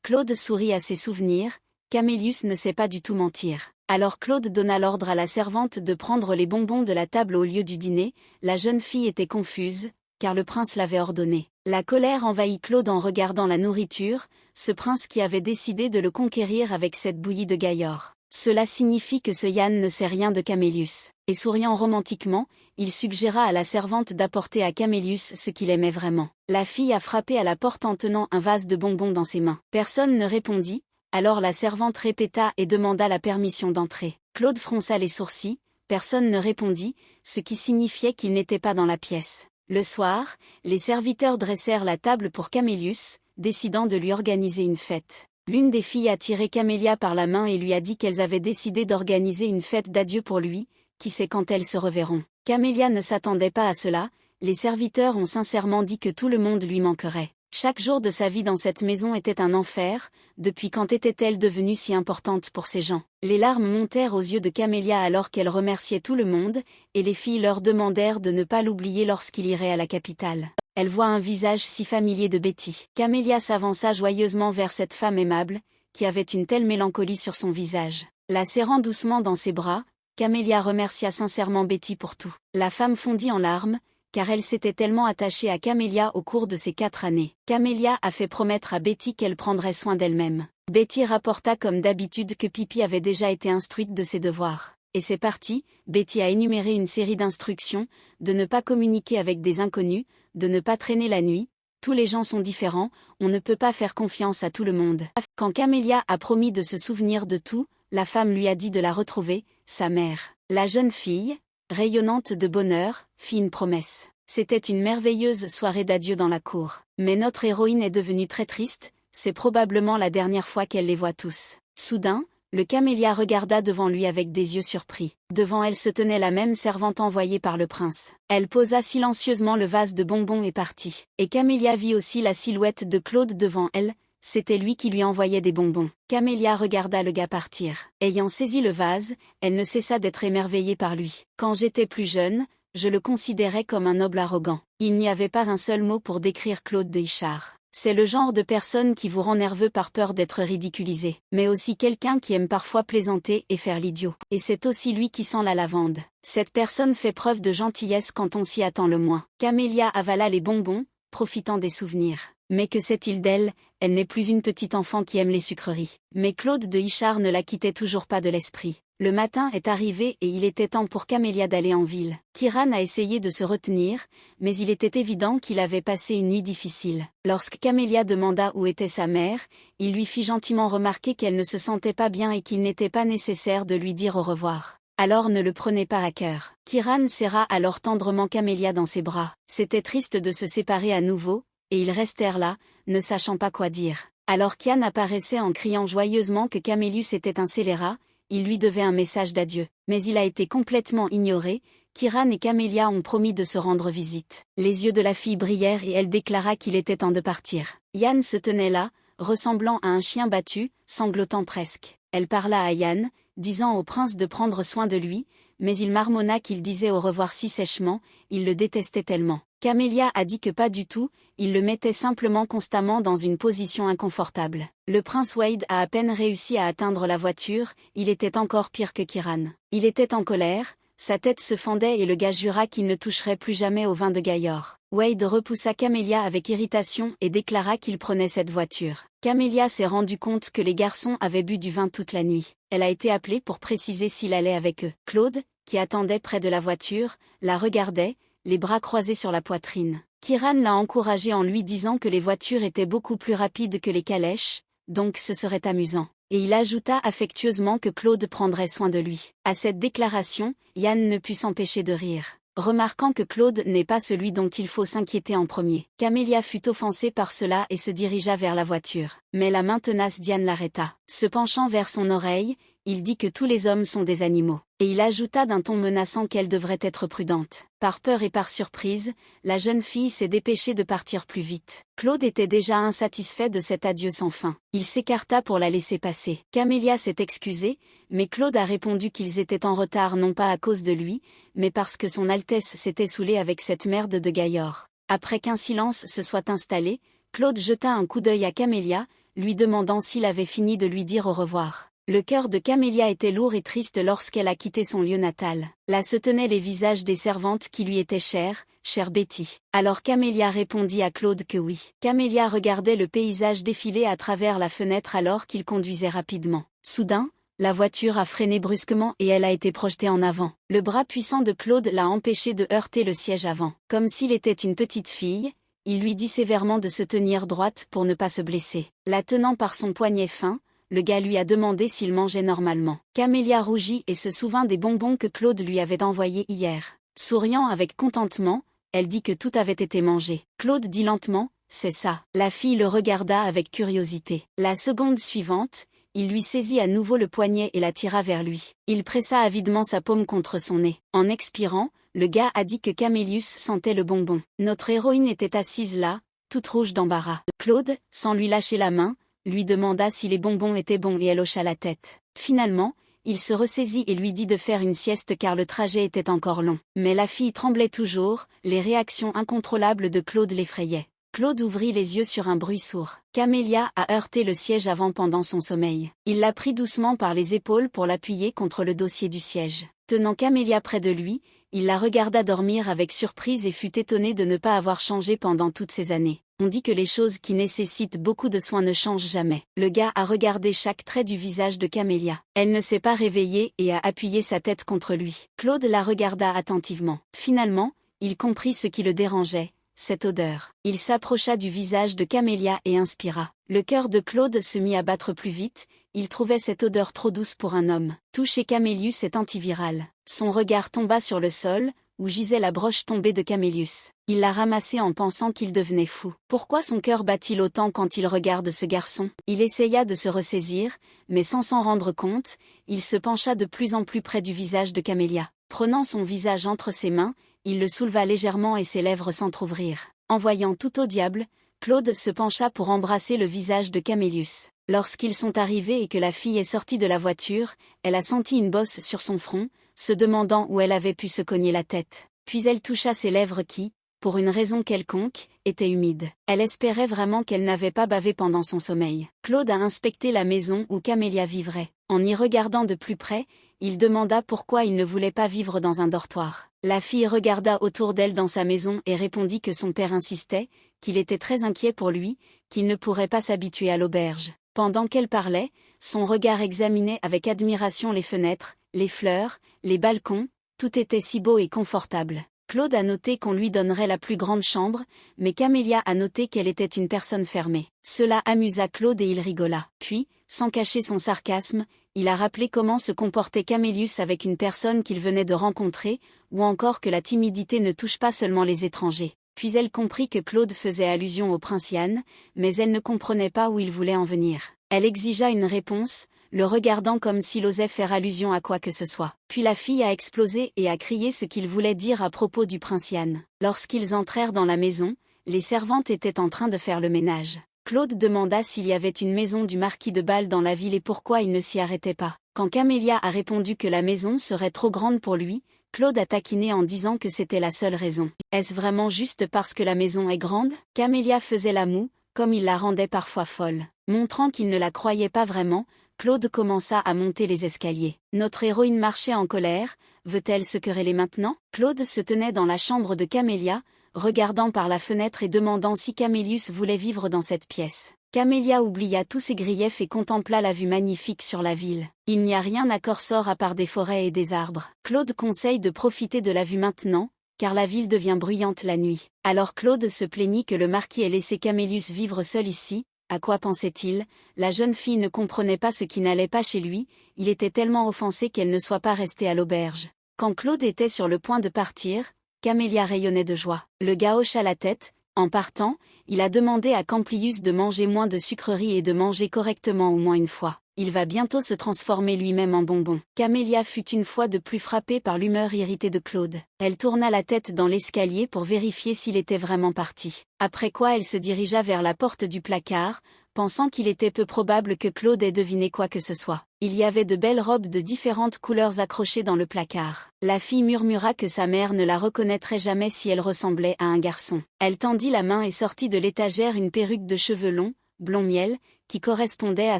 Speaker 1: Claude sourit à ses souvenirs. Camélius ne sait pas du tout mentir. Alors Claude donna l'ordre à la servante de prendre les bonbons de la table au lieu du dîner. La jeune fille était confuse, car le prince l'avait ordonné. La colère envahit Claude en regardant la nourriture, ce prince qui avait décidé de le conquérir avec cette bouillie de Gaillor. Cela signifie que ce Yann ne sait rien de Camélius. Et souriant romantiquement, il suggéra à la servante d'apporter à Camélius ce qu'il aimait vraiment. La fille a frappé à la porte en tenant un vase de bonbons dans ses mains. Personne ne répondit. Alors la servante répéta et demanda la permission d'entrer. Claude fronça les sourcils, personne ne répondit, ce qui signifiait qu'il n'était pas dans la pièce. Le soir, les serviteurs dressèrent la table pour Camélius, décidant de lui organiser une fête. L'une des filles a tiré Camélia par la main et lui a dit qu'elles avaient décidé d'organiser une fête d'adieu pour lui, qui sait quand elles se reverront. Camélia ne s'attendait pas à cela, les serviteurs ont sincèrement dit que tout le monde lui manquerait. Chaque jour de sa vie dans cette maison était un enfer, depuis quand était-elle devenue si importante pour ces gens? Les larmes montèrent aux yeux de Camélia alors qu'elle remerciait tout le monde, et les filles leur demandèrent de ne pas l'oublier lorsqu'il irait à la capitale. Elle voit un visage si familier de Betty. Camélia s'avança joyeusement vers cette femme aimable, qui avait une telle mélancolie sur son visage. La serrant doucement dans ses bras, Camélia remercia sincèrement Betty pour tout. La femme fondit en larmes, car elle s'était tellement attachée à Camélia au cours de ces 4 années. Camélia a fait promettre à Betty qu'elle prendrait soin d'elle-même. Betty rapporta comme d'habitude que Pipi avait déjà été instruite de ses devoirs. Et c'est parti, Betty a énuméré une série d'instructions, de ne pas communiquer avec des inconnus, de ne pas traîner la nuit, tous les gens sont différents, on ne peut pas faire confiance à tout le monde. Quand Camélia a promis de se souvenir de tout, la femme lui a dit de la retrouver, sa mère. La jeune fille, rayonnante de bonheur, fit une promesse. C'était une merveilleuse soirée d'adieu dans la cour. Mais notre héroïne est devenue très triste, c'est probablement la dernière fois qu'elle les voit tous. Soudain, le Camélia regarda devant lui avec des yeux surpris. Devant elle se tenait la même servante envoyée par le prince. Elle posa silencieusement le vase de bonbons et partit. Et Camélia vit aussi la silhouette de Claude devant elle, c'était lui qui lui envoyait des bonbons. Camélia regarda le gars partir. Ayant saisi le vase, elle ne cessa d'être émerveillée par lui. Quand j'étais plus jeune, je le considérais comme un noble arrogant. Il n'y avait pas un seul mot pour décrire Claude de Ichard. C'est le genre de personne qui vous rend nerveux par peur d'être ridiculisé. Mais aussi quelqu'un qui aime parfois plaisanter et faire l'idiot. Et c'est aussi lui qui sent la lavande. Cette personne fait preuve de gentillesse quand on s'y attend le moins. Camélia avala les bonbons, profitant des souvenirs. Mais que sait-il d'elle? Elle n'est plus une petite enfant qui aime les sucreries. Mais Claude de Ichard ne la quittait toujours pas de l'esprit. Le matin est arrivé et il était temps pour Camélia d'aller en ville. Kieran a essayé de se retenir, mais il était évident qu'il avait passé une nuit difficile. Lorsque Camélia demanda où était sa mère, il lui fit gentiment remarquer qu'elle ne se sentait pas bien et qu'il n'était pas nécessaire de lui dire au revoir. Alors ne le prenez pas à cœur. Kieran serra alors tendrement Camélia dans ses bras. C'était triste de se séparer à nouveau, et ils restèrent là, ne sachant pas quoi dire. Alors Kian apparaissait en criant joyeusement que Camélius était un scélérat, il lui devait un message d'adieu. Mais il a été complètement ignoré. Kieran et Camélia ont promis de se rendre visite. Les yeux de la fille brillèrent et elle déclara qu'il était temps de partir. Yann se tenait là, ressemblant à un chien battu, sanglotant presque. Elle parla à Yann, disant au prince de prendre soin de lui, mais il marmonna qu'il disait au revoir si sèchement, il le détestait tellement. Camélia a dit que pas du tout, il le mettait simplement constamment dans une position inconfortable. Le prince Wade a à peine réussi à atteindre la voiture, il était encore pire que Kieran. Il était en colère, sa tête se fendait et le gars jura qu'il ne toucherait plus jamais au vin de Gaillor. Wade repoussa Camélia avec irritation et déclara qu'il prenait cette voiture. Camélia s'est rendu compte que les garçons avaient bu du vin toute la nuit. Elle a été appelée pour préciser s'il allait avec eux. Claude, qui attendait près de la voiture, la regardait, les bras croisés sur la poitrine. Kieran l'a encouragé en lui disant que les voitures étaient beaucoup plus rapides que les calèches, donc ce serait amusant. Et il ajouta affectueusement que Claude prendrait soin de lui. À cette déclaration, Yann ne put s'empêcher de rire, remarquant que Claude n'est pas celui dont il faut s'inquiéter en premier. Camélia fut offensée par cela et se dirigea vers la voiture. Mais la main tenace d'Yann l'arrêta. Se penchant vers son oreille, il dit que tous les hommes sont des animaux. Et il ajouta d'un ton menaçant qu'elle devrait être prudente. Par peur et par surprise, la jeune fille s'est dépêchée de partir plus vite. Claude était déjà insatisfait de cet adieu sans fin. Il s'écarta pour la laisser passer. Camélia s'est excusée, mais Claude a répondu qu'ils étaient en retard non pas à cause de lui, mais parce que son Altesse s'était saoulée avec cette merde de Gaillor. Après qu'un silence se soit installé, Claude jeta un coup d'œil à Camélia, lui demandant s'il avait fini de lui dire au revoir. Le cœur de Camélia était lourd et triste lorsqu'elle a quitté son lieu natal. Là se tenaient les visages des servantes qui lui étaient chères, chère Betty. Alors Camélia répondit à Claude que oui. Camélia regardait le paysage défiler à travers la fenêtre alors qu'il conduisait rapidement. Soudain, la voiture a freiné brusquement et elle a été projetée en avant. Le bras puissant de Claude l'a empêché de heurter le siège avant. Comme s'il était une petite fille, il lui dit sévèrement de se tenir droite pour ne pas se blesser. La tenant par son poignet fin, le gars lui a demandé s'il mangeait normalement. Camélia rougit et se souvint des bonbons que Claude lui avait envoyés hier. Souriant avec contentement, elle dit que tout avait été mangé. Claude dit lentement, « C'est ça ». La fille le regarda avec curiosité. La seconde suivante, il lui saisit à nouveau le poignet et la tira vers lui. Il pressa avidement sa paume contre son nez. En expirant, le gars a dit que Camélius sentait le bonbon. Notre héroïne était assise là, toute rouge d'embarras. Claude, sans lui lâcher la main, lui demanda si les bonbons étaient bons et elle hocha la tête. Finalement, il se ressaisit et lui dit de faire une sieste car le trajet était encore long. Mais la fille tremblait toujours, les réactions incontrôlables de Claude l'effrayaient. Claude ouvrit les yeux sur un bruit sourd. Camélia a heurté le siège avant pendant son sommeil. Il la prit doucement par les épaules pour l'appuyer contre le dossier du siège. Tenant Camélia près de lui, il la regarda dormir avec surprise et fut étonné de ne pas avoir changé pendant toutes ces années. On dit que les choses qui nécessitent beaucoup de soins ne changent jamais. Le gars a regardé chaque trait du visage de Camélia. Elle ne s'est pas réveillée et a appuyé sa tête contre lui. Claude la regarda attentivement. Finalement, il comprit ce qui le dérangeait, cette odeur. Il s'approcha du visage de Camélia et inspira. Le cœur de Claude se mit à battre plus vite, il trouvait cette odeur trop douce pour un homme. Tout chez Camélius est antiviral. Son regard tomba sur le sol, où gisait la broche tombée de Camélius. Il l'a ramassée en pensant qu'il devenait fou. Pourquoi son cœur bat-il autant quand il regarde ce garçon? Il essaya de se ressaisir, mais sans s'en rendre compte, il se pencha de plus en plus près du visage de Camélia. Prenant son visage entre ses mains, il le souleva légèrement et ses lèvres s'entr'ouvrirent. En voyant tout au diable, Claude se pencha pour embrasser le visage de Camélius. Lorsqu'ils sont arrivés et que la fille est sortie de la voiture, elle a senti une bosse sur son front, se demandant où elle avait pu se cogner la tête. Puis elle toucha ses lèvres qui, pour une raison quelconque, étaient humides. Elle espérait vraiment qu'elle n'avait pas bavé pendant son sommeil. Claude a inspecté la maison où Camélia vivrait. En y regardant de plus près, il demanda pourquoi il ne voulait pas vivre dans un dortoir. La fille regarda autour d'elle dans sa maison et répondit que son père insistait, qu'il était très inquiet pour lui, qu'il ne pourrait pas s'habituer à l'auberge. Pendant qu'elle parlait, son regard examinait avec admiration les fenêtres, les fleurs, les balcons, tout était si beau et confortable. Claude a noté qu'on lui donnerait la plus grande chambre, mais Camélia a noté qu'elle était une personne fermée. Cela amusa Claude et il rigola. Puis, sans cacher son sarcasme, il a rappelé comment se comportait Camélius avec une personne qu'il venait de rencontrer, ou encore que la timidité ne touche pas seulement les étrangers. Puis elle comprit que Claude faisait allusion au prince Yann, mais elle ne comprenait pas où il voulait en venir. Elle exigea une réponse, le regardant comme s'il osait faire allusion à quoi que ce soit. Puis la fille a explosé et a crié ce qu'il voulait dire à propos du prince Yann. Lorsqu'ils entrèrent dans la maison, les servantes étaient en train de faire le ménage. Claude demanda s'il y avait une maison du marquis de Bâle dans la ville et pourquoi il ne s'y arrêtait pas. Quand Camélia a répondu que la maison serait trop grande pour lui, Claude a taquiné en disant que c'était la seule raison. Est-ce vraiment juste parce que la maison est grande? Camélia faisait la moue, comme il la rendait parfois folle. Montrant qu'il ne la croyait pas vraiment, Claude commença à monter les escaliers. Notre héroïne marchait en colère, veut-elle se quereller maintenant? Claude se tenait dans la chambre de Camélia, regardant par la fenêtre et demandant si Camélius voulait vivre dans cette pièce. Camélia oublia tous ses griefs et contempla la vue magnifique sur la ville. Il n'y a rien à Corsor à part des forêts et des arbres. Claude conseille de profiter de la vue maintenant, car la ville devient bruyante la nuit. Alors Claude se plaignit que le marquis ait laissé Camélius vivre seul ici. À quoi pensait-il? La jeune fille ne comprenait pas ce qui n'allait pas chez lui, il était tellement offensé qu'elle ne soit pas restée à l'auberge. Quand Claude était sur le point de partir, Camélia rayonnait de joie. Le gars hocha la tête. En partant, il a demandé à Camplius de manger moins de sucreries et de manger correctement au moins une fois. Il va bientôt se transformer lui-même en bonbon. Camélia fut une fois de plus frappée par l'humeur irritée de Claude. Elle tourna la tête dans l'escalier pour vérifier s'il était vraiment parti. Après quoi elle se dirigea vers la porte du placard, pensant qu'il était peu probable que Claude ait deviné quoi que ce soit. Il y avait de belles robes de différentes couleurs accrochées dans le placard. La fille murmura que sa mère ne la reconnaîtrait jamais si elle ressemblait à un garçon. Elle tendit la main et sortit de l'étagère une perruque de cheveux longs, blond miel, qui correspondait à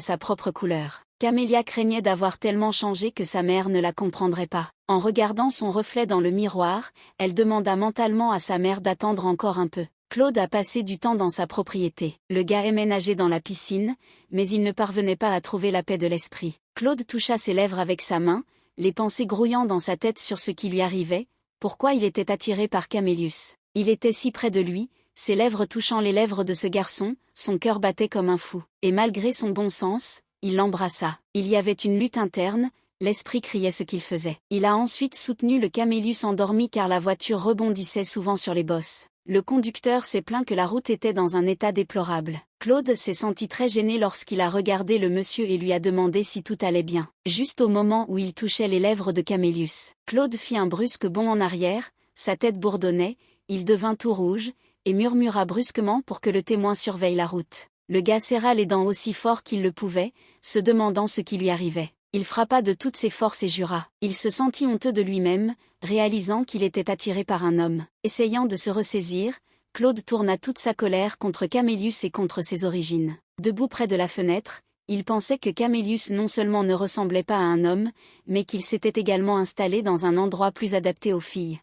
Speaker 1: sa propre couleur. Camélia craignait d'avoir tellement changé que sa mère ne la comprendrait pas. En regardant son reflet dans le miroir, elle demanda mentalement à sa mère d'attendre encore un peu. Claude a passé du temps dans sa propriété. Le gars aimait nager dans la piscine, mais il ne parvenait pas à trouver la paix de l'esprit. Claude toucha ses lèvres avec sa main, les pensées grouillant dans sa tête sur ce qui lui arrivait, pourquoi il était attiré par Camélius. Il était si près de lui, ses lèvres touchant les lèvres de ce garçon, son cœur battait comme un fou. Et malgré son bon sens, il l'embrassa. Il y avait une lutte interne, l'esprit criait ce qu'il faisait. Il a ensuite soutenu le Camélius endormi car la voiture rebondissait souvent sur les bosses. Le conducteur s'est plaint que la route était dans un état déplorable. Claude s'est senti très gêné lorsqu'il a regardé le monsieur et lui a demandé si tout allait bien. Juste au moment où il touchait les lèvres de Camélius, Claude fit un brusque bond en arrière, sa tête bourdonnait, il devint tout rouge, et murmura brusquement pour que le témoin surveille la route. Le gars serra les dents aussi fort qu'il le pouvait, se demandant ce qui lui arrivait. Il frappa de toutes ses forces et jura. Il se sentit honteux de lui-même, réalisant qu'il était attiré par un homme. Essayant de se ressaisir, Claude tourna toute sa colère contre Camélius et contre ses origines. Debout près de la fenêtre, il pensait que Camélius non seulement ne ressemblait pas à un homme, mais qu'il s'était également installé dans un endroit plus adapté aux filles.